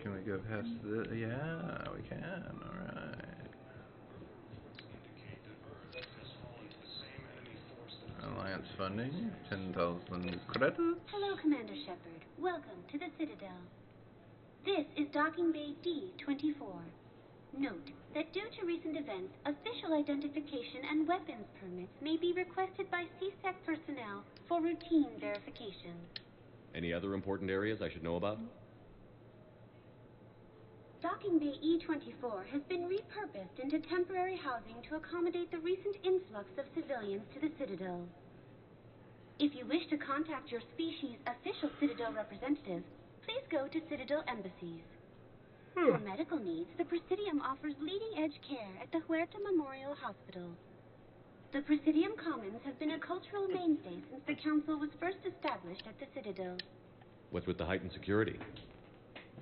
Can we go past the? Yeah, we can. All right. Alliance funding, 10,000 credits. Hello, Commander Shepard. Welcome to the Citadel. This is Docking Bay D-24. Note that due to recent events, official identification and weapons permits may be requested by CSEC personnel for routine verification. Any other important areas I should know about? Docking Bay E-24 has been repurposed into temporary housing to accommodate the recent influx of civilians to the Citadel. If you wish to contact your species' official Citadel representative, please go to Citadel embassies. For medical needs, the Presidium offers leading-edge care at the Huerta Memorial Hospital. The Presidium Commons have been a cultural mainstay since the Council was first established at the Citadel. What's with the heightened security?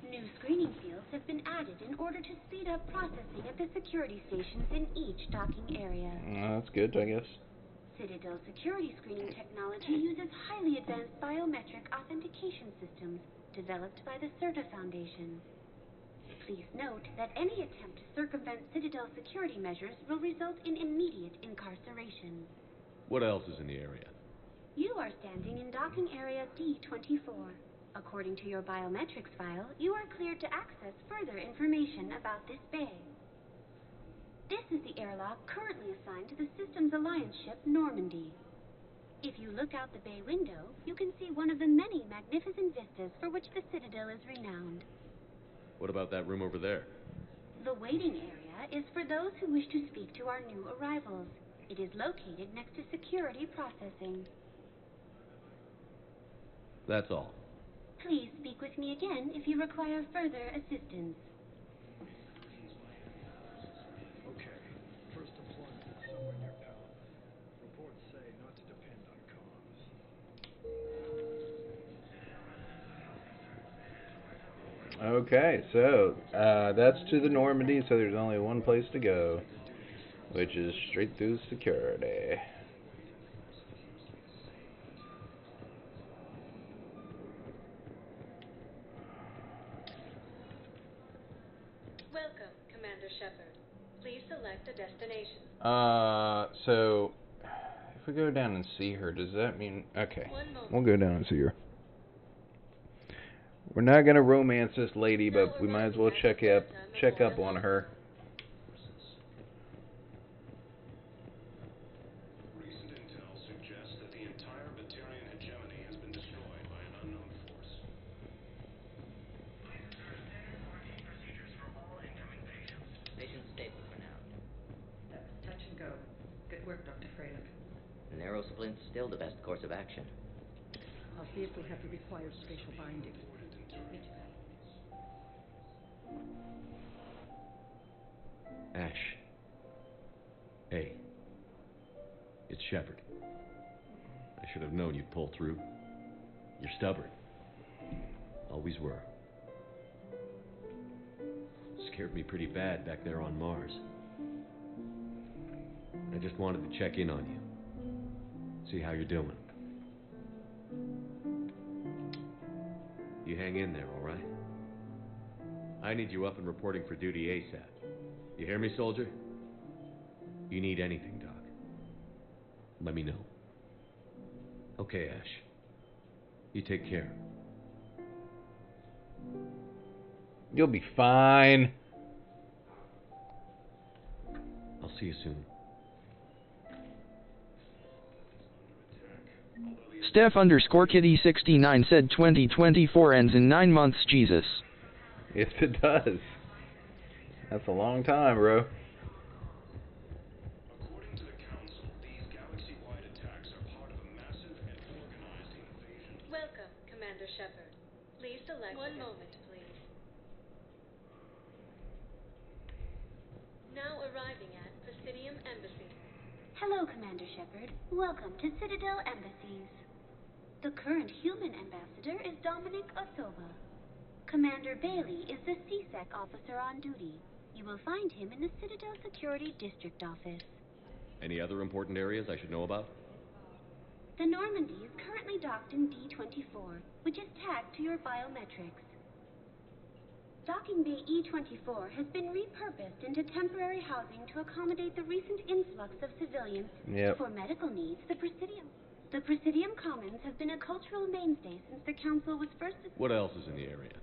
New screening fields have been added in order to speed up processing at the security stations in each docking area. That's good, I guess. Citadel security screening technology uses highly advanced biometric authentication systems developed by the CERTA Foundation. Please note that any attempt to circumvent Citadel security measures will result in immediate incarceration. What else is in the area? You are standing in docking area D-24. According to your biometrics file, you are cleared to access further information about this bay. This is the airlock currently assigned to the Systems Alliance ship Normandy. If you look out the bay window, you can see one of the many magnificent vistas for which the Citadel is renowned. What about that room over there? The waiting area is for those who wish to speak to our new arrivals. It is located next to security processing. That's all. Please speak with me again if you require further assistance. Okay, first deployment is somewhere near Palomar. Reports say not to depend on comms. Okay, so that's to the Normandy, so there's only one place to go, which is straight through security. Welcome, Commander Shepard. Please select a destination. So if we go down and see her, does that mean okay? We'll go down and see her. We're not gonna romance this lady, but we might as well check up on her. Recent intel suggests that the entire Batarian hegemony has been destroyed by an unknown force. Patient's stable for now. That was touch and go. Good work, Dr. Freilich. Narrow splint's still the best course of action. I'll see if we have the required spatial binding. Ash. Hey. It's Shepard. I should have known you'd pull through. You're stubborn. Always were. Scared me pretty bad back there on Mars. I just wanted to check in on you. See how you're doing. You hang in there, all right? I need you up and reporting for duty ASAP. You hear me, soldier? You need anything, Doc, let me know. Okay, Ash. You take care. You'll be fine. I'll see you soon. Steph_Kitty69 said 2024 ends in 9 months, Jesus. Yes, it does. That's a long time, bro. According to the Council, these galaxy-wide attacks are part of a massive and organized invasion. Welcome, Commander Shepard. Please select one moment, please. Now arriving at Presidium Embassy. Hello, Commander Shepard. Welcome to Citadel Embassies. The current human ambassador is Dominic Osova. Commander Bailey is the CSEC officer on duty. You will find him in the Citadel Security District Office. Any other important areas I should know about? The Normandy is currently docked in D-24, which is tagged to your biometrics. Docking Bay E-24 has been repurposed into temporary housing to accommodate the recent influx of civilians. Yep. For medical needs, the Presidium Commons has been a cultural mainstay since the Council was first... What else is in the area?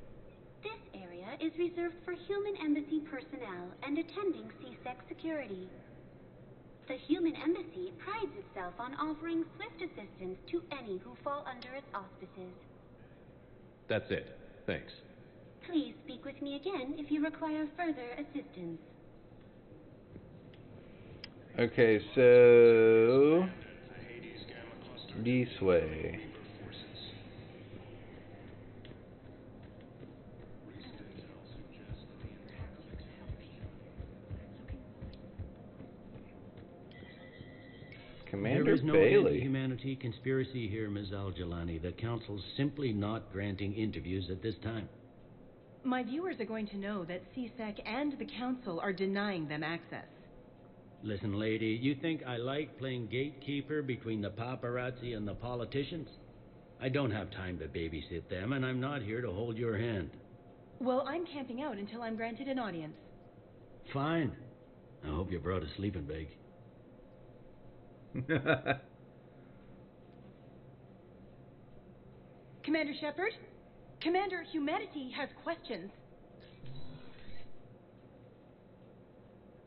This area is reserved for human embassy personnel and attending CSEC security. The human embassy prides itself on offering swift assistance to any who fall under its auspices. That's it. Thanks. Please speak with me again if you require further assistance. Okay, so... this way. Commander There is no Bailey. anti-humanity conspiracy here, Ms. Al-Jalani. The Council's simply not granting interviews at this time. My viewers are going to know that CSEC and the Council are denying them access. Listen, lady, you think I like playing gatekeeper between the paparazzi and the politicians? I don't have time to babysit them, and I'm not here to hold your hand. Well, I'm camping out until I'm granted an audience. Fine. I hope you brought a sleeping bag. Commander Shepard? Commander, humanity has questions.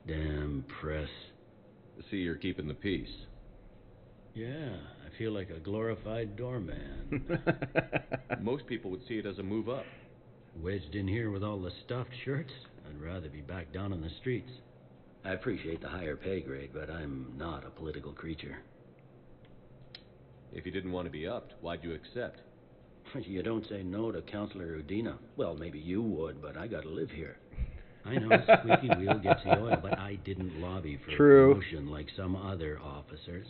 Damn press. I see you're keeping the peace. Yeah, I feel like a glorified doorman. Most people would see it as a move up. Wedged in here with all the stuffed shirts, I'd rather be back down on the streets. I appreciate the higher pay grade, but I'm not a political creature. If you didn't want to be upped, why'd you accept? You don't say no to Councillor Udina. Well, maybe you would, but I gotta live here. I know a squeaky wheel gets the oil, but I didn't lobby for promotion like some other officers.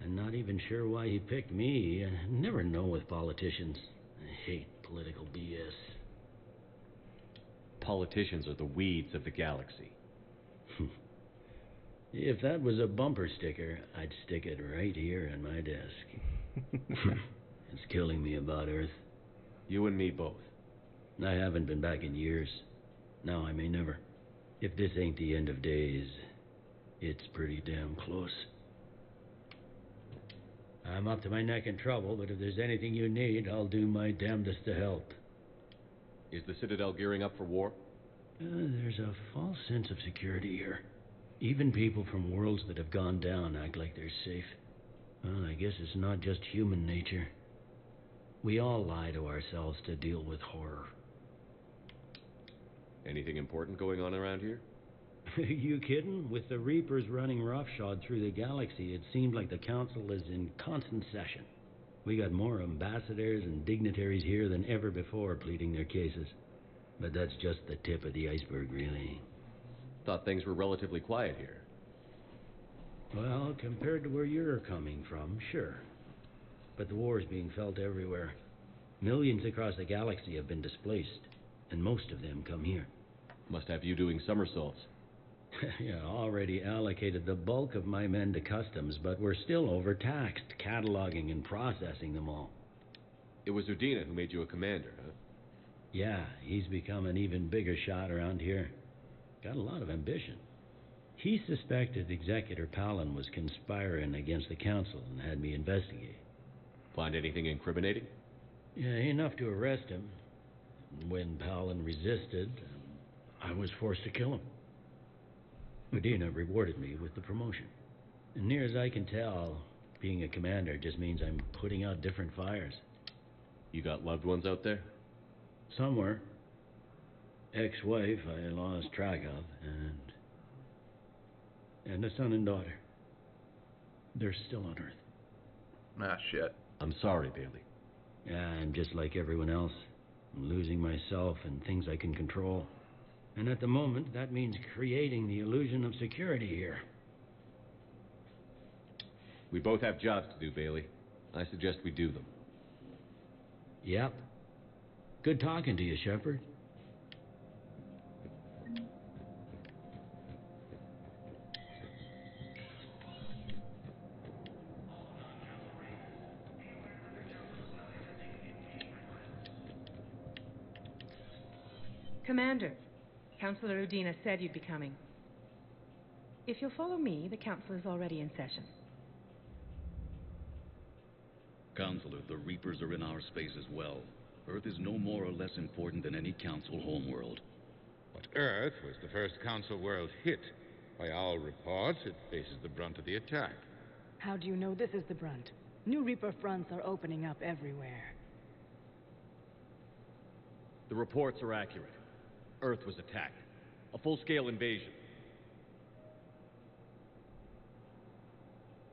I'm not even sure why he picked me. I never know with politicians. I hate political BS. Politicians are the weeds of the galaxy. If that was a bumper sticker, I'd stick it right here on my desk. It's killing me about Earth. You and me both. I haven't been back in years. Now I may never. If this ain't the end of days, it's pretty damn close. I'm up to my neck in trouble, but if there's anything you need, I'll do my damnedest to help. Is the Citadel gearing up for war? There's a false sense of security here. Even people from worlds that have gone down act like they're safe. Well, I guess it's not just human nature. We all lie to ourselves to deal with horror. Anything important going on around here? You kidding? With the Reapers running roughshod through the galaxy, it seemed like the Council is in constant session. We got more ambassadors and dignitaries here than ever before pleading their cases. But that's just the tip of the iceberg, really. Thought things were relatively quiet here. Well, compared to where you're coming from, sure. But the war is being felt everywhere. Millions across the galaxy have been displaced, and most of them come here. Must have you doing somersaults. Yeah, already allocated the bulk of my men to customs, but we're still overtaxed, cataloging and processing them all. It was Udina who made you a commander, huh? Yeah, he's become an even bigger shot around here. Got a lot of ambition. He suspected Executor Palin was conspiring against the Council and had me investigate. Find anything incriminating? Yeah, enough to arrest him. When Palin resisted, I was forced to kill him. Udina rewarded me with the promotion. And near as I can tell, being a commander just means I'm putting out different fires. You got loved ones out there? Somewhere. Ex-wife I lost track of, and a son and daughter. They're still on Earth. Ah, shit. I'm sorry, Bailey. Yeah, I'm just like everyone else. I'm losing myself and things I can control. And at the moment, that means creating the illusion of security here. We both have jobs to do, Bailey. I suggest we do them. Yep. Good talking to you, Shepard. Commander, Councillor Udina said you'd be coming. If you'll follow me, the council is already in session. Counselor, the Reapers are in our space as well. Earth is no more or less important than any Council homeworld. But Earth was the first Council world hit. By our reports, it faces the brunt of the attack. How do you know this is the brunt? New Reaper fronts are opening up everywhere. The reports are accurate. Earth was attacked. A full-scale invasion.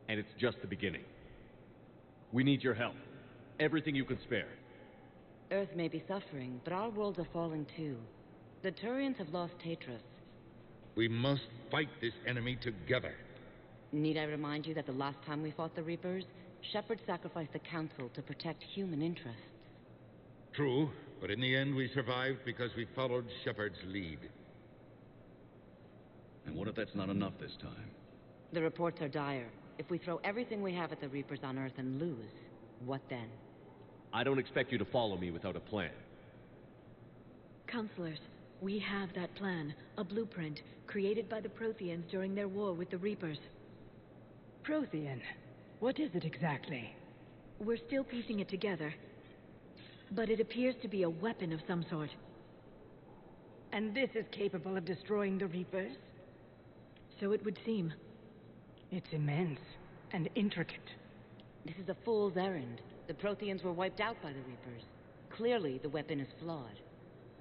And it's just the beginning. We need your help. Everything you can spare. Earth may be suffering, but our worlds are falling too. The Turians have lost Tatris. We must fight this enemy together. Need I remind you that the last time we fought the Reapers, Shepard sacrificed the Council to protect human interests? True, but in the end we survived because we followed Shepard's lead. And what if that's not enough this time? The reports are dire. If we throw everything we have at the Reapers on Earth and lose, what then? I don't expect you to follow me without a plan. Counselors, we have that plan, a blueprint, created by the Protheans during their war with the Reapers. Prothean? What is it exactly? We're still piecing it together, but it appears to be a weapon of some sort. And this is capable of destroying the Reapers? So it would seem. It's immense and intricate. This is a fool's errand. The Protheans were wiped out by the Reapers. Clearly, the weapon is flawed.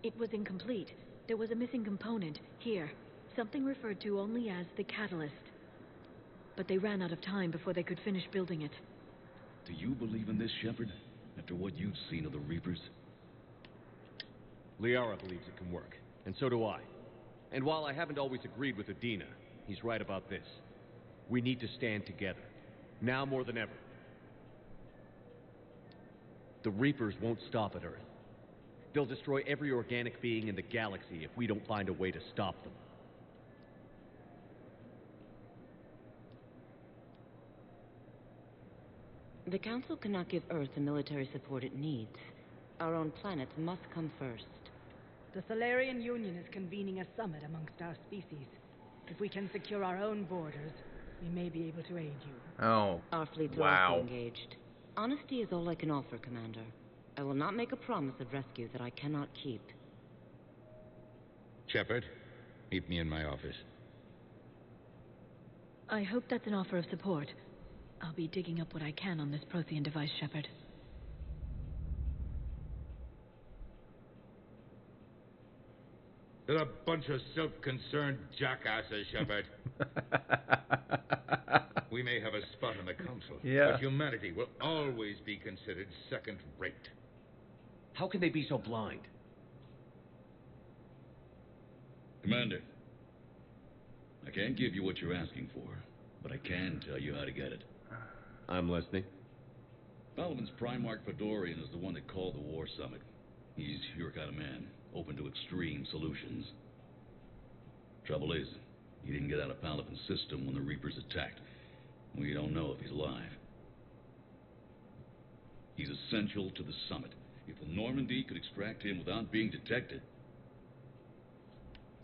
It was incomplete. There was a missing component, here. Something referred to only as the catalyst. But they ran out of time before they could finish building it. Do you believe in this, Shepard? After what you've seen of the Reapers? Liara believes it can work, and so do I. And while I haven't always agreed with Udina, he's right about this. We need to stand together. Now more than ever. The Reapers won't stop at Earth. They'll destroy every organic being in the galaxy if we don't find a way to stop them. The Council cannot give Earth the military support it needs. Our own planets must come first. The Solarian Union is convening a summit amongst our species. If we can secure our own borders, we may be able to aid you. Oh, our fleets are also engaged. Honesty is all I can offer, Commander. I will not make a promise of rescue that I cannot keep. Shepard, meet me in my office. I hope that's an offer of support. I'll be digging up what I can on this Prothean device, Shepard. They're a bunch of self-concerned jackasses, Shepard. We may have a spot in the Council, but humanity will always be considered second-rate. How can they be so blind? Commander, I can't give you what you're asking for, but I can tell you how to get it. I'm listening. Paladin's Primarch Fedorian is the one that called the War Summit. He's your kind of man, open to extreme solutions. Trouble is, he didn't get out of Paladin's system when the Reapers attacked. We don't know if he's alive. He's essential to the summit. If the Normandy could extract him without being detected...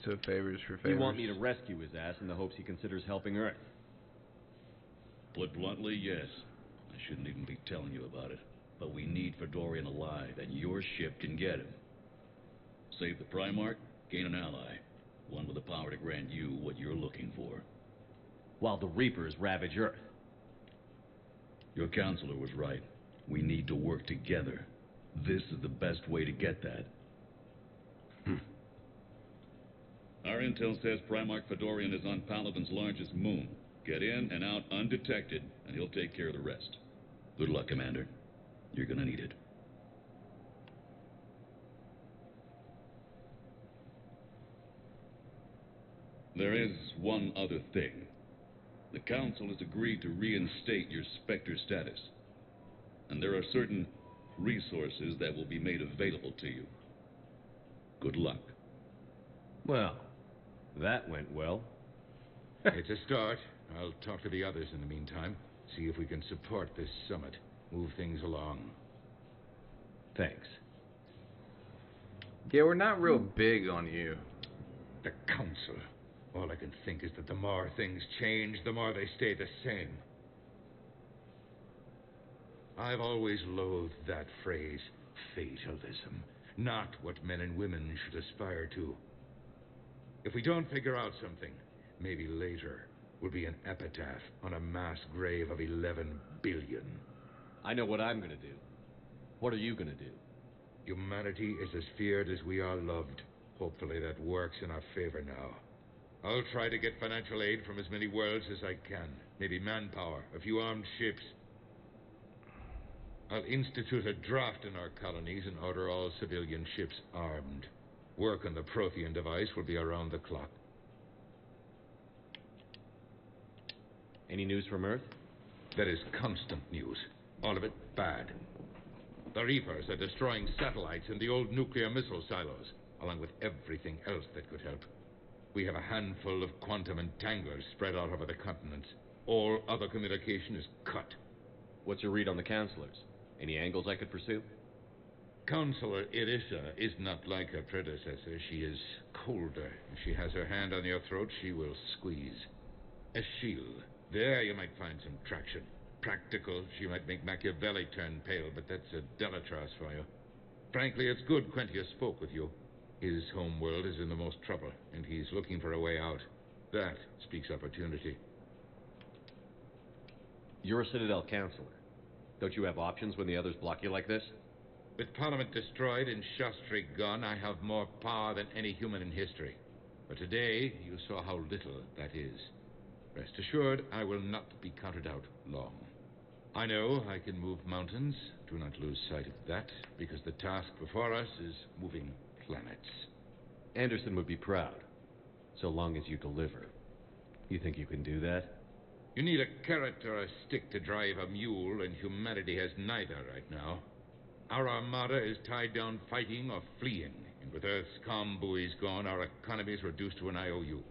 So favors for favors. You want me to rescue his ass in the hopes he considers helping Earth? Put bluntly, yes. I shouldn't even be telling you about it. But we need Fedorian alive, and your ship can get him. Save the Primarch, gain an ally. One with the power to grant you what you're looking for. While the Reapers ravage Earth. Your counselor was right. We need to work together. This is the best way to get that. Our intel says Primarch Fedorian is on Paladin's largest moon. Get in and out undetected, and he'll take care of the rest. Good luck, Commander. You're gonna need it. There is one other thing. The Council has agreed to reinstate your Spectre status. And there are certain resources that will be made available to you. Good luck. Well, that went well. It's a start. I'll talk to the others in the meantime. See if we can support this summit. Move things along. Thanks. Yeah, we're not real big on you. The Council. All I can think is that the more things change, the more they stay the same. I've always loathed that phrase, fatalism. Not what men and women should aspire to. If we don't figure out something, maybe later will be an epitaph on a mass grave of 11 billion. I know what I'm gonna do. What are you gonna do? Humanity is as feared as we are loved. Hopefully that works in our favor now. I'll try to get financial aid from as many worlds as I can. Maybe manpower, a few armed ships. I'll institute a draft in our colonies and order all civilian ships armed. Work on the Prothean device will be around the clock. Any news from Earth? There is constant news. All of it bad. The Reapers are destroying satellites and the old nuclear missile silos, along with everything else that could help. We have a handful of quantum entanglers spread out over the continents. All other communication is cut. What's your read on the counselors? Any angles I could pursue? Counselor Irissa is not like her predecessor. She is colder. If she has her hand on your throat, she will squeeze. Eschil. There you might find some traction. Practical, she might make Machiavelli turn pale, but that's a Delatras for you. Frankly, it's good Quentius spoke with you. His home world is in the most trouble, and he's looking for a way out. That speaks opportunity. You're a Citadel counselor. Don't you have options when the others block you like this? With Parliament destroyed and Shastri gone, I have more power than any human in history. But today, you saw how little that is. Rest assured, I will not be counted out long. I know I can move mountains. Do not lose sight of that, because the task before us is moving planets. Anderson would be proud, so long as you deliver. You think you can do that? You need a carrot or a stick to drive a mule, and humanity has neither right now. Our armada is tied down fighting or fleeing, and with Earth's calm buoys gone, our economy is reduced to an IOU.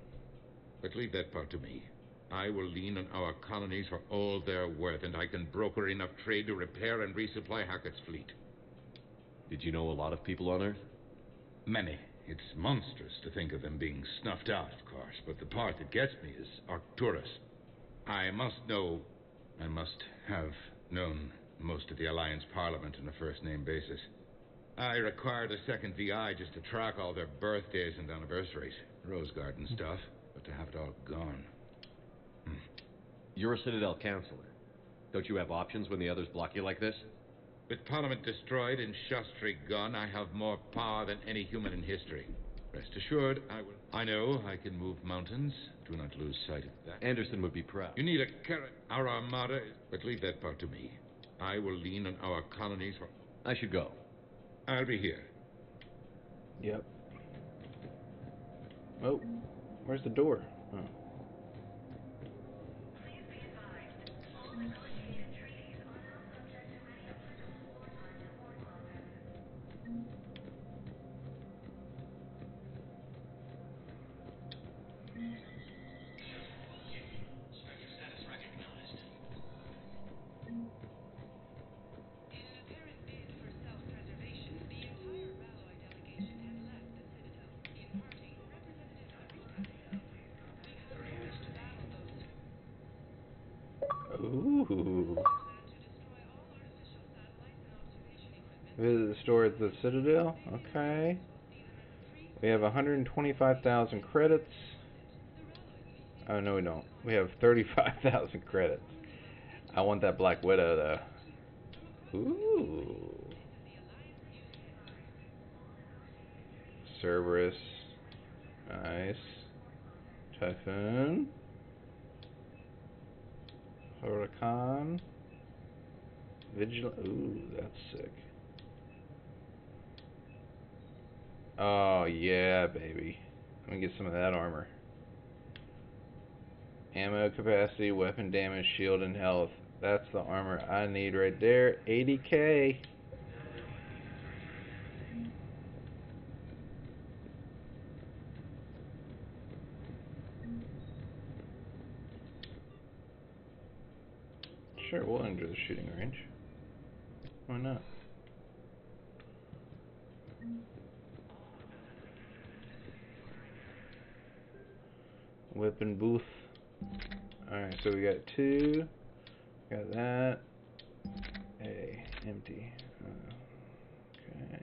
But leave that part to me. I will lean on our colonies for all they're worth, and I can broker enough trade to repair and resupply Hackett's fleet. Did you know a lot of people on Earth? Many. It's monstrous to think of them being snuffed out, of course, but the part that gets me is Arcturus. I must have known most of the Alliance Parliament on a first-name basis. I required a second VI just to track all their birthdays and anniversaries. Rose Garden stuff, but to have it all gone. You're a Citadel counselor. Don't you have options when the others block you like this? With Parliament destroyed and Shastri gone, I have more power than any human in history. Rest assured, I know I can move mountains. Do not lose sight of that. Anderson would be proud. You need a carrot. Our armada, but leave that part to me. I will lean on our colonies for... I should go. I'll be here. Yep. Oh, where's the door? Oh. Ooh. Visit the store at the Citadel. Okay. We have 125,000 credits. Oh, no, we don't. We have 35,000 credits. I want that Black Widow, though. Ooh. Cerberus. Nice. Typhoon. Huracan. Vigilant. Ooh, that's sick. Oh, yeah, baby. Let me get some of that armor. Ammo capacity, weapon damage, shield, and health. That's the armor I need right there. 80k. Sure, we'll enter the shooting range. Why not? Weapon booth. Alright, so we got 2. Got that. Hey, empty. Okay.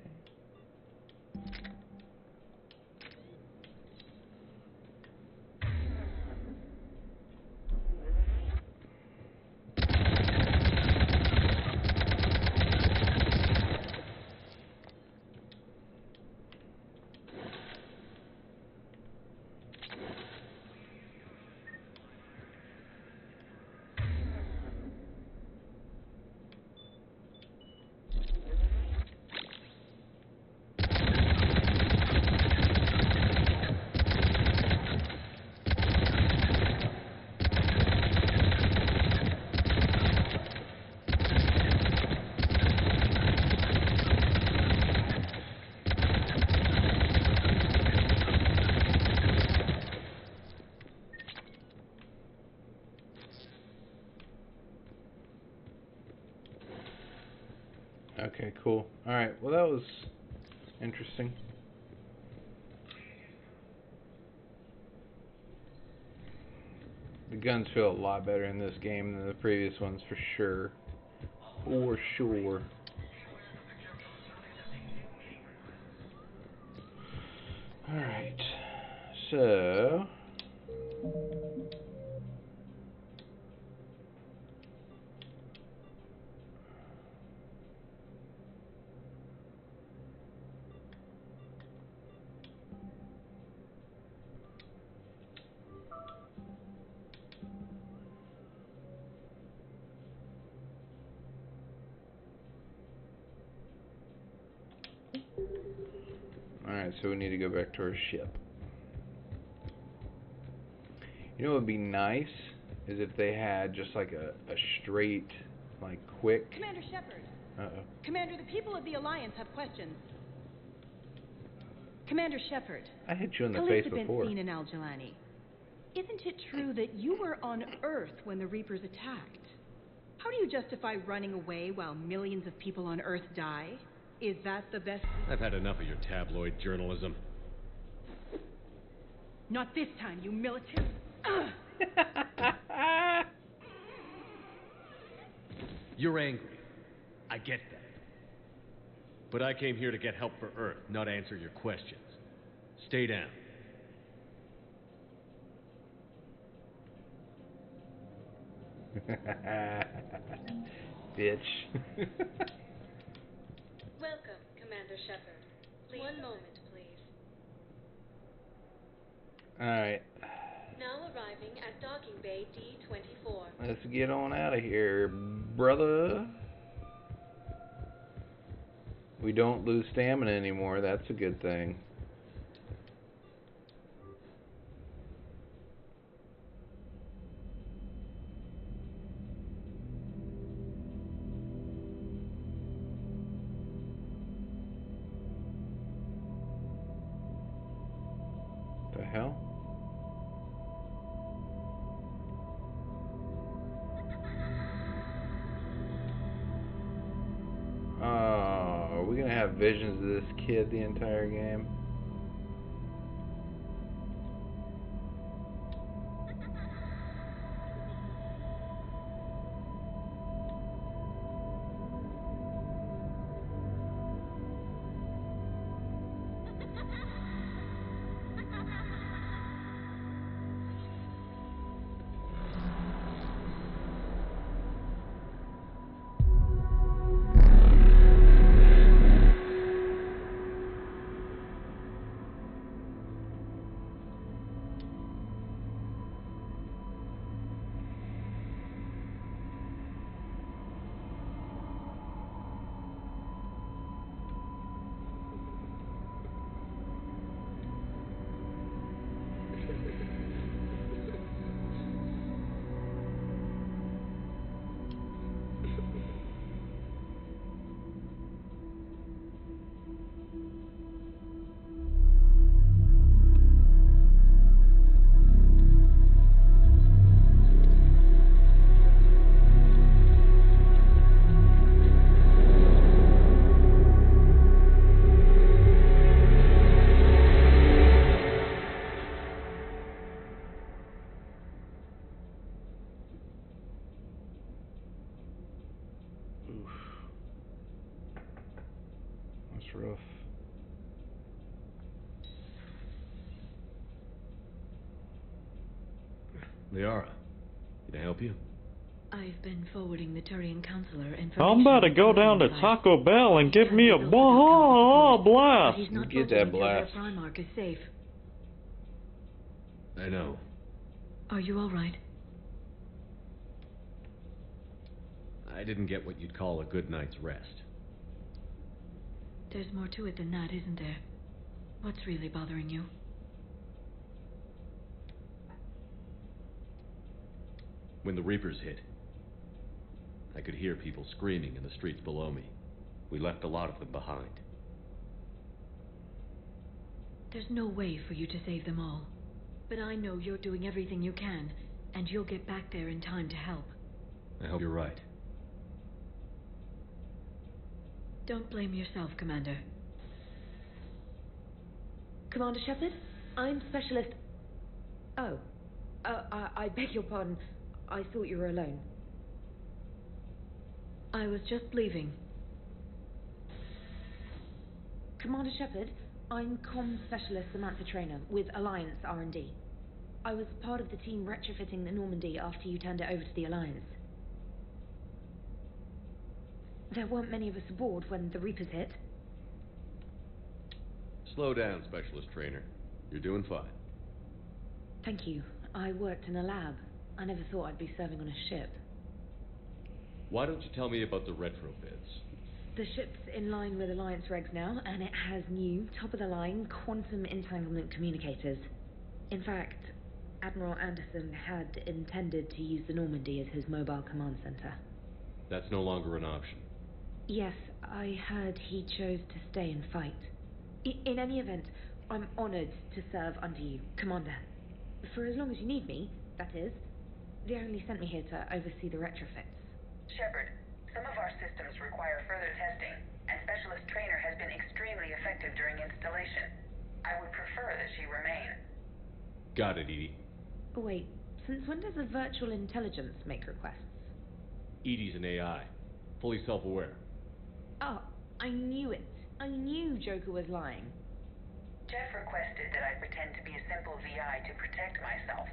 Okay, cool. Alright, well that was interesting. The guns feel a lot better in this game than the previous ones, for sure. For sure. Alright, so... Alright, so we need to go back to our ship. You know what would be nice is if they had just like a straight, like quick... Commander Shepard. Uh-oh. Commander, the people of the Alliance have questions. Commander Shepard. I hit you in the face Khalifa before. Benzine and Al-Jalani. Isn't it true that you were on Earth when the Reapers attacked? How do you justify running away while millions of people on Earth die? Is that the best... I've had enough of your tabloid journalism. Not this time, you militant... You're angry. I get that. But I came here to get help for Earth, not answer your questions. Stay down. Bitch. Welcome, Commander Shepard. One moment, please. Alright. Now arriving at docking bay D-24. Let's get on out of here, brother. We don't lose stamina anymore. That's a good thing. hell? Oh, are we gonna have visions of this kid the entire game? That's rough. Liara, can I help you? I've been forwarding the Turian Counselor information. I'm about to go down to Taco Bell and give me a blast. He's not Get that blast. Primark is safe. I know. Are you all right? I didn't get what you'd call a good night's rest. There's more to it than that, isn't there? What's really bothering you? When the Reapers hit, I could hear people screaming in the streets below me. We left a lot of them behind. There's no way for you to save them all. But I know you're doing everything you can, and you'll get back there in time to help. I hope you're right. Don't blame yourself, Commander. Commander Shepard, I'm Specialist... Oh. I beg your pardon. I thought you were alone. I was just leaving. Commander Shepard, I'm Comm Specialist Samantha Traynor with Alliance R&D. I was part of the team retrofitting the Normandy after you turned it over to the Alliance. There weren't many of us aboard when the Reapers hit. Slow down, Specialist Trainer. You're doing fine. Thank you. I worked in a lab. I never thought I'd be serving on a ship. Why don't you tell me about the retrofits? The ship's in line with Alliance regs now, and it has new, top-of-the-line, quantum entanglement communicators. In fact, Admiral Anderson had intended to use the Normandy as his mobile command center. That's no longer an option. Yes, I heard he chose to stay and fight. In any event, I'm honored to serve under you, Commander. For as long as you need me, that is. They only sent me here to oversee the retrofits. Shepard, some of our systems require further testing, and Specialist Trainer has been extremely effective during installation. I would prefer that she remain. Got it, Edie. Wait, since when does a virtual intelligence make requests? Edie's an AI, fully self-aware. Oh, I knew it. I knew Joker was lying. Jeff requested that I pretend to be a simple VI to protect myself.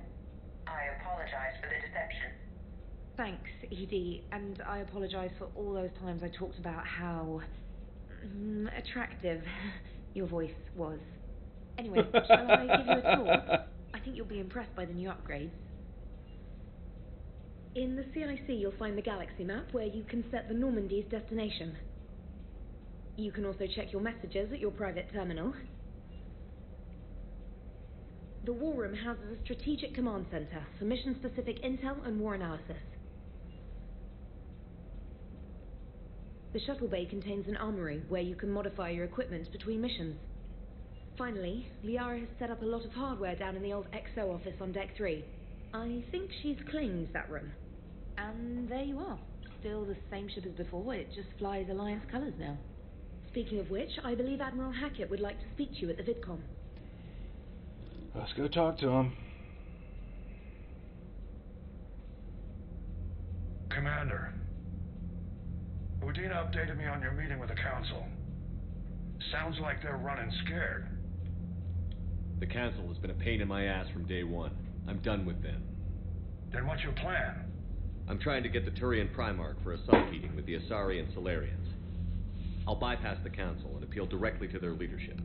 I apologize for the deception. Thanks, Edie, and I apologize for all those times I talked about how... attractive your voice was. Anyway, shall I give you a tour? I think you'll be impressed by the new upgrades. In the CIC, you'll find the galaxy map where you can set the Normandy's destination. You can also check your messages at your private terminal. The War Room houses a strategic command center for mission-specific intel and war analysis. The shuttle bay contains an armory where you can modify your equipment between missions. Finally, Liara has set up a lot of hardware down in the old XO office on Deck 3. I think she's claimed that room. And there you are. Still the same ship as before, it just flies Alliance colors now. Speaking of which, I believe Admiral Hackett would like to speak to you at the VidCon. Let's go talk to him. Commander, Udina updated me on your meeting with the Council. Sounds like they're running scared. The Council has been a pain in my ass from day one. I'm done with them. Then what's your plan? I'm trying to get the Turian Primarch for a sub-meeting with the Asari and Solarians. I'll bypass the Council and appeal directly to their leadership.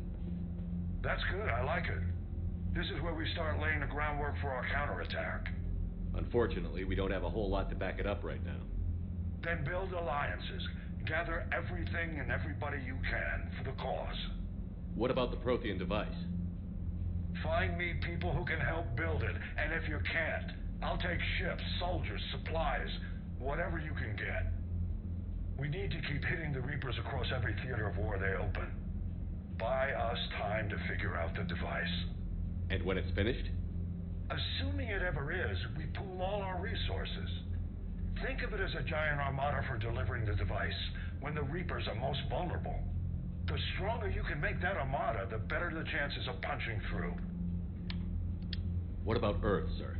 That's good, I like it. This is where we start laying the groundwork for our counterattack. Unfortunately, we don't have a whole lot to back it up right now. Then build alliances. Gather everything and everybody you can for the cause. What about the Prothean device? Find me people who can help build it, and if you can't, I'll take ships, soldiers, supplies, whatever you can get. We need to keep hitting the Reapers across every theater of war they open. Buy us time to figure out the device. And when it's finished? Assuming it ever is, we pool all our resources. Think of it as a giant armada for delivering the device when the Reapers are most vulnerable. The stronger you can make that armada, the better the chances of punching through. What about Earth, sir?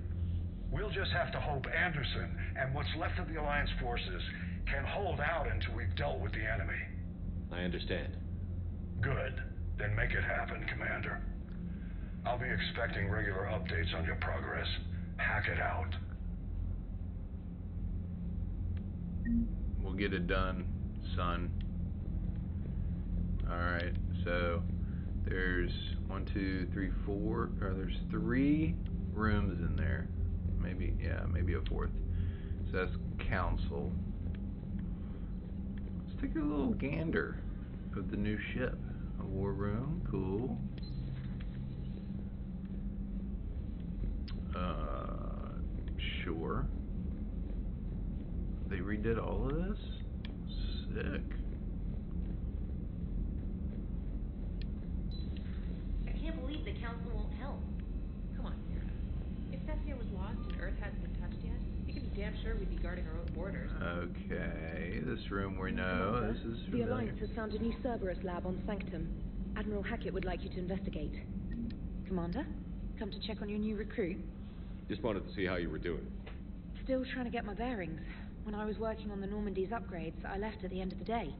We'll just have to hope Anderson and what's left of the Alliance forces can hold out until we've dealt with the enemy. I understand. Good. Then make it happen, Commander. I'll be expecting regular updates on your progress. Hack it out. We'll get it done, son. Alright, so there's 1, 2, 3, 4, or there's 3 rooms in there. Maybe, yeah, maybe a 4th. So that's Council. Let's take a little gander of the new ship. A war room, cool. Sure. They redid all of this? Sick. I can't believe the Council won't help. Come on, Sarah. If Thessia was lost and Earth hasn't been touched yet, you can be damn sure we'd be guarding our own borders. Okay, this room we know. This is The familiar. Alliance has found a new Cerberus lab on Sanctum. Admiral Hackett would like you to investigate. Commander, come to check on your new recruit. Just wanted to see how you were doing. Still trying to get my bearings. When I was working on the Normandy's upgrades, I left at the end of the day.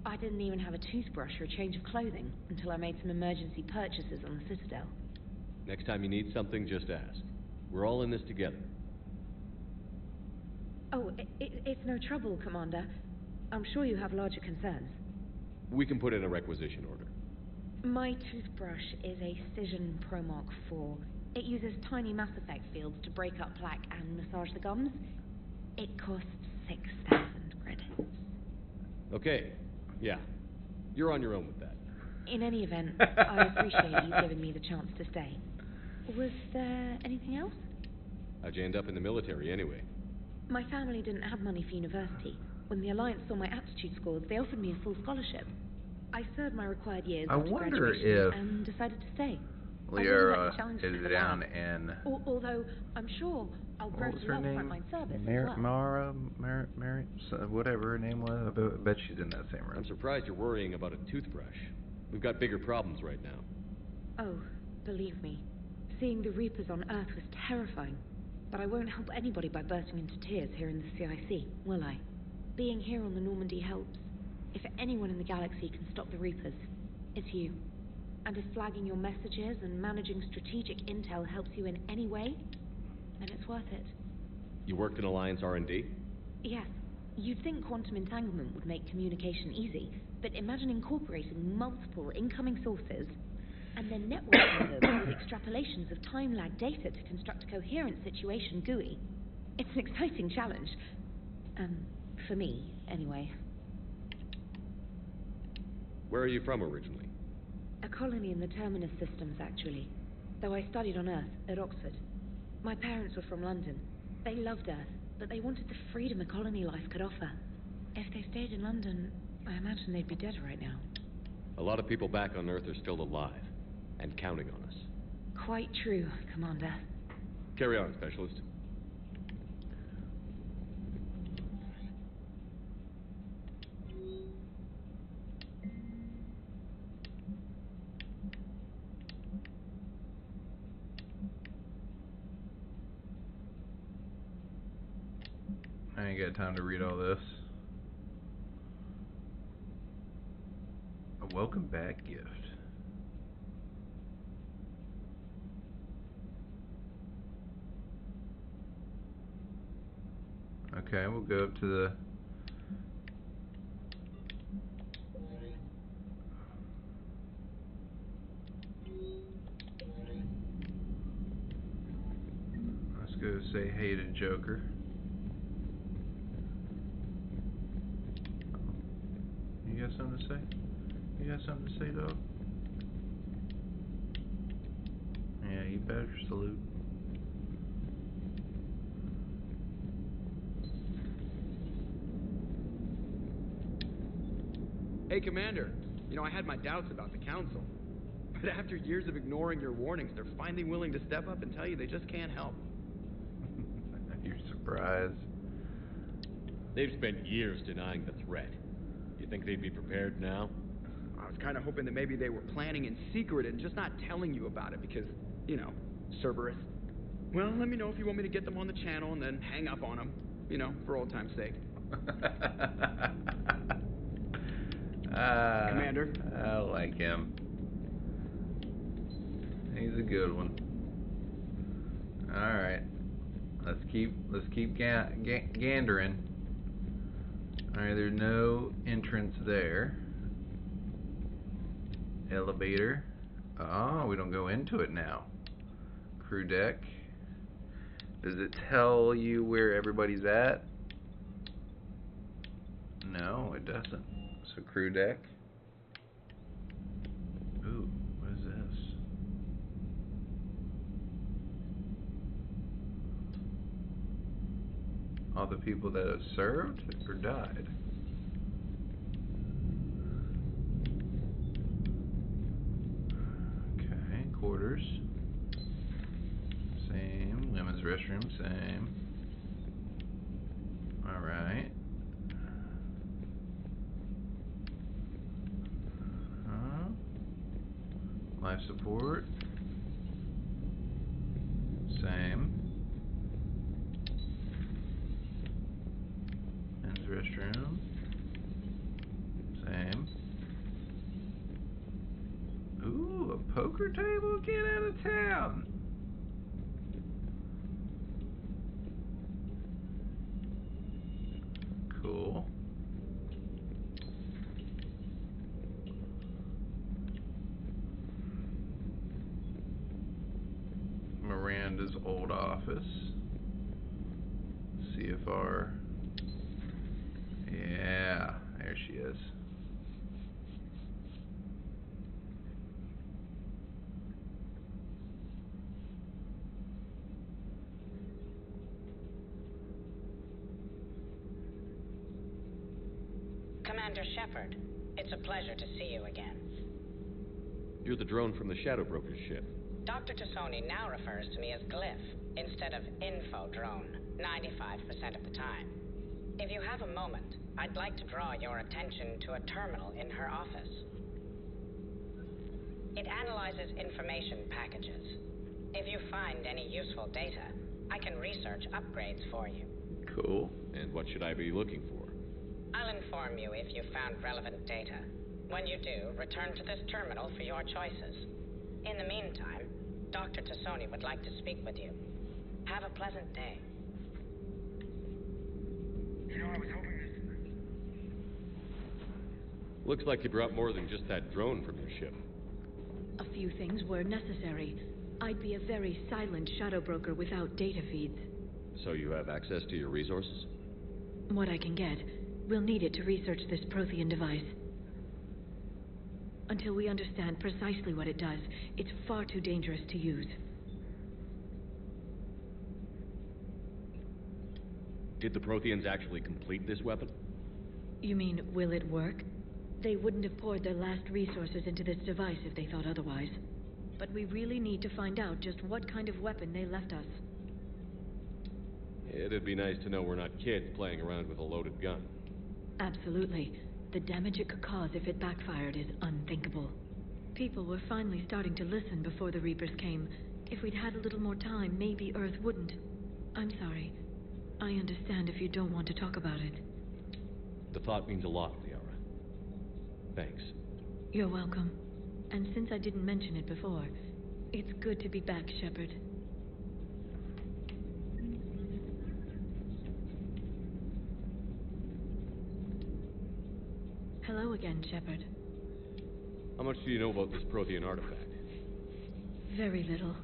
I didn't even have a toothbrush or a change of clothing until I made some emergency purchases on the Citadel. Next time you need something, just ask. We're all in this together. Oh, it's no trouble, Commander. I'm sure you have larger concerns. We can put in a requisition order. My toothbrush is a Cision Pro Mark IV. It uses tiny Mass Effect fields to break up plaque and massage the gums. It costs 6,000 credits. Okay, yeah. You're on your own with that. In any event, I appreciate you giving me the chance to stay. Was there anything else? How'd you end up in the military anyway? My family didn't have money for university. When the Alliance saw my aptitude scores, they offered me a full scholarship. I served my required years I after wonder graduation if and decided to stay. Liara is down in... Although, I'm sure I'll grow What was to her love name? frontline service as well. Mary, whatever her name was. I bet she's in that same room. I'm surprised you're worrying about a toothbrush. We've got bigger problems right now. Oh, believe me, seeing the Reapers on Earth was terrifying. But I won't help anybody by bursting into tears here in the CIC, will I? Being here on the Normandy helps. If anyone in the galaxy can stop the Reapers, it's you. And if flagging your messages and managing strategic intel helps you in any way, then it's worth it. You worked in Alliance R&D? Yes. You'd think quantum entanglement would make communication easy, but imagine incorporating multiple incoming sources and then networking them with extrapolations of time-lag data to construct a coherent situation GUI. It's an exciting challenge. For me, anyway. Where are you from originally? A colony in the Terminus systems, actually. Though I studied on Earth, at Oxford. My parents were from London. They loved Earth, but they wanted the freedom a colony life could offer. If they stayed in London, I imagine they'd be dead right now. A lot of people back on Earth are still alive. and counting on us. Quite true, Commander. Carry on, Specialist. I ain't got time to read all this. A welcome back gift. Okay, we'll go up to the let's go say hey to Joker. You got something to say? You got something to say, dog? Yeah, you better salute. Hey, Commander. You know, I had my doubts about the Council. But after years of ignoring your warnings, they're finally willing to step up and tell you they just can't help. You're surprised. They've spent years denying the threat. You think they'd be prepared now? I was kind of hoping that maybe they were planning in secret and just not telling you about it because, you know, Cerberus. Well, let me know if you want me to get them on the channel and then hang up on them, you know, for old time's sake. Commander? I like him. He's a good one. Alright. Let's keep gandering. Alright, there's no entrance there. Elevator. Oh, we don't go into it now. Crew deck. Does it tell you where everybody's at? No, it doesn't. So crew deck. Ooh, what is this? All the people that have served or died? Okay, quarters. Same. Women's restroom, same. Alright. Life support. Same. Men's restroom. Same. Ooh, a poker table? Get out of town. Cool. Miranda's old office. CFR. Yeah, there she is. Commander Shepard, it's a pleasure to see you again. You're the drone from the Shadow Broker's ship. Dr. Tassoni now refers to me as Glyph instead of Info Drone 95% of the time. If you have a moment, I'd like to draw your attention to a terminal in her office. It analyzes information packages. If you find any useful data, I can research upgrades for you. Cool. And what should I be looking for? I'll inform you if you've found relevant data. When you do, return to this terminal for your choices. In the meantime, Dr. Tassoni would like to speak with you. Have a pleasant day. You know, I was hoping this... Looks like you brought more than just that drone from your ship. A few things were necessary. I'd be a very silent shadow broker without data feeds. So you have access to your resources? What I can get. We'll need it to research this Prothean device. Until we understand precisely what it does, it's far too dangerous to use. Did the Protheans actually complete this weapon? You mean, will it work? They wouldn't have poured their last resources into this device if they thought otherwise. but we really need to find out just what kind of weapon they left us. It'd be nice to know we're not kids playing around with a loaded gun. Absolutely. The damage it could cause if it backfired is unthinkable. People were finally starting to listen before the Reapers came. If we'd had a little more time, maybe Earth wouldn't. I'm sorry. I understand if you don't want to talk about it. The thought means a lot, Liara. Thanks. You're welcome. And since I didn't mention it before, it's good to be back, Shepard. Hello again, Shepard. How much do you know about this Prothean artifact? Very little.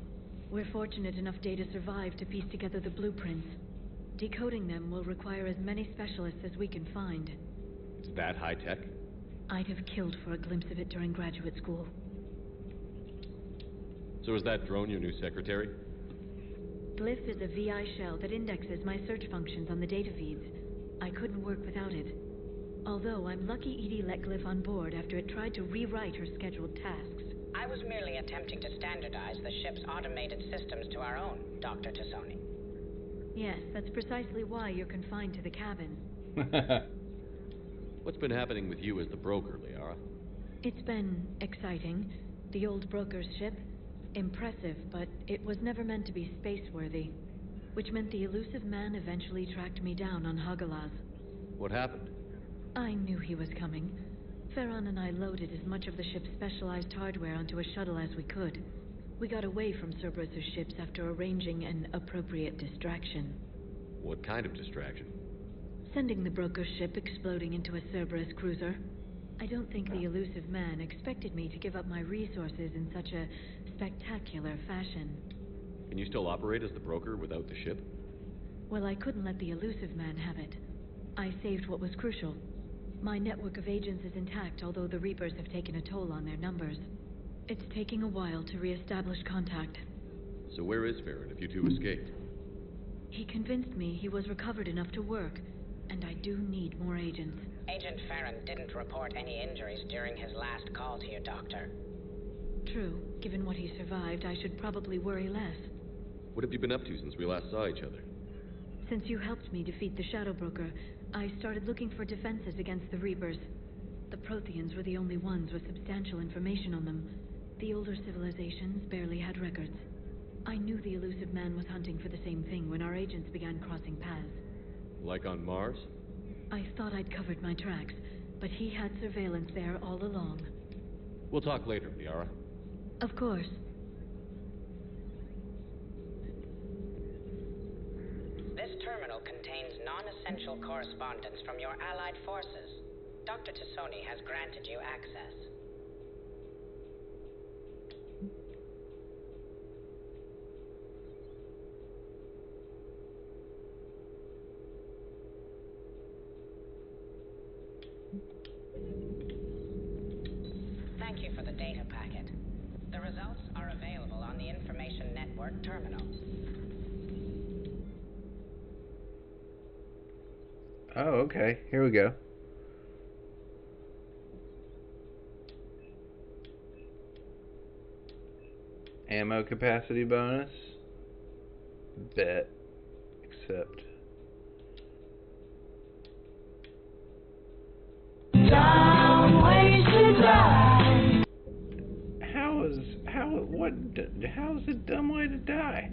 We're fortunate enough Data survived to piece together the blueprints. Decoding them will require as many specialists as we can find. It's that high-tech? I'd have killed for a glimpse of it during graduate school. So is that drone your new secretary? Glyph is a VI shell that indexes my search functions on the data feeds. I couldn't work without it. Although I'm lucky Edie let Glyph on board after it tried to rewrite her scheduled tasks. I was merely attempting to standardize the ship's automated systems to our own, Dr. Tassoni. Yes, that's precisely why you're confined to the cabin. What's been happening with you as the broker, Liara? It's been exciting. The old broker's ship. Impressive, but it was never meant to be space-worthy. Which meant the elusive man eventually tracked me down on Hagalaz. What happened? I knew he was coming. Farron and I loaded as much of the ship's specialized hardware onto a shuttle as we could. We got away from Cerberus' ships after arranging an appropriate distraction. What kind of distraction? Sending the broker's ship exploding into a Cerberus cruiser. I don't think the elusive man expected me to give up my resources in such a spectacular fashion. Can you still operate as the broker without the ship? Well, I couldn't let the elusive man have it. I saved what was crucial. My network of agents is intact, although the Reapers have taken a toll on their numbers. It's taking a while to re-establish contact. So where is Farron if you two escaped? He convinced me he was recovered enough to work, and I do need more agents. Agent Farron didn't report any injuries during his last call to you, Doctor. True. Given what he survived, I should probably worry less. What have you been up to since we last saw each other? Since you helped me defeat the Shadow Broker, I started looking for defenses against the Reapers. The Protheans were the only ones with substantial information on them. The older civilizations barely had records. I knew the elusive man was hunting for the same thing when our agents began crossing paths. Like on Mars? I thought I'd covered my tracks, but he had surveillance there all along. We'll talk later, Liara. Of course. This terminal contains non-essential correspondence from your allied forces. Dr. Tassoni has granted you access. Thank you for the data packet. The results are available on the Information Network terminal. Oh, okay. Here we go. Ammo capacity bonus. Bet. Accept. How is a dumb way to die?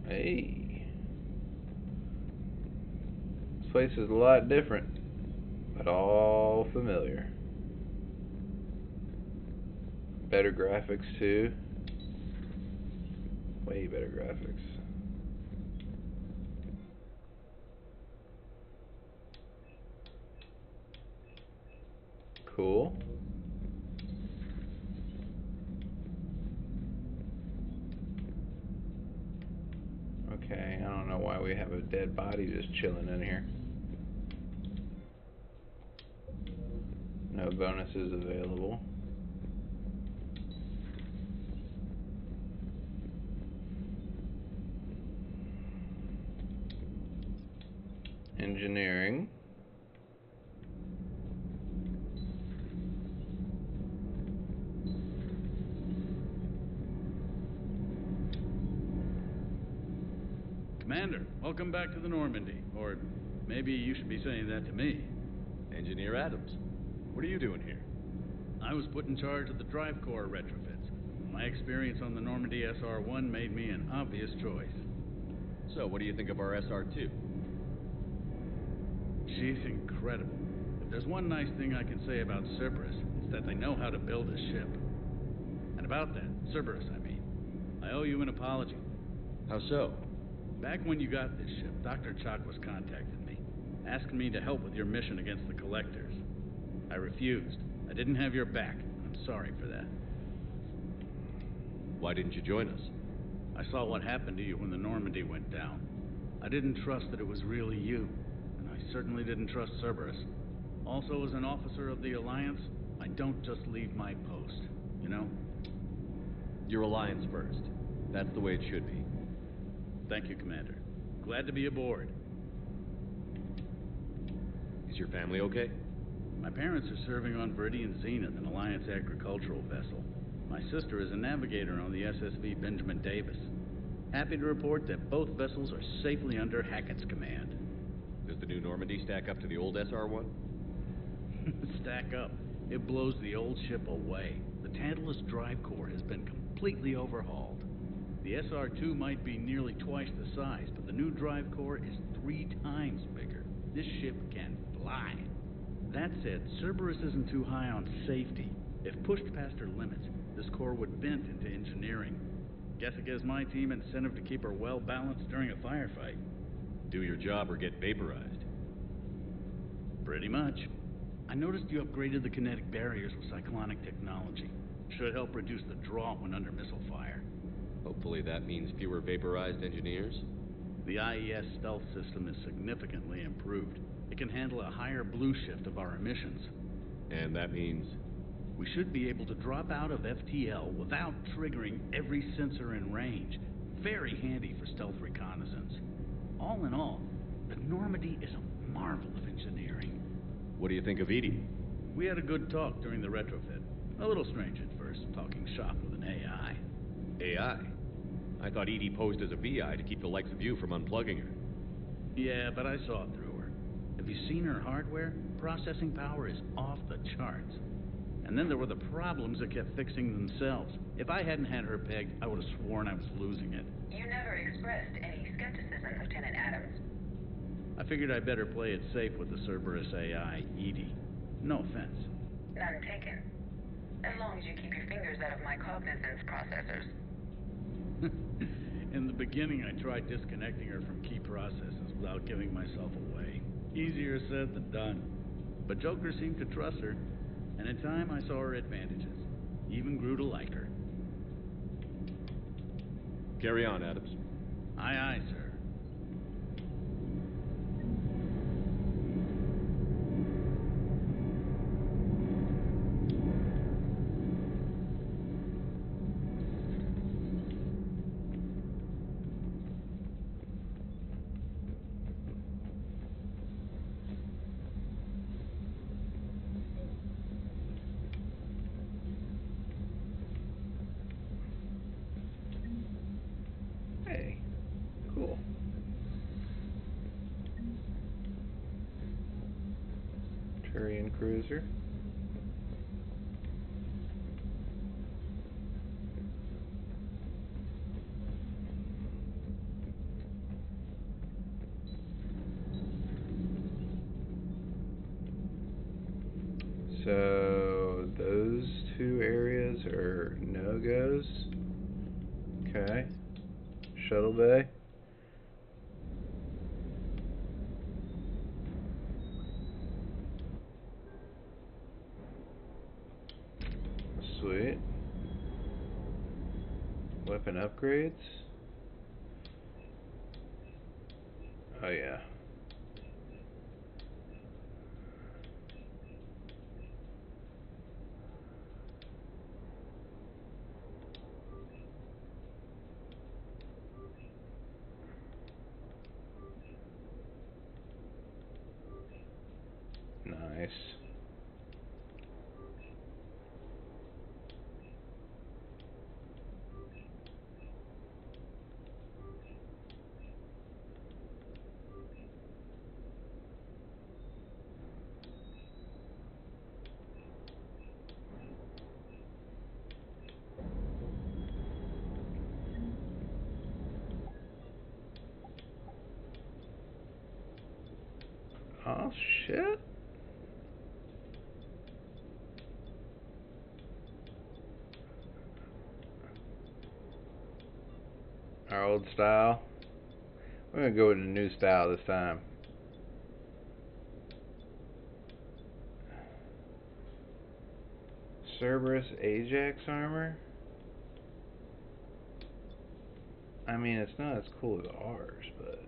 Hey. This place is a lot different, but all familiar. Better graphics too. Way better graphics. Cool. Okay, I don't know why we have a dead body just chilling in here. No bonuses available. Engineering. Commander, welcome back to the Normandy. Or maybe you should be saying that to me. Engineer Adams, what are you doing here? I was put in charge of the drive core retrofits. My experience on the Normandy SR-1 made me an obvious choice. So, what do you think of our SR-2? She's incredible. If there's one nice thing I can say about Cerberus, it's that they know how to build a ship. And about that, Cerberus, I mean, I owe you an apology. How so? Back when you got this ship, Dr. Chakwas contacted me, asking me to help with your mission against the Collectors. I refused. I didn't have your back, and I'm sorry for that. Why didn't you join us? I saw what happened to you when the Normandy went down. I didn't trust that it was really you, and I certainly didn't trust Cerberus. Also, as an officer of the Alliance, I don't just leave my post, you know? Your Alliance first. That's the way it should be. Thank you, Commander. Glad to be aboard. Is your family okay? My parents are serving on Viridian Zenith, an Alliance agricultural vessel. My sister is a navigator on the SSV Benjamin Davis. Happy to report that both vessels are safely under Hackett's command. Does the new Normandy stack up to the old SR-1? Stack up. It blows the old ship away. The Tantalus drive core has been completely overhauled. The SR-2 might be nearly twice the size, but the new drive core is 3 times bigger. This ship can fly. That said, Cerberus isn't too high on safety. If pushed past her limits, this core would vent into engineering. Guess it gives my team incentive to keep her well balanced during a firefight. Do your job or get vaporized. Pretty much. I noticed you upgraded the kinetic barriers with cyclonic technology. Should help reduce the draw when under missile fire. Hopefully that means fewer vaporized engineers? The IES stealth system is significantly improved. It can handle a higher blue shift of our emissions. And that means? We should be able to drop out of FTL without triggering every sensor in range. Very handy for stealth reconnaissance. All in all, the Normandy is a marvel of engineering. What do you think of Edie? We had a good talk during the retrofit. A little strange at first, talking shop with an AI. AI? I thought Edie posed as a BI to keep the likes of you from unplugging her. Yeah, but I saw through her. Have you seen her hardware? Processing power is off the charts. And then there were the problems that kept fixing themselves. If I hadn't had her pegged, I would have sworn I was losing it. You never expressed any skepticism, Lieutenant Adams. I figured I'd better play it safe with the Cerberus AI, Edie. No offense. None taken. As long as you keep your fingers out of my cognizance processors. In the beginning, I tried disconnecting her from key processes without giving myself away. Easier said than done. But Joker seemed to trust her, and in time I saw her advantages. Even grew to like her. Carry on, Adams. Aye, aye, sir. Hey, cool. Turian cruiser. So those 2 areas are no-goes. Okay. Shuttle bay. Sweet. Weapon upgrades. Oh yeah. Nice. Oh shit. Our old style. We're gonna go with a new style this time. Cerberus Ajax armor? I mean, it's not as cool as ours, but...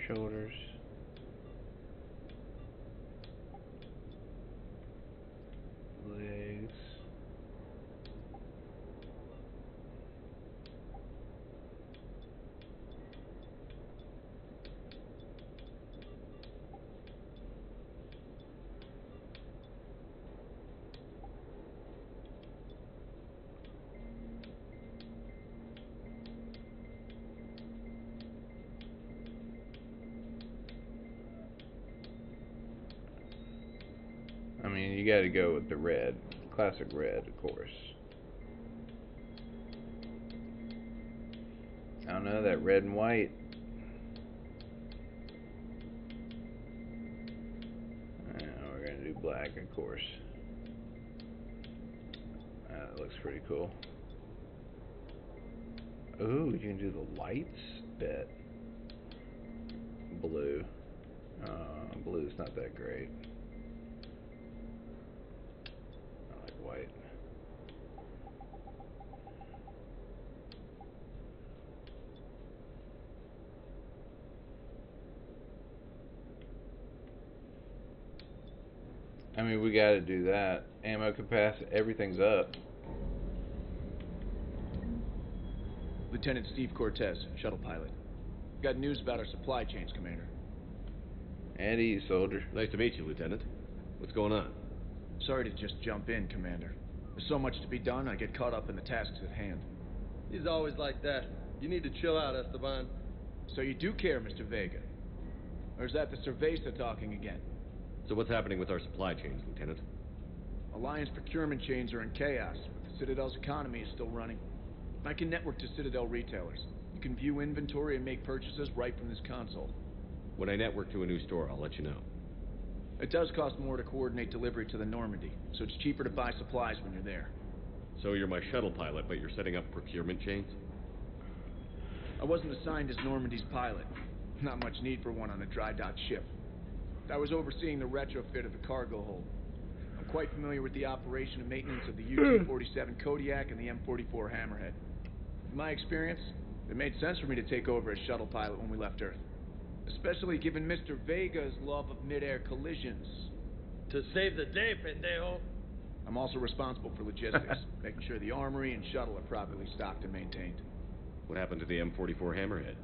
Shoulders. Legs. I mean, you gotta go with the red. Classic red, of course. I don't know, that red and white. We're gonna do black, of course. That looks pretty cool. Ooh, you can do the lights? Bet. Blue. Blue's not that great. I like white. I mean, we gotta do that. Ammo capacity, everything's up. Lieutenant Steve Cortez, shuttle pilot. Got news about our supply chains, Commander. At ease, soldier. Nice to meet you, Lieutenant. What's going on? Sorry to just jump in, Commander. There's so much to be done, I get caught up in the tasks at hand. He's always like that. You need to chill out, Esteban. So you do care, Mr. Vega? Or is that the Cerveza talking again? So what's happening with our supply chains, Lieutenant? Alliance procurement chains are in chaos, but the Citadel's economy is still running. I can network to Citadel retailers. You can view inventory and make purchases right from this console. When I network to a new store, I'll let you know. It does cost more to coordinate delivery to the Normandy, so it's cheaper to buy supplies when you're there. So you're my shuttle pilot, but you're setting up procurement chains? I wasn't assigned as Normandy's pilot. Not much need for one on a dry dock ship. I was overseeing the retrofit of the cargo hold. I'm quite familiar with the operation and maintenance of the UT-47 Kodiak and the M44 Hammerhead. In my experience, it made sense for me to take over as shuttle pilot when we left Earth. Especially given Mr. Vega's love of mid-air collisions. To save the day, pendejo. I'm also responsible for logistics, making sure the armory and shuttle are properly stocked and maintained. What happened to the M44 Hammerhead?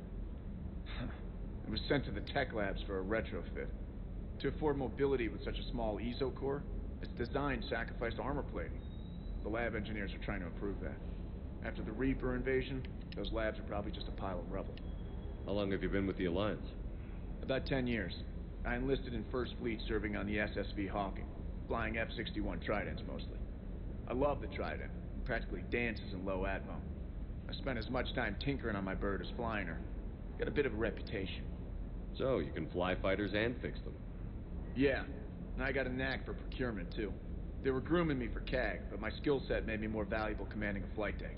It was sent to the tech labs for a retrofit. To afford mobility with such a small ESO core, its design sacrificed armor plating. The lab engineers are trying to improve that. After the Reaper invasion, those labs are probably just a pile of rubble. How long have you been with the Alliance? About 10 years. I enlisted in First Fleet serving on the SSV Hawking, flying F-61 Tridents mostly. I love the Trident. It practically dances in low atmo. I spent as much time tinkering on my bird as flying her. Got a bit of a reputation. So, you can fly fighters and fix them? Yeah, and I got a knack for procurement, too. They were grooming me for CAG, but my skill set made me more valuable commanding a flight deck.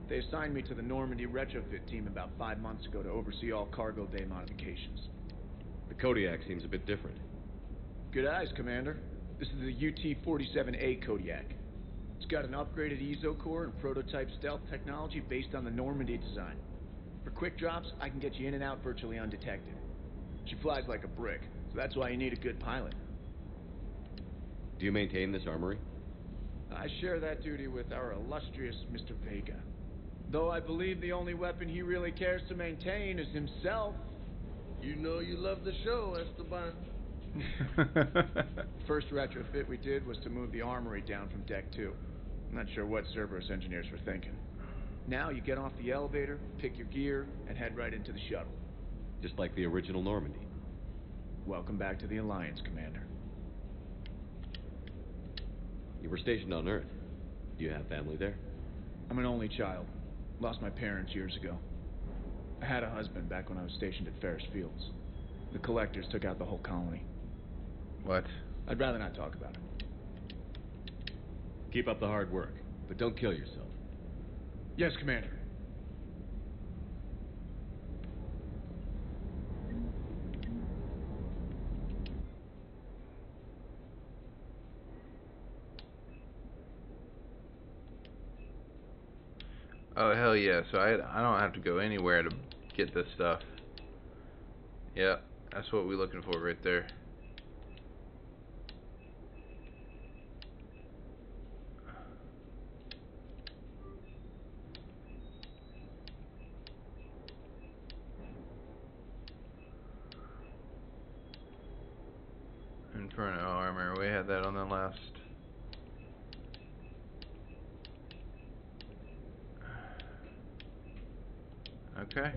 They assigned me to the Normandy retrofit team about 5 months ago to oversee all cargo day modifications. The Kodiak seems a bit different. Good eyes, Commander. This is the UT-47A Kodiak. It's got an upgraded ESO core and prototype stealth technology based on the Normandy design. For quick drops, I can get you in and out virtually undetected. She flies like a brick, so that's why you need a good pilot. Do you maintain this armory? I share that duty with our illustrious Mr. Vega. Though I believe the only weapon he really cares to maintain is himself. You know you love the show, Esteban. First retrofit we did was to move the armory down from Deck 2. I'm not sure what Cerberus engineers were thinking. Now you get off the elevator, pick your gear, and head right into the shuttle. Just like the original Normandy. Welcome back to the Alliance, Commander. You were stationed on Earth. Do you have family there? I'm an only child. Lost my parents years ago. I had a husband back when I was stationed at Ferris Fields. The Collectors took out the whole colony. What? I'd rather not talk about it. Keep up the hard work, but don't kill yourself. Yes, Commander. Oh, hell yeah. So I don't have to go anywhere to get this stuff. Yeah, that's what we're looking for right there. Inferno armor. We had that on the last. Okay.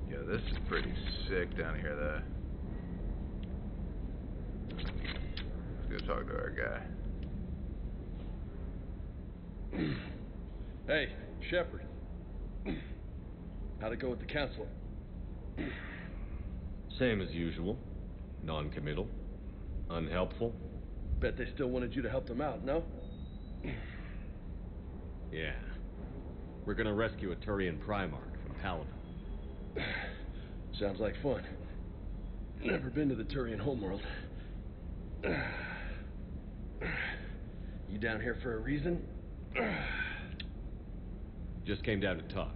Yeah, this is pretty sick down here, though. Let's go talk to our guy. Hey, Shepard. How'd it go with the council? Same as usual. Non-committal. Unhelpful. Bet they still wanted you to help them out, no? Yeah. We're gonna rescue a Turian Primarch from Paladin. Sounds like fun. Never been to the Turian homeworld. You down here for a reason? Just came down to talk.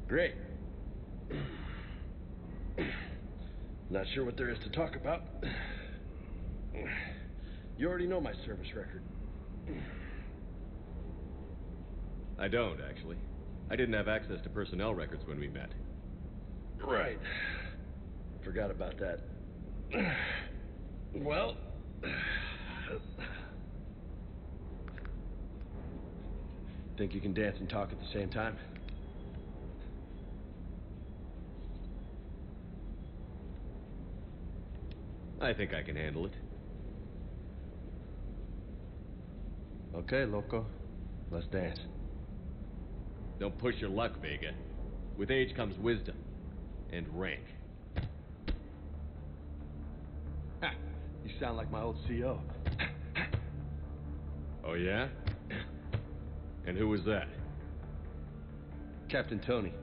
Great. Not sure what there is to talk about. You already know my service record. I don't, actually. I didn't have access to personnel records when we met. Right. Forgot about that. Well... Think you can dance and talk at the same time? I think I can handle it. Okay, loco. Let's dance. Don't push your luck, Vega. With age comes wisdom. And rank. Ha! You sound like my old CO. Oh, yeah? And who was that? Captain Tony.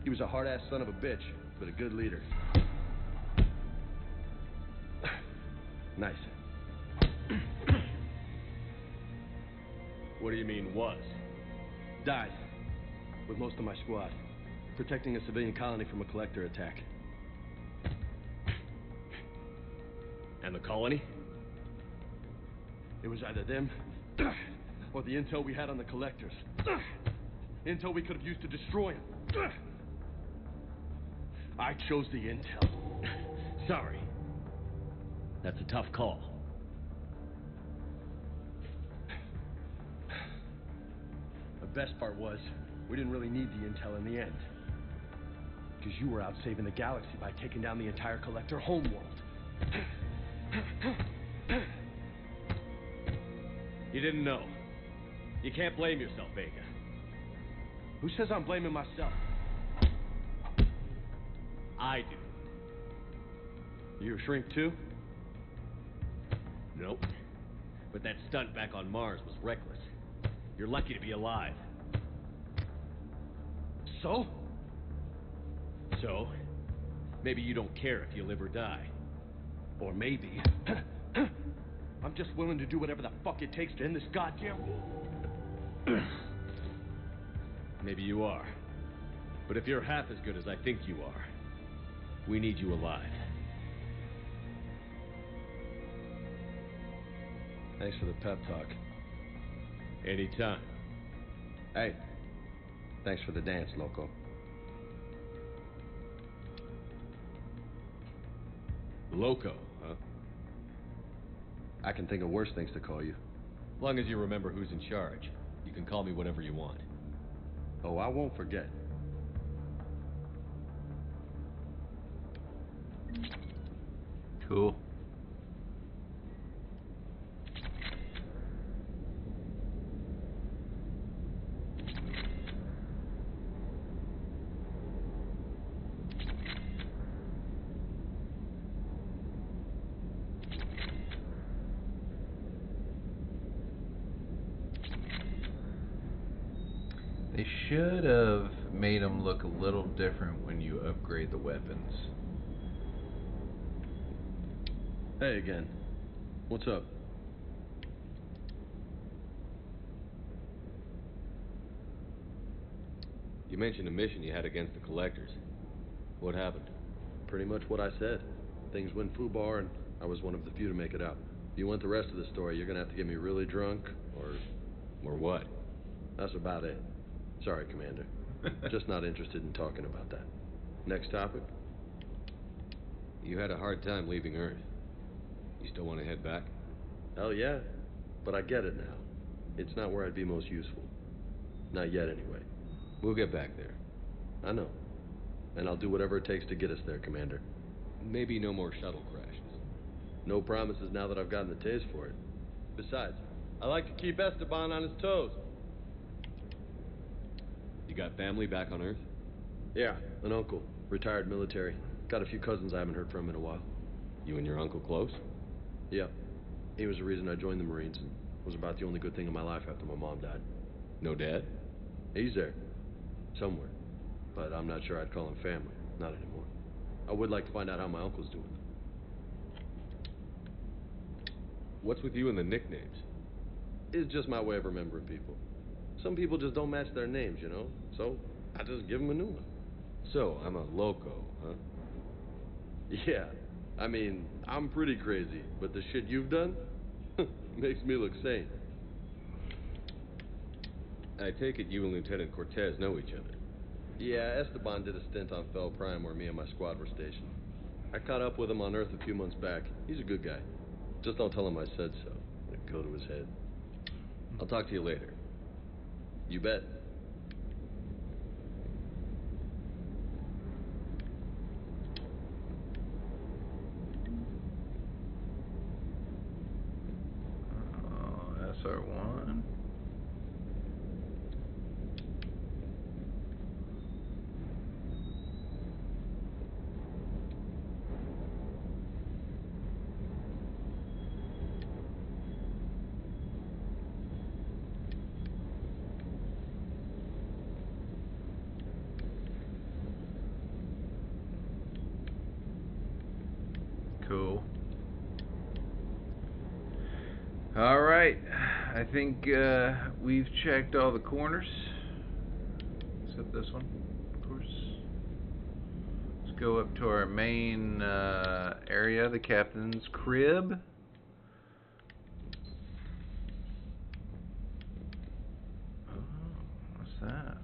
He was a hard-ass son of a bitch, but a good leader. Nice. What do you mean, was? Died. With most of my squad. Protecting a civilian colony from a collector attack. And the colony? It was either them, or the intel we had on the collectors. Intel we could have used to destroy them. I chose the intel. Sorry. That's a tough call. The best part was, we didn't really need the intel in the end. Because you were out saving the galaxy by taking down the entire collector homeworld. You didn't know. You can't blame yourself, Vega. Who says I'm blaming myself? I do. You a shrink too? Nope. But that stunt back on Mars was reckless. You're lucky to be alive. So? So? Maybe you don't care if you live or die. Or maybe... I'm just willing to do whatever the fuck it takes to end this goddamn war. Maybe you are. But if you're half as good as I think you are, we need you alive. Thanks for the pep talk. Anytime. Hey, thanks for the dance, Loco. Loco, huh? I can think of worse things to call you. As long as you remember who's in charge, you can call me whatever you want. Oh, I won't forget. Cool. They should have made them look a little different when you upgrade the weapons. Hey again. What's up? You mentioned a mission you had against the Collectors. What happened? Pretty much what I said. Things went foobar, and I was one of the few to make it out. If you want the rest of the story, you're gonna have to get me really drunk, or what? That's about it. Sorry, Commander. Just not interested in talking about that. Next topic? You had a hard time leaving Earth. You still want to head back? Hell yeah. But I get it now. It's not where I'd be most useful. Not yet, anyway. We'll get back there. I know. And I'll do whatever it takes to get us there, Commander. Maybe no more shuttle crashes. No promises now that I've gotten the taste for it. Besides, I like to keep Esteban on his toes. You got family back on Earth? Yeah, an uncle. Retired military. Got a few cousins I haven't heard from in a while. You and your uncle close? Yeah. He was the reason I joined the Marines and was about the only good thing in my life after my mom died. No dad? He's there. Somewhere. But I'm not sure I'd call him family. Not anymore. I would like to find out how my uncle's doing. What's with you and the nicknames? It's just my way of remembering people. Some people just don't match their names, you know? So, I just give them a new one. So, I'm a loco, huh? Yeah. I mean, I'm pretty crazy, but the shit you've done makes me look sane. I take it you and Lieutenant Cortez know each other. Yeah, Esteban did a stint on Fel Prime where me and my squad were stationed. I caught up with him on Earth a few months back. He's a good guy. Just don't tell him I said so. It'd go to his head. I'll talk to you later. You bet. SR1. Cool. All right. I think we've checked all the corners. Except this one, of course. Let's go up to our main area, the captain's crib. Oh, what's that?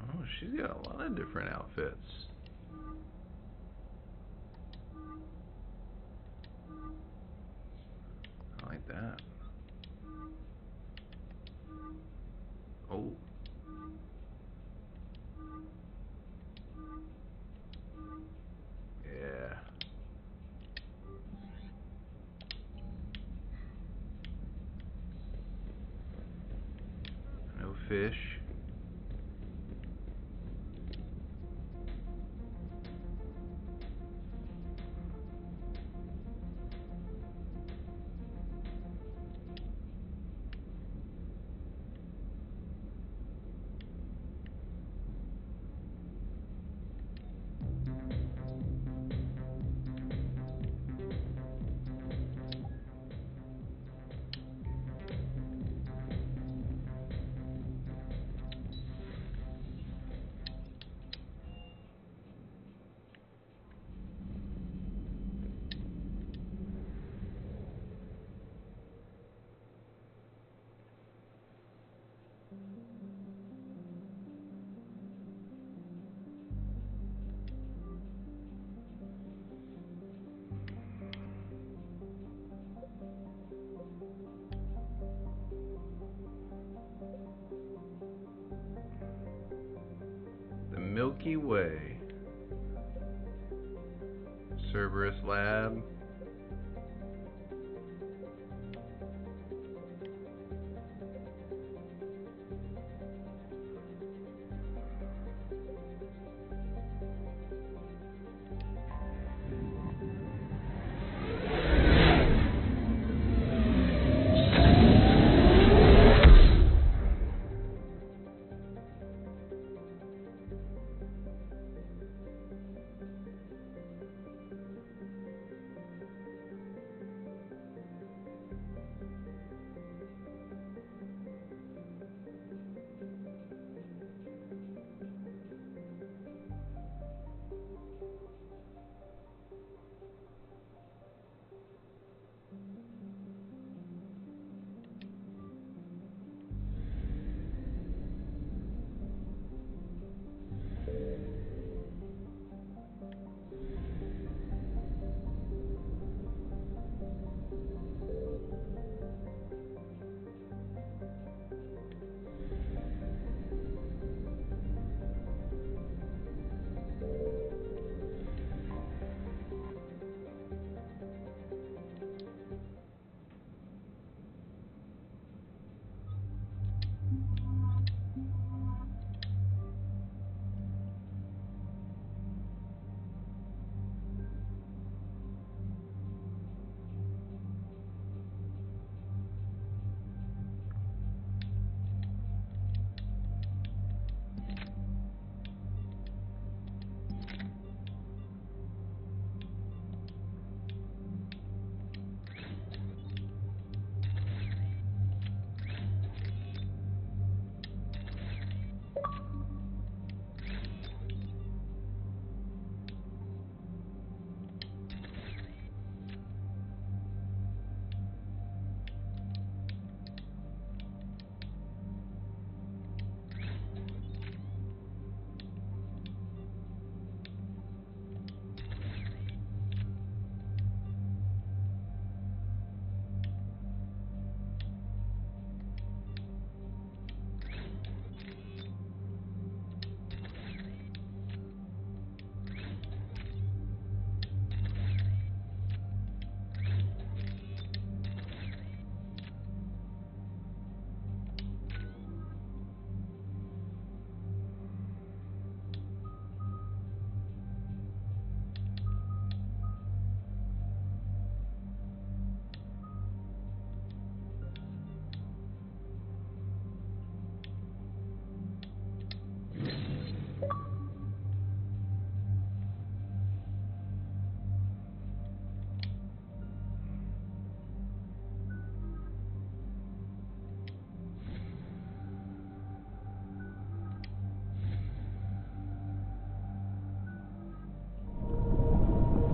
Oh, she's got a lot of different outfits. I like that. Oh. Yeah. No fish. Milky Way. Cerberus Lab.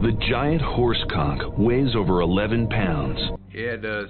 The giant horse conch weighs over 11 pounds. Yeah, it does.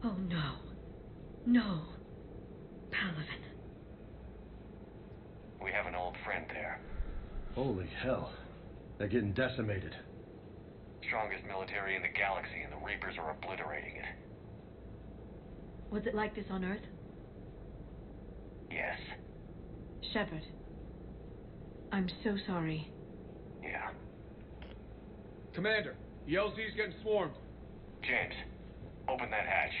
Oh no. No. Paladin. We have an old friend there. Holy hell. They're getting decimated. Strongest military in the galaxy, and the Reapers are obliterating it. Was it like this on Earth? Yes. Shepard. I'm so sorry. Yeah. Commander, the LZ's getting swarmed. James, open that hatch.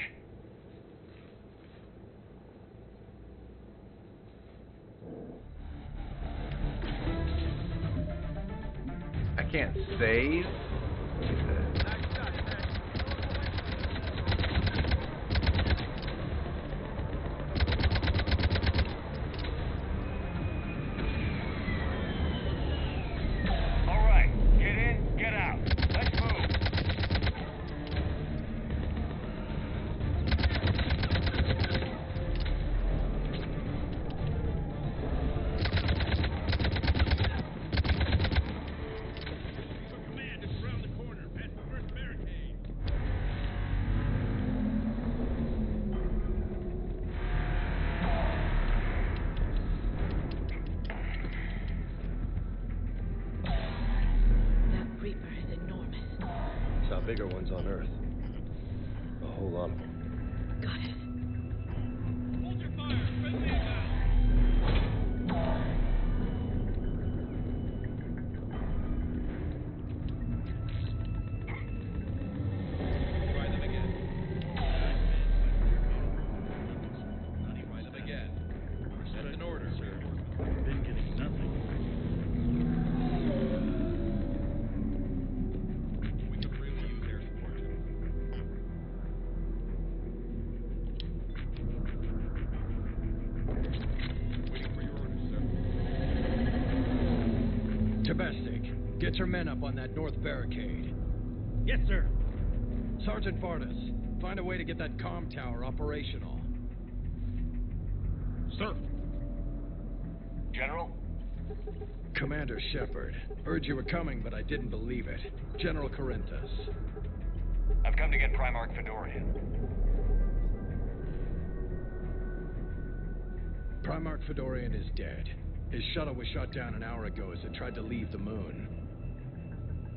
can't save? All right, get in, get out. Let's move. That Reaper is enormous. Saw bigger ones on Earth. A whole lot of them. Got it. Been getting nothing. Tabestic, get your men up on that north barricade. Yes, sir. Sergeant Vardis, find a way to get that comm tower operational. Sir. General? Commander Shepard, heard you were coming, but I didn't believe it. General Corinthus. I've come to get Primarch Fedorian. Primarch Fedorian is dead. His shuttle was shot down an hour ago as it tried to leave the moon.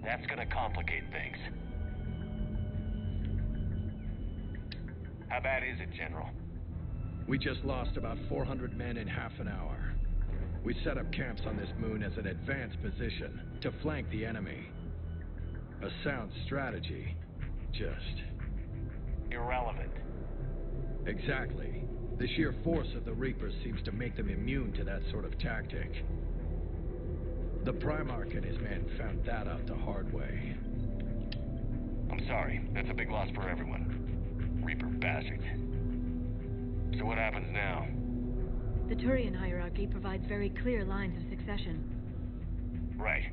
That's gonna complicate things. How bad is it, General? We just lost about 400 men in half an hour. We set up camps on this moon as an advanced position to flank the enemy. A sound strategy. Just Irrelevant. exactly. The sheer force of the Reapers seems to make them immune to that sort of tactic. The Primarch and his men found that out the hard way. I'm sorry. That's a big loss for everyone. Reaper bastards. So what happens now? The Turian hierarchy provides very clear lines of succession. Right.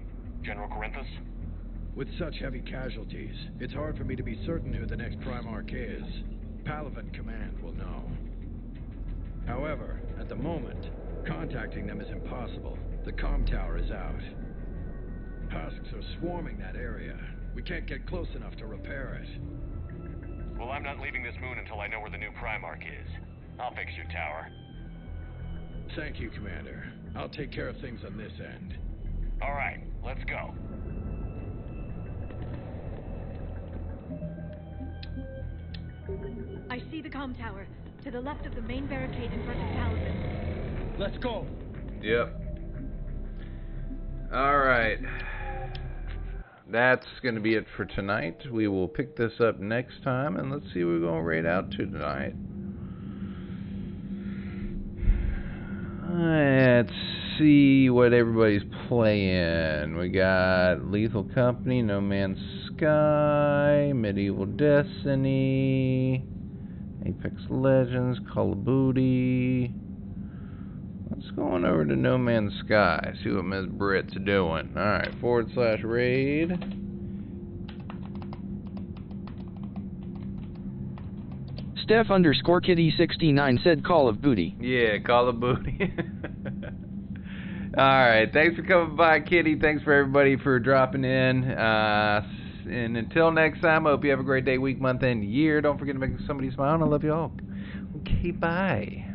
General Corinthus? With such heavy casualties, it's hard for me to be certain who the next Primarch is. Palaven Command will know. However, at the moment, contacting them is impossible. The comm tower is out. Husks are swarming that area. We can't get close enough to repair it. Well, I'm not leaving this moon until I know where the new Primarch is. I'll fix your tower. Thank you, Commander. I'll take care of things on this end. All right, let's go. I see the comm tower, to the left of the main barricade in front of Palaven. Let's go. Yep. Alright. That's going to be it for tonight. We will pick this up next time, and let's see what we're going to raid out to tonight. Let's see what everybody's playing. We got Lethal Company, No Man's Sky, Medieval Destiny, Apex Legends, Call of Duty. Let's go on over to No Man's Sky, see what Ms. Britt's doing. Alright, /raid. Steph_Kitty69 said Call of Duty. Yeah, Call of Duty. Alright, thanks for coming by, Kitty. Thanks for everybody for dropping in. And until next time, I hope you have a great day, week, month, and year. Don't forget to make somebody smile, and I love you all. Okay, bye.